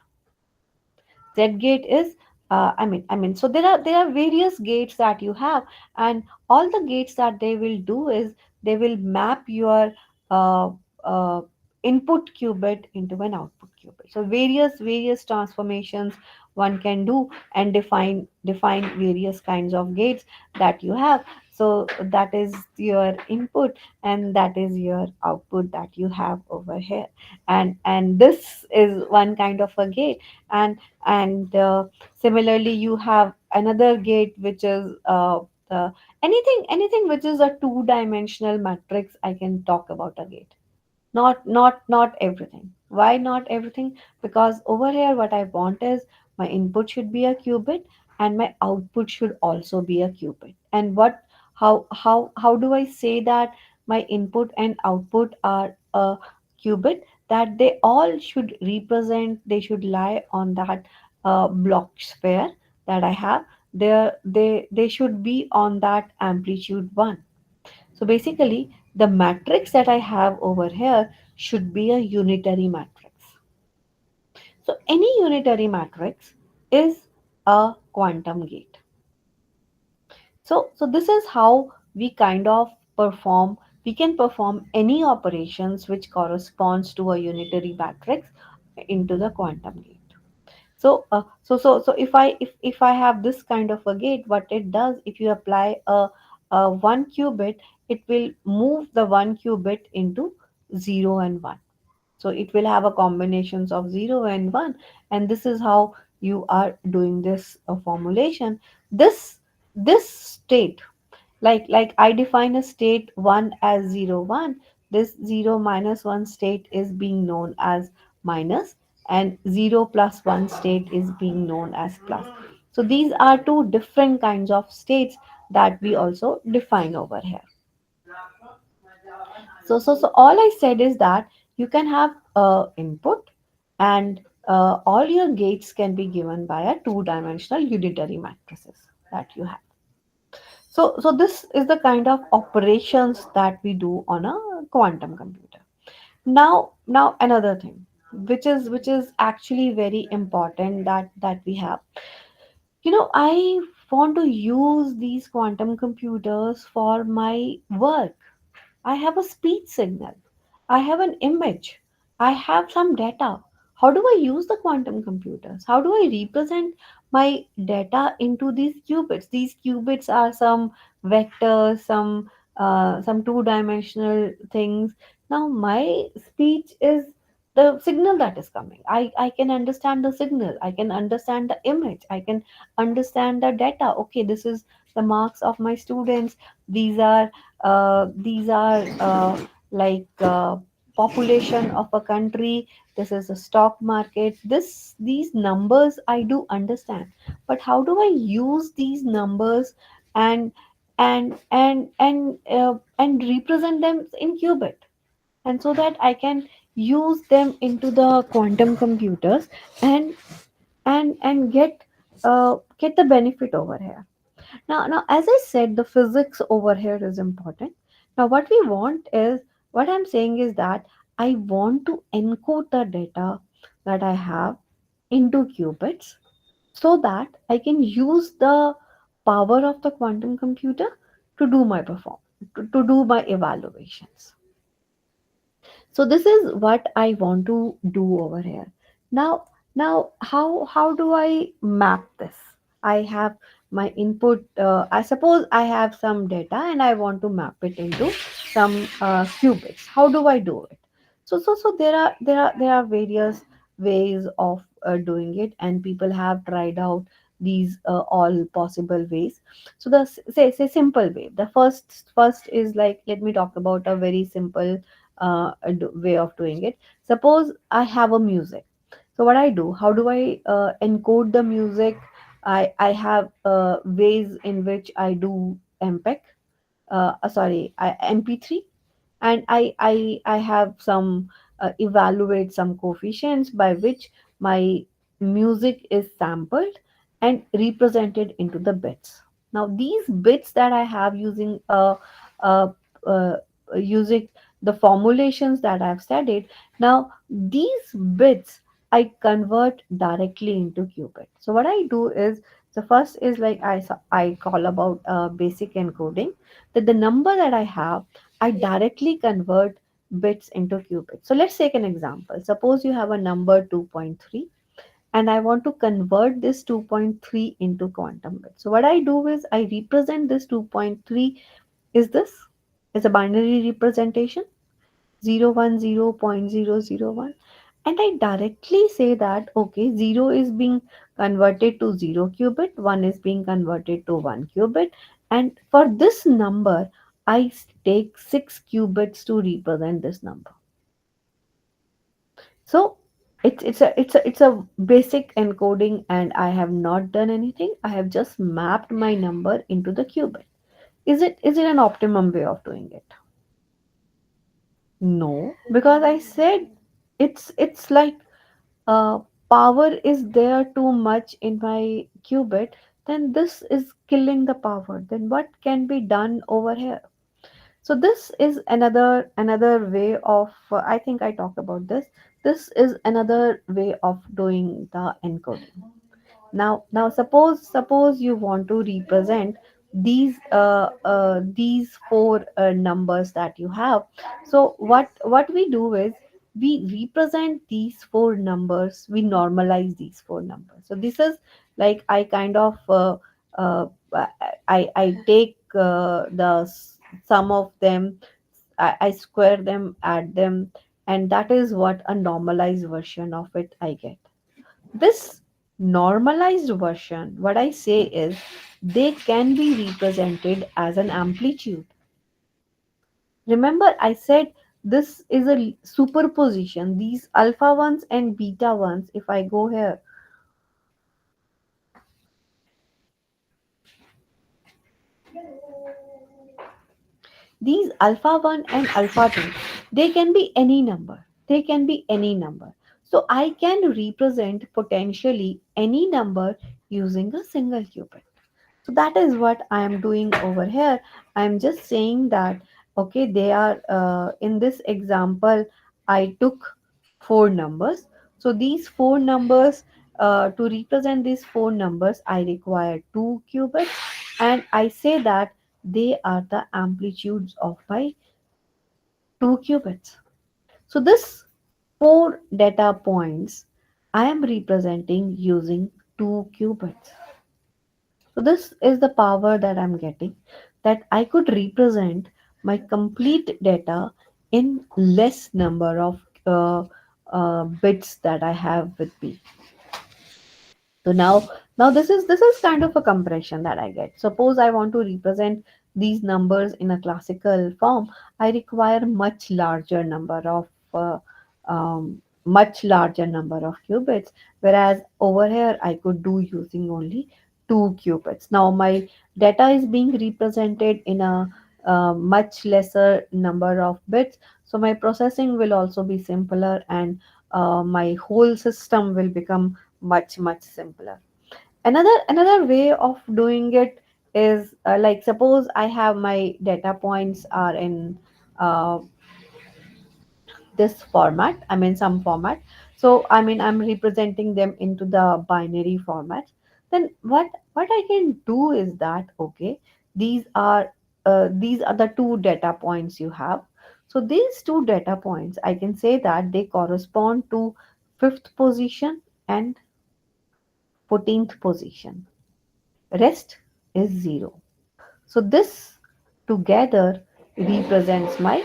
Z gate is so there are various gates that you have, and all the gates that they will do is they will map your uh, uh, input qubit into an output qubit. So various transformations one can do and define various kinds of gates that you have. So that is your input and that is your output that you have over here, and this is one kind of a gate. And similarly you have another gate which is anything which is a two-dimensional matrix. I can talk about a gate. Not everything. Why not everything? Because over here what I want is my input should be a qubit and my output should also be a qubit. And what how do I say that my input and output are a qubit? That they all should represent, they should lie on that block sphere that I have. They should be on that amplitude 1. So basically, the matrix that I have over here should be a unitary matrix. So any unitary matrix is a quantum gate. So this is how we kind of perform. We can perform any operations which corresponds to a unitary matrix into the quantum gate. So if I have this kind of a gate, what it does, if you apply a one qubit, it will move the one qubit into 0 and 1. So it will have a combinations of 0 and 1, and this is how you are doing this formulation. This state, like I define a state 1 as 0 1. This 0 minus 1 state is being known as minus, and 0 plus 1 state is being known as plus. So these are two different kinds of states that we also define over here. So all I said is that you can have input, and all your gates can be given by a two-dimensional unitary matrices that you have. So this is the kind of operations that we do on a quantum computer. Now another thing which is actually very important that we have. I want to use these quantum computers for my work. I have a speech signal, I have an image, I have some data. How do I use the quantum computers? How do I represent my data into these qubits? These qubits are some vectors, some two-dimensional things. Now my speech is the signal that is coming. I can understand the signal, I can understand the image, I can understand the data. Okay, this is the marks of my students. These are like population of a country. This is a stock market. These numbers I do understand, but how do I use these numbers and and represent them in qubit, and so that I can use them into the quantum computers and get the benefit over here. Now, as I said, the physics over here is important. Now, what we want is, what I'm saying is that I want to encode the data that I have into qubits so that I can use the power of the quantum computer to do my to do my evaluations. So this is what I want to do over here. Now now how do I map this? I have my input. I suppose I have some data and I want to map it into some qubits. How do I do it? So there are various ways of doing it, and people have tried out these all possible ways. So the say simple way, the first is like, let me talk about a very simple way of doing it. Suppose I have a music. So what I do, how do I encode the music? I have ways in which I do MPEG, sorry, MP3, and I have some evaluate some coefficients by which my music is sampled and represented into the bits. Now these bits that I have uh, uh, using the formulations that I've studied, now these bits I convert directly into qubit. So what I do is, the first is like I call about basic encoding, that the number that I have, I directly convert bits into qubits. So let's take an example. Suppose you have a number 2.3 and I want to convert this 2.3 into quantum bits. So what I do is I represent this 2.3 is this is a binary representation, 010.001, and I directly say that okay, 0 is being converted to 0 qubit, 1 is being converted to 1 qubit, and for this number I take 6 qubits to represent this number. So it's a basic encoding, and I have not done anything. I have just mapped my number into the qubit. Is it an optimum way of doing it? No, because I said it's like uh, power is there too much in my qubit, then this is killing the power. Then what can be done over here? So this is another way of I think I talked about this. This is another way of doing the encoding. Now suppose you want to represent these four numbers that you have. So what we do is we represent these four numbers, we normalize these four numbers. So this is like I kind of uh, I take the sum of them, I square them, add them, and that is what a normalized version of it I get. This normalized version, what I say is, they can be represented as an amplitude. Remember, I said this is a superposition. These alpha ones and beta ones, if I go here, these alpha 1 and alpha 2, they can be any number. They can be any number. So I can represent potentially any number using a single qubit. So that is what I am doing over here. I am just saying that okay, they are in this example I took four numbers. So these four numbers, to represent these four numbers I require two qubits, and I say that they are the amplitudes of my 2 qubits. So this 4 data points I am representing using 2 qubits. So this is the power that I'm getting, that I could represent my complete data in less number of bits that I have with me. So now this is kind of a compression that I get. Suppose I want to represent these numbers in a classical form, I require much larger number of qubits, whereas over here I could do using only 2 qubits. Now my data is being represented in a much lesser number of bits, so my processing will also be simpler, and my whole system will become much simpler. Another way of doing it is, like, suppose I have my data points are in uh, this format, I mean some format. So I mean I'm representing them into the binary format. Then what I can do is that, okay, these are these are the 2 data points you have. So these 2 data points, I can say that they correspond to fifth position and 14th position. Rest is 0. So this together represents my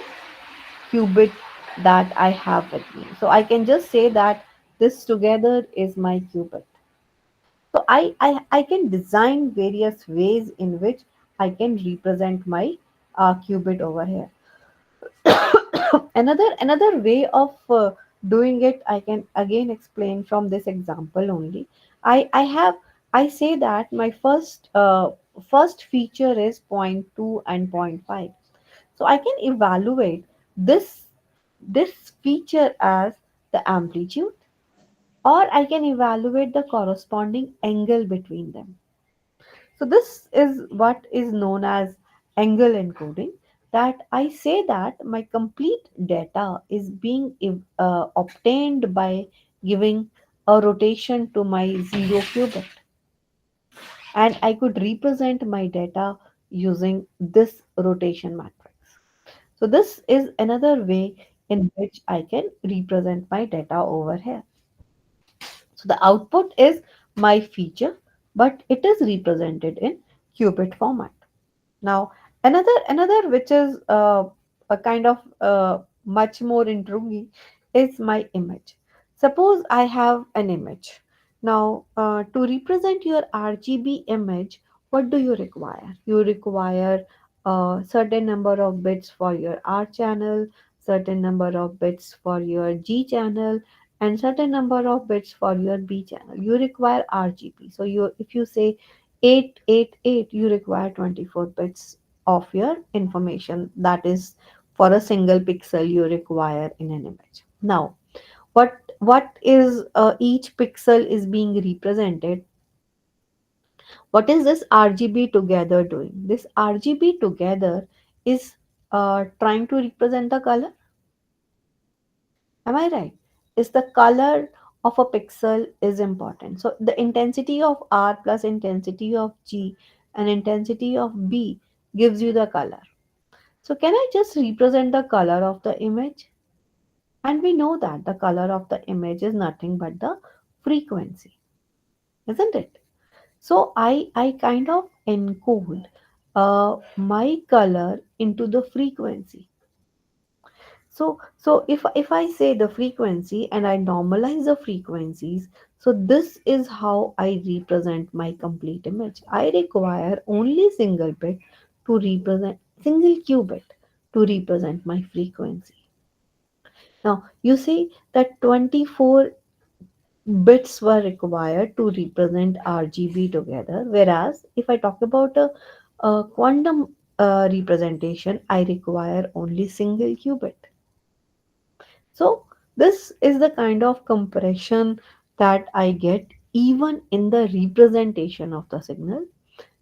qubit that I have with me. So I can just say that this together is my qubit. So I can design various ways in which I can represent my qubit over here. Another way of doing it, I can again explain from this example only. I say that my first feature is zero point 0.2 and zero point 0.5. So I can evaluate this feature as the amplitude, or I can evaluate the corresponding angle between them. So this is what is known as angle encoding, that I say that my complete data is being obtained by giving a rotation to my 0 qubit, and I could represent my data using this rotation matrix. So this is another way in which I can represent my data over here. So the output is my feature, but it is represented in qubit format. Now, another which is a kind of much more intriguing is my image. Suppose I have an image. Now, to represent your RGB image, what do you require? You require a certain number of bits for your R channel, certain number of bits for your G channel, and certain number of bits for your B channel. You require RGB. So you, if you say 888, you require 24 bits of your information, that is for a single pixel you require in an image. Now what is each pixel is being represented, what is this RGB together doing? This RGB together is trying to represent the color. Am I right? Is the color of a pixel is important. So the intensity of R plus intensity of G and intensity of B gives you the color. So can I just represent the color of the image? And we know that the color of the image is nothing but the frequency, isn't it? So I kind of encode my color into the frequency. So if I say the frequency and I normalize the frequencies, so this is how I represent my complete image. I require only single bit to represent single qubit to represent my frequency. Now you see that 24 bits were required to represent RGB together, whereas if I talk about a quantum representation, I require only single qubit. So this is the kind of compression that I get even in the representation of the signal.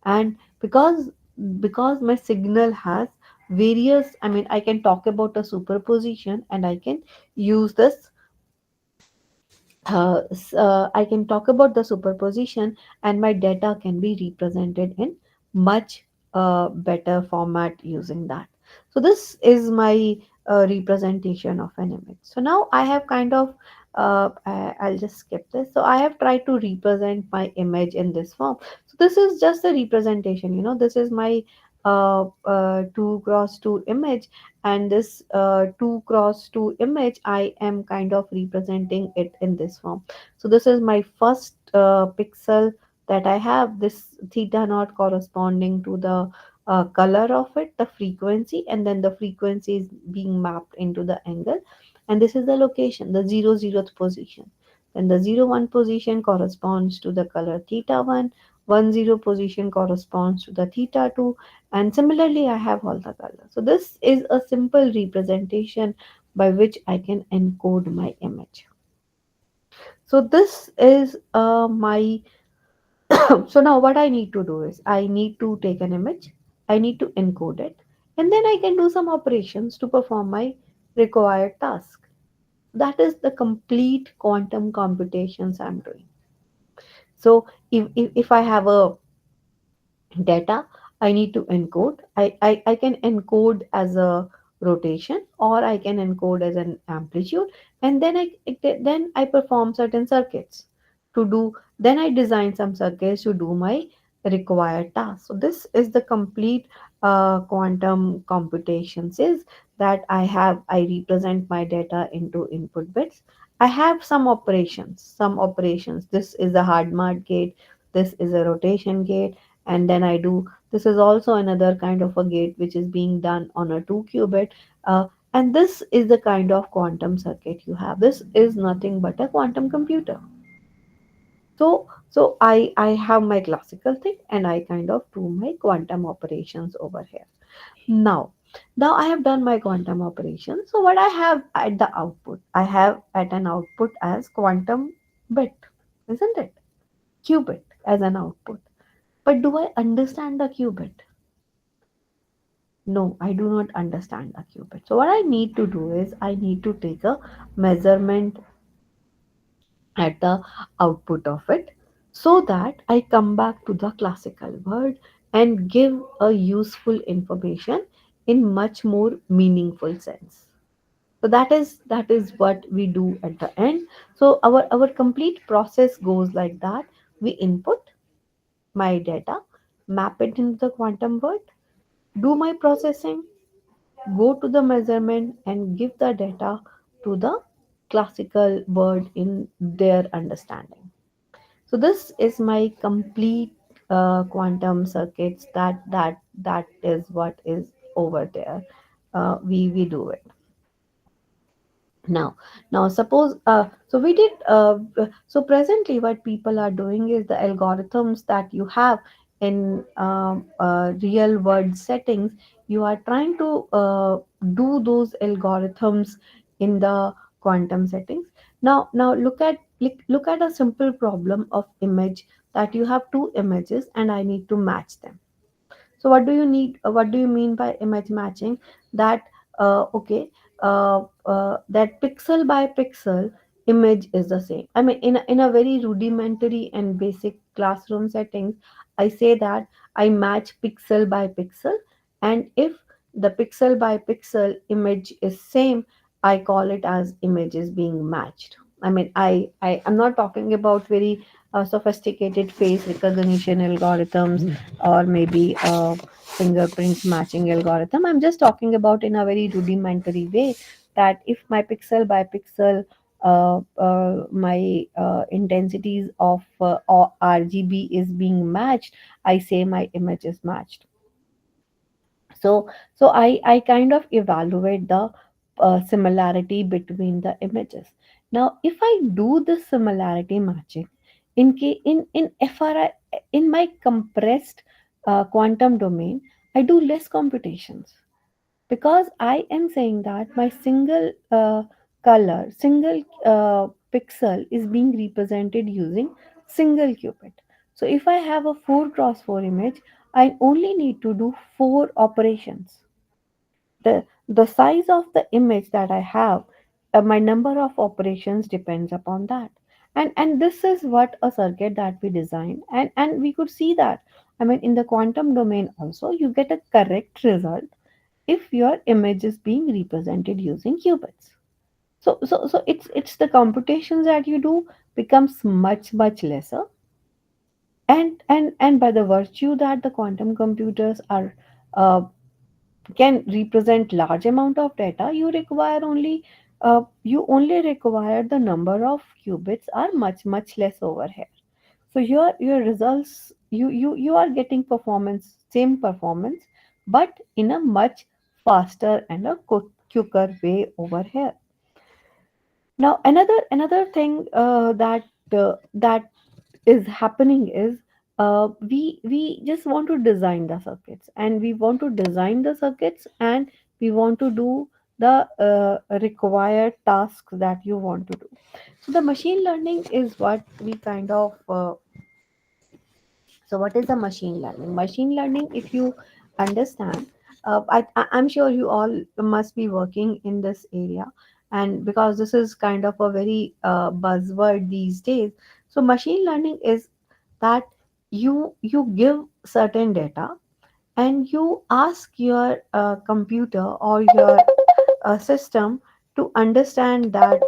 And because my signal has various, I mean I can talk about a superposition, and I can use this I can talk about the superposition, and my data can be represented in much better format using that. So this is my representation of an image. So now I have kind of I'll just skip this. So I have tried to represent my image in this form. So this is just a representation. This is my 2 cross 2 image, and this 2 cross 2 image, I am kind of representing it in this form. So this is my first pixel that I have, this theta naught corresponding to the color of it, the frequency, and then the frequency is being mapped into the angle. And this is the location, the 0th position. Then the 0 1 position corresponds to the color theta 1, 1 0 position corresponds to the theta 2, and similarly I have all the colors. So this is a simple representation by which I can encode my image. So this is my so now what I need to do is I need to take an image, I need to encode it, and then I can do some operations to perform my required task. That is the complete quantum computations I'm doing. So if I have a data I need to encode, I can encode as a rotation, or I can encode as an amplitude, and then I perform certain circuits to do, then I design some circuits to do my required task. So this is the complete quantum computations is that I represent my data into input bits. I have some operations. This is a hard mart gate, this is a rotation gate, and then I do, this is also another kind of a gate which is being done on a 2 qubit, and this is the kind of quantum circuit you have. This is nothing but a quantum computer. So I have my classical thing, and I kind of do my quantum operations over here. Now now I have done my quantum operation. So what I have at the output, I have at an output as quantum bit, isn't it? Qubit as an output. But do I understand the qubit? No, I do not understand the qubit. So what I need to do is I need to take a measurement at the output of it, so that I come back to the classical world and give a useful information in much more meaningful sense. So that is what we do at the end. So our complete process goes like that. We input my data, map it into the quantum world, do my processing, go to the measurement, and give the data to the classical world in their understanding. So this is my complete quantum circuits. That is what is over there. We do it. Now suppose so we did so presently what people are doing is the algorithms that you have in real world settings, you are trying to do those algorithms in the quantum settings. Now look at a simple problem of image, that you have two images and I need to match them. So what do you need? What do you mean by image matching? That okay, that pixel by pixel image is the same. I mean, in a very rudimentary and basic classroom settings, I say that I match pixel by pixel, and if the pixel by pixel image is same, I call it as images being matched. I mean, I am not talking about very sophisticated face recognition algorithms, or maybe fingerprint matching algorithm. I'm just talking about in a very rudimentary way, that if my pixel by pixel my intensities of or RGB is being matched, I say my image is matched. So I kind of evaluate the similarity between the images. Now if I do this similarity matching in FRI, in my compressed quantum domain, I do less computations, because I am saying that my single single pixel is being represented using single qubit. So if I have a 4 cross 4 image, I only need to do 4 operations. The size of the image that I have, my number of operations depends upon that. And this is what a circuit that we design, and we could see that, I mean, in the quantum domain also you get a correct result if your image is being represented using qubits. So it's the computations that you do becomes much lesser, and by the virtue that the quantum computers are uh, can represent large amount of data, you only require the number of qubits are much less over here. So your results, you are getting performance, same performance, but in a much faster and a quicker way over here. Now another thing that is happening is we just want to design the circuits, and we want to design the circuits, and we want to do the required tasks that you want to do. So the machine learning is what we kind of so what is the machine learning? Machine learning, if you understand, I'm sure you all must be working in this area, and because this is kind of a very buzzword these days. So machine learning is that you give certain data, and you ask your computer or your system to understand that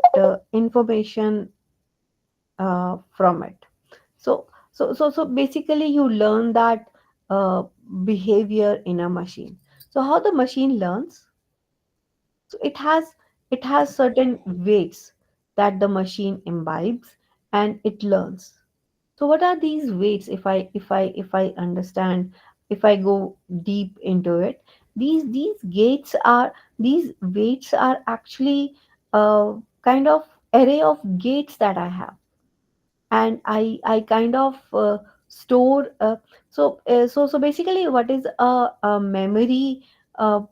information from it. So basically you learn that uh, behavior in a machine. So how the machine learns? So it has certain weights that the machine imbibes, and it learns. So what are these weights? If I understand, if I go deep into it, these weights are actually kind of array of gates that I have, and I kind of store. So basically, what is a memory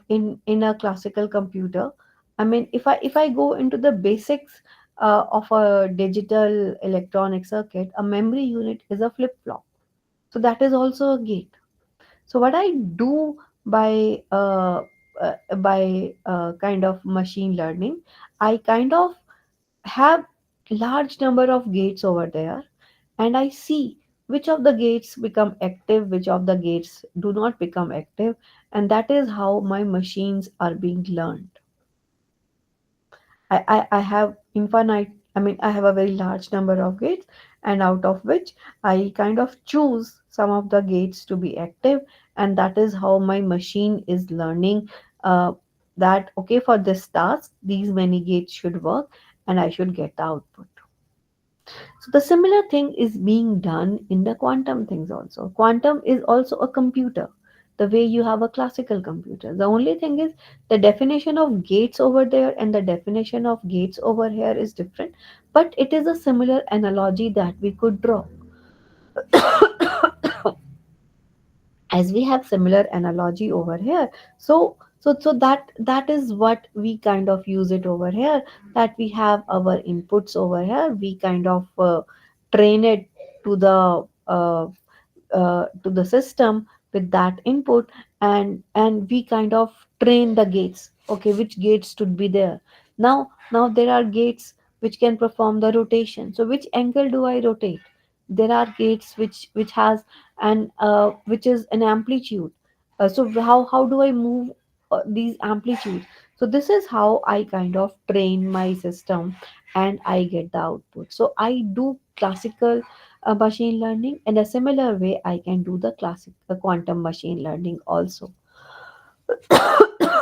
in a classical computer? I mean, if I go into the basics of a digital electronic circuit, a memory unit is a flip flop. So that is also a gate. So what I do by kind of machine learning, I kind of have large number of gates over there, and I see which of the gates become active, which of the gates do not become active, and that is how my machines are being learned. I have infinite, I mean, I have a very large number of gates, and out of which I kind of choose some of the gates to be active, and that is how my machine is learning uh, that, okay, for this task, these many gates should work, and I should get the output. So the similar thing is being done in the quantum things also. Quantum is also a computer, the way you have a classical computer. The only thing is the definition of gates over there and the definition of gates over here is different, but it is a similar analogy that we could draw. As we have similar analogy over here, so that is what we kind of use it over here, that we have our inputs over here, we kind of train it to the system with that input, and we kind of train the gates, okay, which gates should be there. Now there are gates which can perform the rotation. So which angle do I rotate? There are gates which has an which is an amplitude. So how do I move these amplitudes? So this is how I kind of train my system, and I get the output. So I do classical machine learning, in a similar way I can do the classic quantum machine learning also.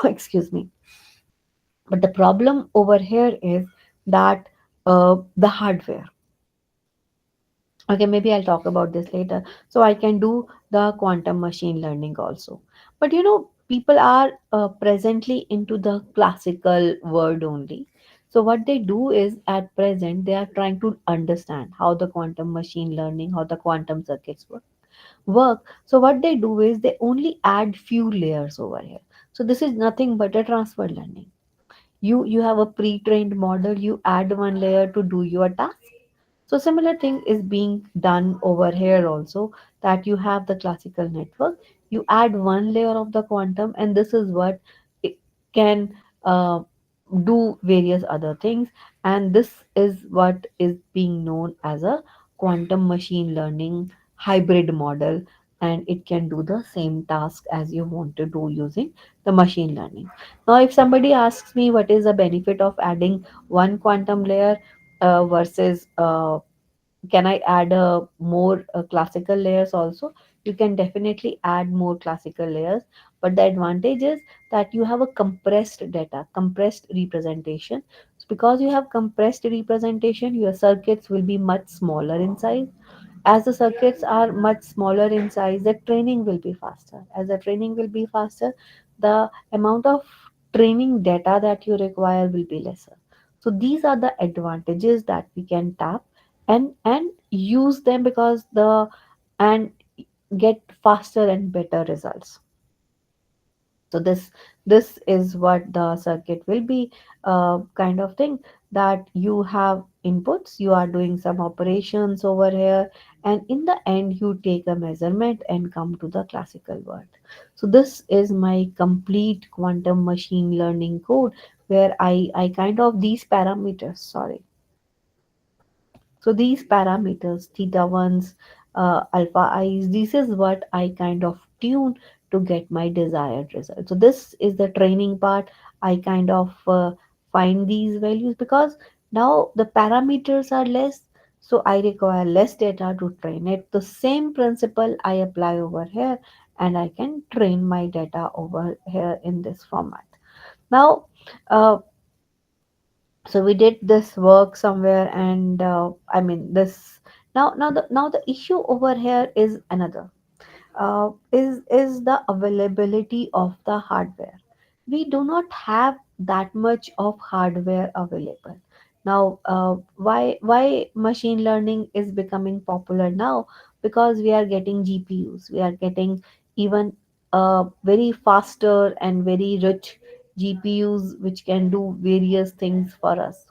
Excuse me. But the problem over here is that the hardware. Okay, maybe I'll talk about this later. So I can do the quantum machine learning also. But people are presently into the classical word only. So what they do is, at present, they are trying to understand how the quantum machine learning, how the quantum circuits work. So what they do is they only add few layers over here. So this is nothing but a transfer learning. You have a pre-trained model, you add one layer to do your task. So similar thing is being done over here also, that you have the classical network, you add one layer of the quantum, and this is what it can do various other things, and this is what is being known as a quantum machine learning hybrid model. and it can do the same task as you want to do using the machine learning. Now, if somebody asks me what is the benefit of adding one quantum layer versus can I add more classical layers also? You can definitely add more classical layers, but the advantage is that you have a compressed data, compressed representation. So because you have compressed representation, your circuits will be much smaller in size. As the circuits are much smaller in size, the training will be faster. As the training will be faster, the amount of training data that you require will be lesser. So these are the advantages that we can tap and use them because the and get faster and better results. So this is what the circuit will be, kind of thing, that you have inputs, you are doing some operations over here, and in the end you take a measurement and come to the classical world. So this is my complete quantum machine learning code, where I kind of these parameters, sorry, so these parameters, theta ones, alpha i's, this is what I kind of tune to get my desired result. So this is the training part. I kind of find these values because now the parameters are less, so I require less data to train it. The same principle I apply over here, and I can train my data over here in this format. Now, uh, so we did this work somewhere, and I mean this now the issue over here is another, is the availability of the hardware. We do not have that much of hardware available now. Why machine learning is becoming popular now? Because we are getting GPUs, we are getting even very faster and very rich GPUs which can do various things for us.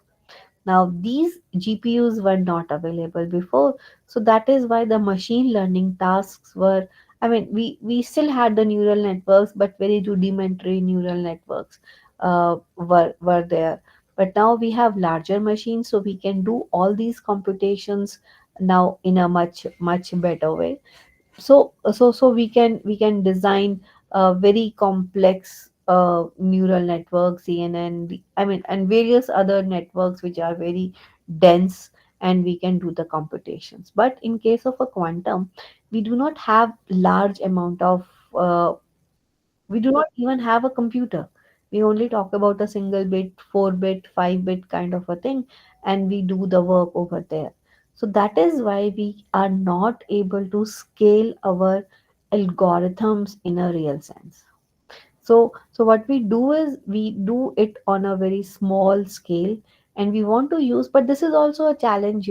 Now, these GPUs were not available before, so that is why the machine learning tasks were. I mean, we still had the neural networks, but very rudimentary neural networks were there. But now we have larger machines, so we can do all these computations now in a much better way. So we can design very complex neural networks, CNN, I mean, and various other networks which are very dense, and we can do the computations. But in case of a quantum, we do not have large amount of we do not even have a computer. We only talk about a single bit, 4-bit, 5-bit kind of a thing, and we do the work over there. So that is why we are not able to scale our algorithms in a real sense. So what we do is we do it on a very small scale, and we want to use, but this is also a challenge,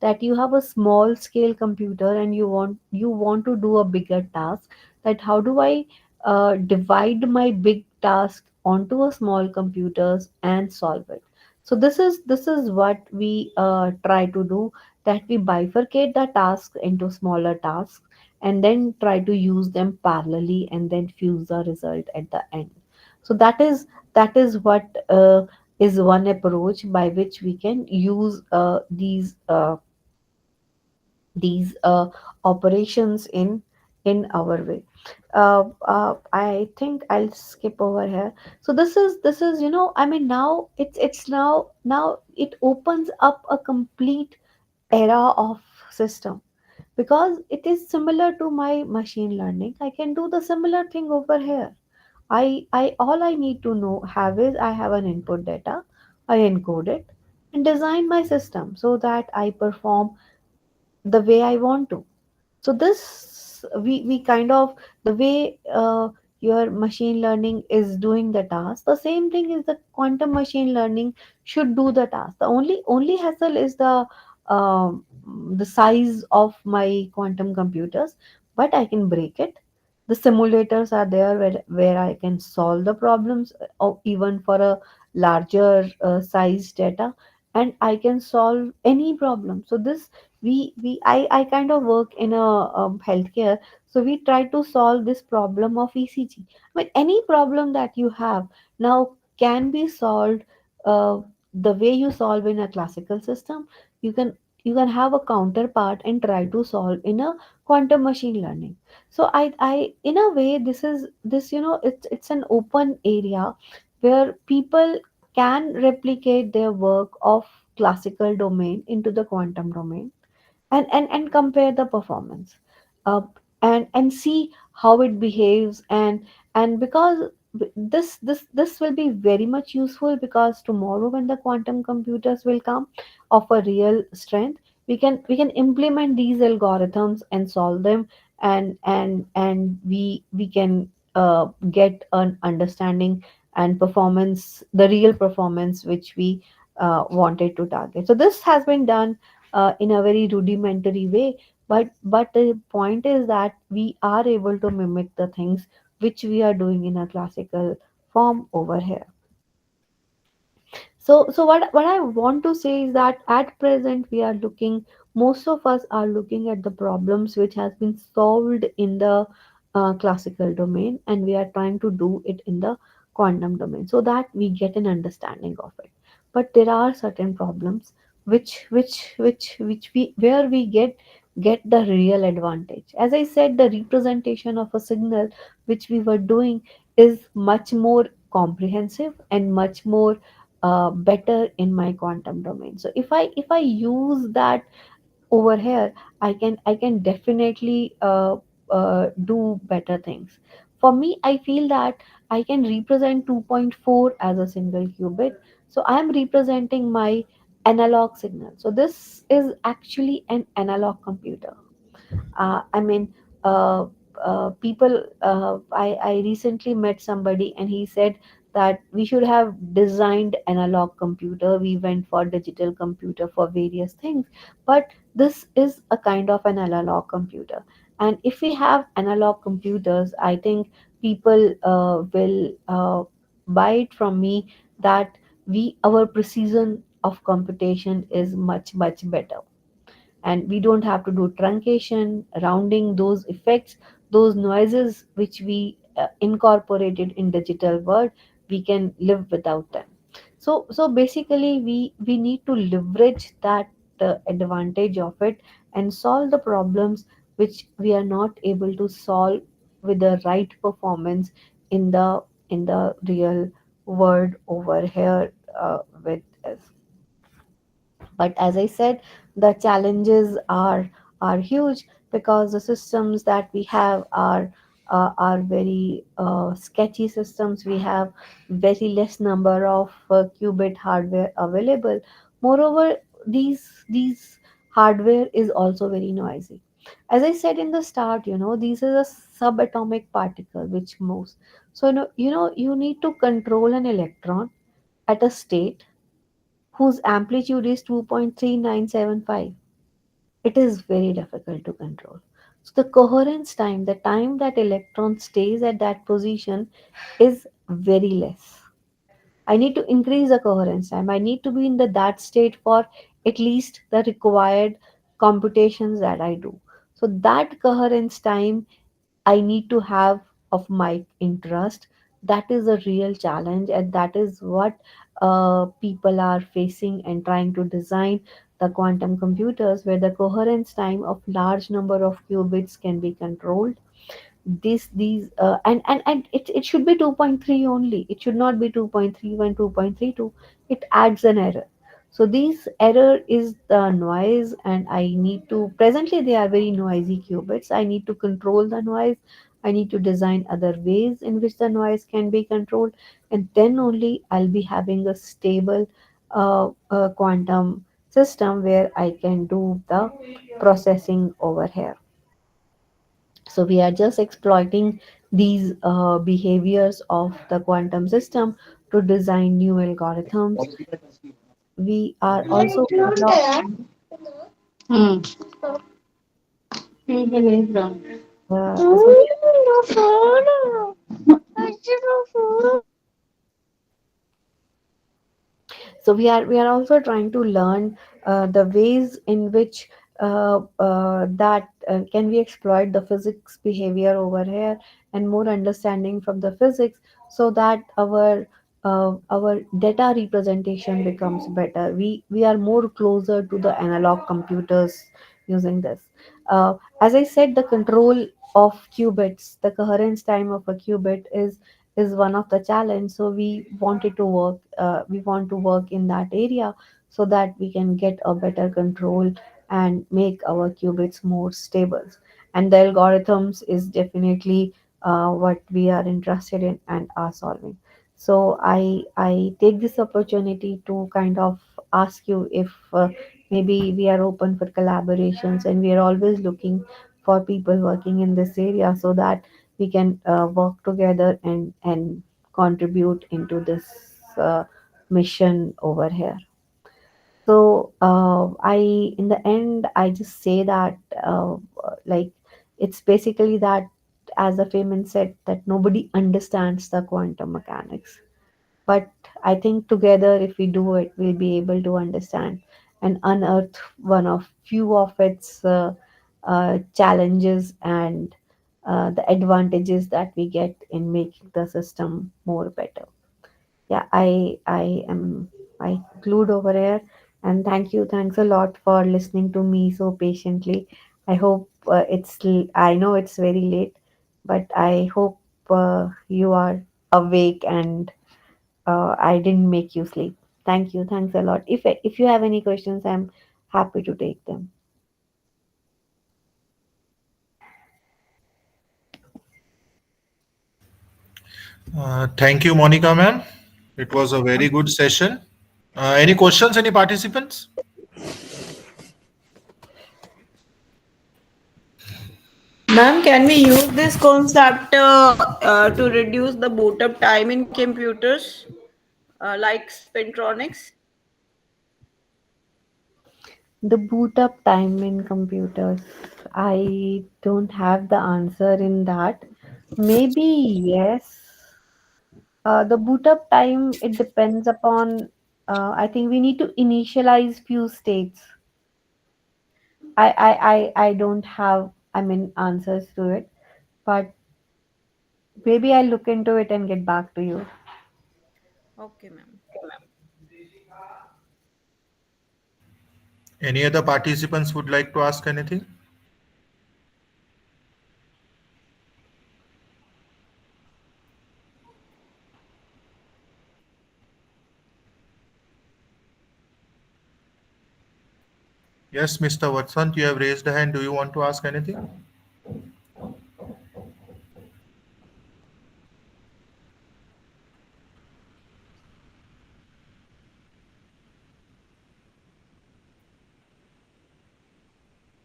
that you have a small scale computer and you want to do a bigger task. That how do I divide my big task onto a small computers and solve it? So this is what we try to do, that we bifurcate the tasks into smaller tasks and then try to use them parallelly and then fuse the result at the end. So that is what is one approach by which we can use these operations in our way. I think I'll skip over here. So this is I mean, now it's now it opens up a complete era of system, because it is similar to my machine learning. I can do the similar thing over here. I all I need to know have is I have an input data, I encode it and design my system so that I perform the way I want to. So this we kind of, the way your machine learning is doing the task, the same thing is the quantum machine learning should do the task. The only hassle is um, the size of my quantum computers, but I can break it. The simulators are there where I can solve the problems, or even for a larger size data, and I can solve any problem. So this I kind of work in a healthcare, so we try to solve this problem of ECG. I mean, any problem that you have now can be solved the way you solve in a classical system. You can can have a counterpart and try to solve in a quantum machine learning. So I in a way, this is this it's an open area where people can replicate their work of classical domain into the quantum domain, and compare the performance, uh, and see how it behaves. And because this will be very much useful, because tomorrow when the quantum computers will come of a real strength, we can implement these algorithms and solve them, and we can get an understanding and performance, the real performance which we wanted to target. So this has been done in a very rudimentary way, but the point is that we are able to mimic the things which we are doing in a classical form over here. So what I want to say is that at present we are looking, most of us are looking at the problems which has been solved in the classical domain, and we are trying to do it in the quantum domain so that we get an understanding of it. But there are certain problems which we where we get the real advantage. As I said, the representation of a signal which we were doing is much more comprehensive and much more better in my quantum domain. So if I use that over here, I can definitely do better things. For me, I feel that I can represent 2.4 as a single qubit. So I am representing my analog signal. So this is actually an analog computer. I mean, uh, people. I recently met somebody, and he said that we should have designed analog computer. We went for digital computer for various things, but this is a kind of an analog computer. And if we have analog computers, I think people will buy it from me that we our precision of computation is much better, and we don't have to do truncation, rounding, those effects, those noises which we incorporated in digital world. We can live without them. So basically we need to leverage that advantage of it and solve the problems which we are not able to solve with the right performance in the real world over here with us. But as I said, the challenges are huge, because the systems that we have are very sketchy systems. We have very less number of qubit hardware available. Moreover, these hardware is also very noisy. As I said in the start, these is a subatomic particle which moves. So you need to control an electron at a state whose amplitude is 2.3975. It is very difficult to control. So the coherence time, the time that electron stays at that position, is very less. I need to increase the coherence time. I need to be in that state for at least the required computations that I do. So that coherence time I need to have of my interest. That is a real challenge, and that is what people are facing and trying to design the quantum computers, where the coherence time of large number of qubits can be controlled. These and it should be 2.3 only. It should not be 2.31, 2.32. It adds an error. So these error is the noise, and I need to, presently they are very noisy qubits. I need to control the noise. I need to design other ways in which the noise can be controlled, and then only I'll be having a stable quantum system where I can do the processing over here. So we are just exploiting these behaviors of the quantum system to design new algorithms. We are also developing Hmm. Hmm. so we are also trying to learn the ways in which that can we exploit the physics behavior over here, and more understanding from the physics, so that our our data representation becomes better. We are more closer to the analog computers using this. As I said, the control of qubits, the coherence time of a qubit is one of the challenge. So we wanted to work. We want to work in that area so that we can get a better control and make our qubits more stable. And the algorithms is definitely what we are interested in and are solving. So I take this opportunity to kind of ask you if maybe we are open for collaborations, and we are always looking for people working in this area so that we can work together and contribute into this mission over here. So in the end, I just say that like it's basically that, as the Feynman said, that nobody understands the quantum mechanics, but I think together, if we do it, we'll be able to understand and unearth one of few of its challenges and the advantages that we get in making the system more better. Yeah, I conclude over here, and thanks a lot for listening to me so patiently. I hope I know it's very late, but I hope you are awake and I didn't make you sleep. Thanks a lot. If you have any questions, I'm happy to take them. Thank you, Monica ma'am. It was a very good session. Any questions, any participants? Ma'am, can we use this concept to reduce the boot up time in computers like Spintronics? The boot up time in computers, I don't have the answer in that. Maybe yes. The boot up time, it depends upon, I think we need to initialize few states. I don't have, I mean, answers to it, but maybe I'll look into it and get back to you. Okay, ma'am. Any other participants would like to ask anything? Yes, Mr. Vatsant, you have raised a hand. Do you want to ask anything?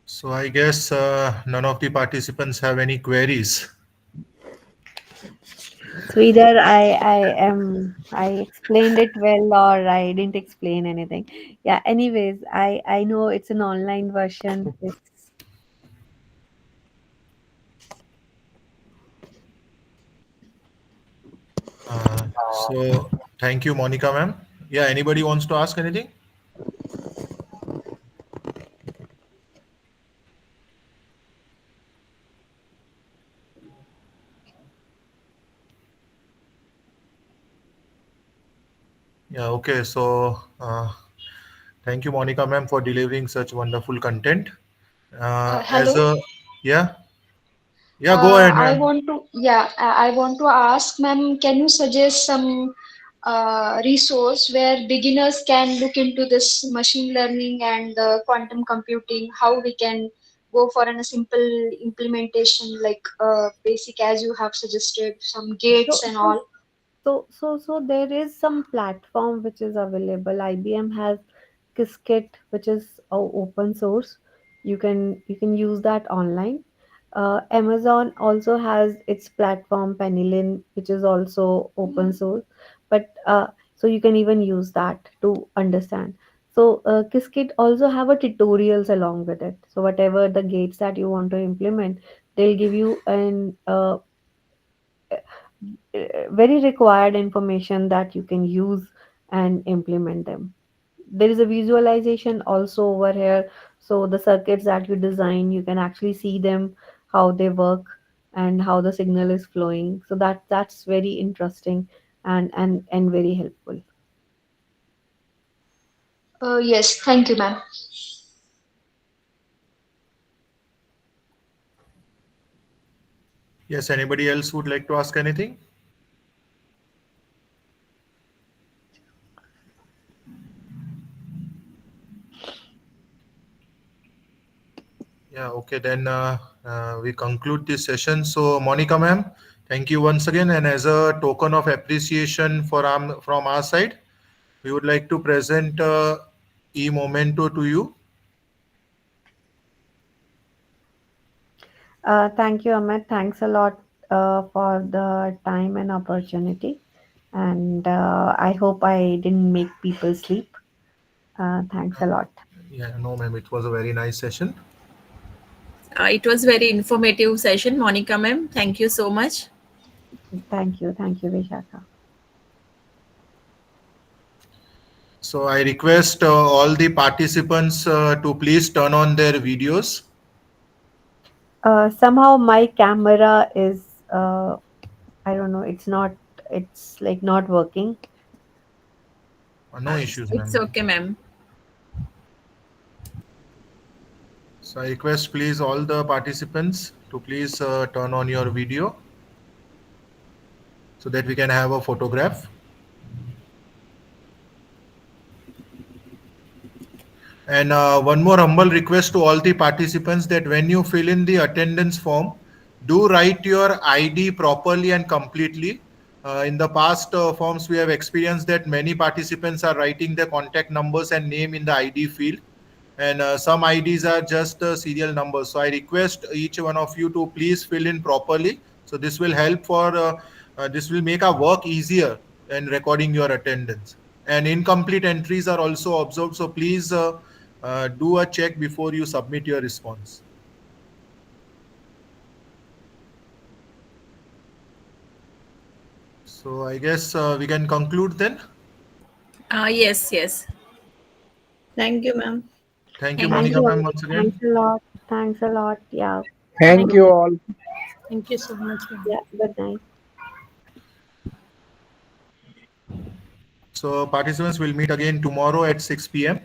So I guess none of the participants have any queries. So either I explained it well or I didn't explain anything. Yeah, anyways, I know it's an online version. It's So thank you, Monica ma'am. Yeah, anybody wants to ask anything? Yeah, okay. So thank you, Monica ma'am, for delivering such wonderful content. As Hello. a yeah, yeah, go ahead, I ma'am. want to, yeah, I want to ask, ma'am, can you suggest some resource where beginners can look into this machine learning and quantum computing? How we can go for a simple implementation, like basic as you have suggested, some so gates and so all. so there is some platform which is available. IBM has Qiskit, which is open source. You can use that online. Amazon also has its platform Penilyn, which is also open source. But so you can even use that to understand. So Qiskit also have a tutorials along with it. So whatever the gates that you want to implement, they'll give you an very required information that you can use and implement them. There is a visualization also over here, so the circuits that you design, you can actually see them, how they work and how the signal is flowing. So that's very interesting. and very helpful. Yes, thank you, ma'am. Yes, anybody else would like to ask anything? Yeah, okay, then we conclude this session. So, Monica ma'am, thank you once again. And as a token of appreciation from our side, we would like to present e-memento to you. Thank you, Amit. Thanks a lot for the time and opportunity. And I hope I didn't make people sleep. Thanks a lot. Yeah, no ma'am, it was a very nice session. It was very informative session, Monica ma'am. Thank you so much. Thank you, Vishakha. So I request all the participants to please turn on their videos. Somehow my camera is, I don't know, it's like not working. No issues, It's ma'am. okay, ma'am. So I request please all the participants to please turn on your video so that we can have a photograph. And one more humble request to all the participants that when you fill in the attendance form, do write your ID properly and completely. In the past forms, we have experienced that many participants are writing their contact numbers and name in the ID field. And some IDs are just serial numbers. So I request each one of you to please fill in properly. So this will help this will make our work easier in recording your attendance. And incomplete entries are also observed. So please do a check before you submit your response. So I guess we can conclude then. Yes, yes. Thank you, ma'am. Thank you, Thank Monica you. ma'am, once again. Thanks a lot. Thanks a lot. Yeah. Thank you all. Thank you so much, ma'am. Yeah. Good night. So participants will meet again tomorrow at 6 p.m.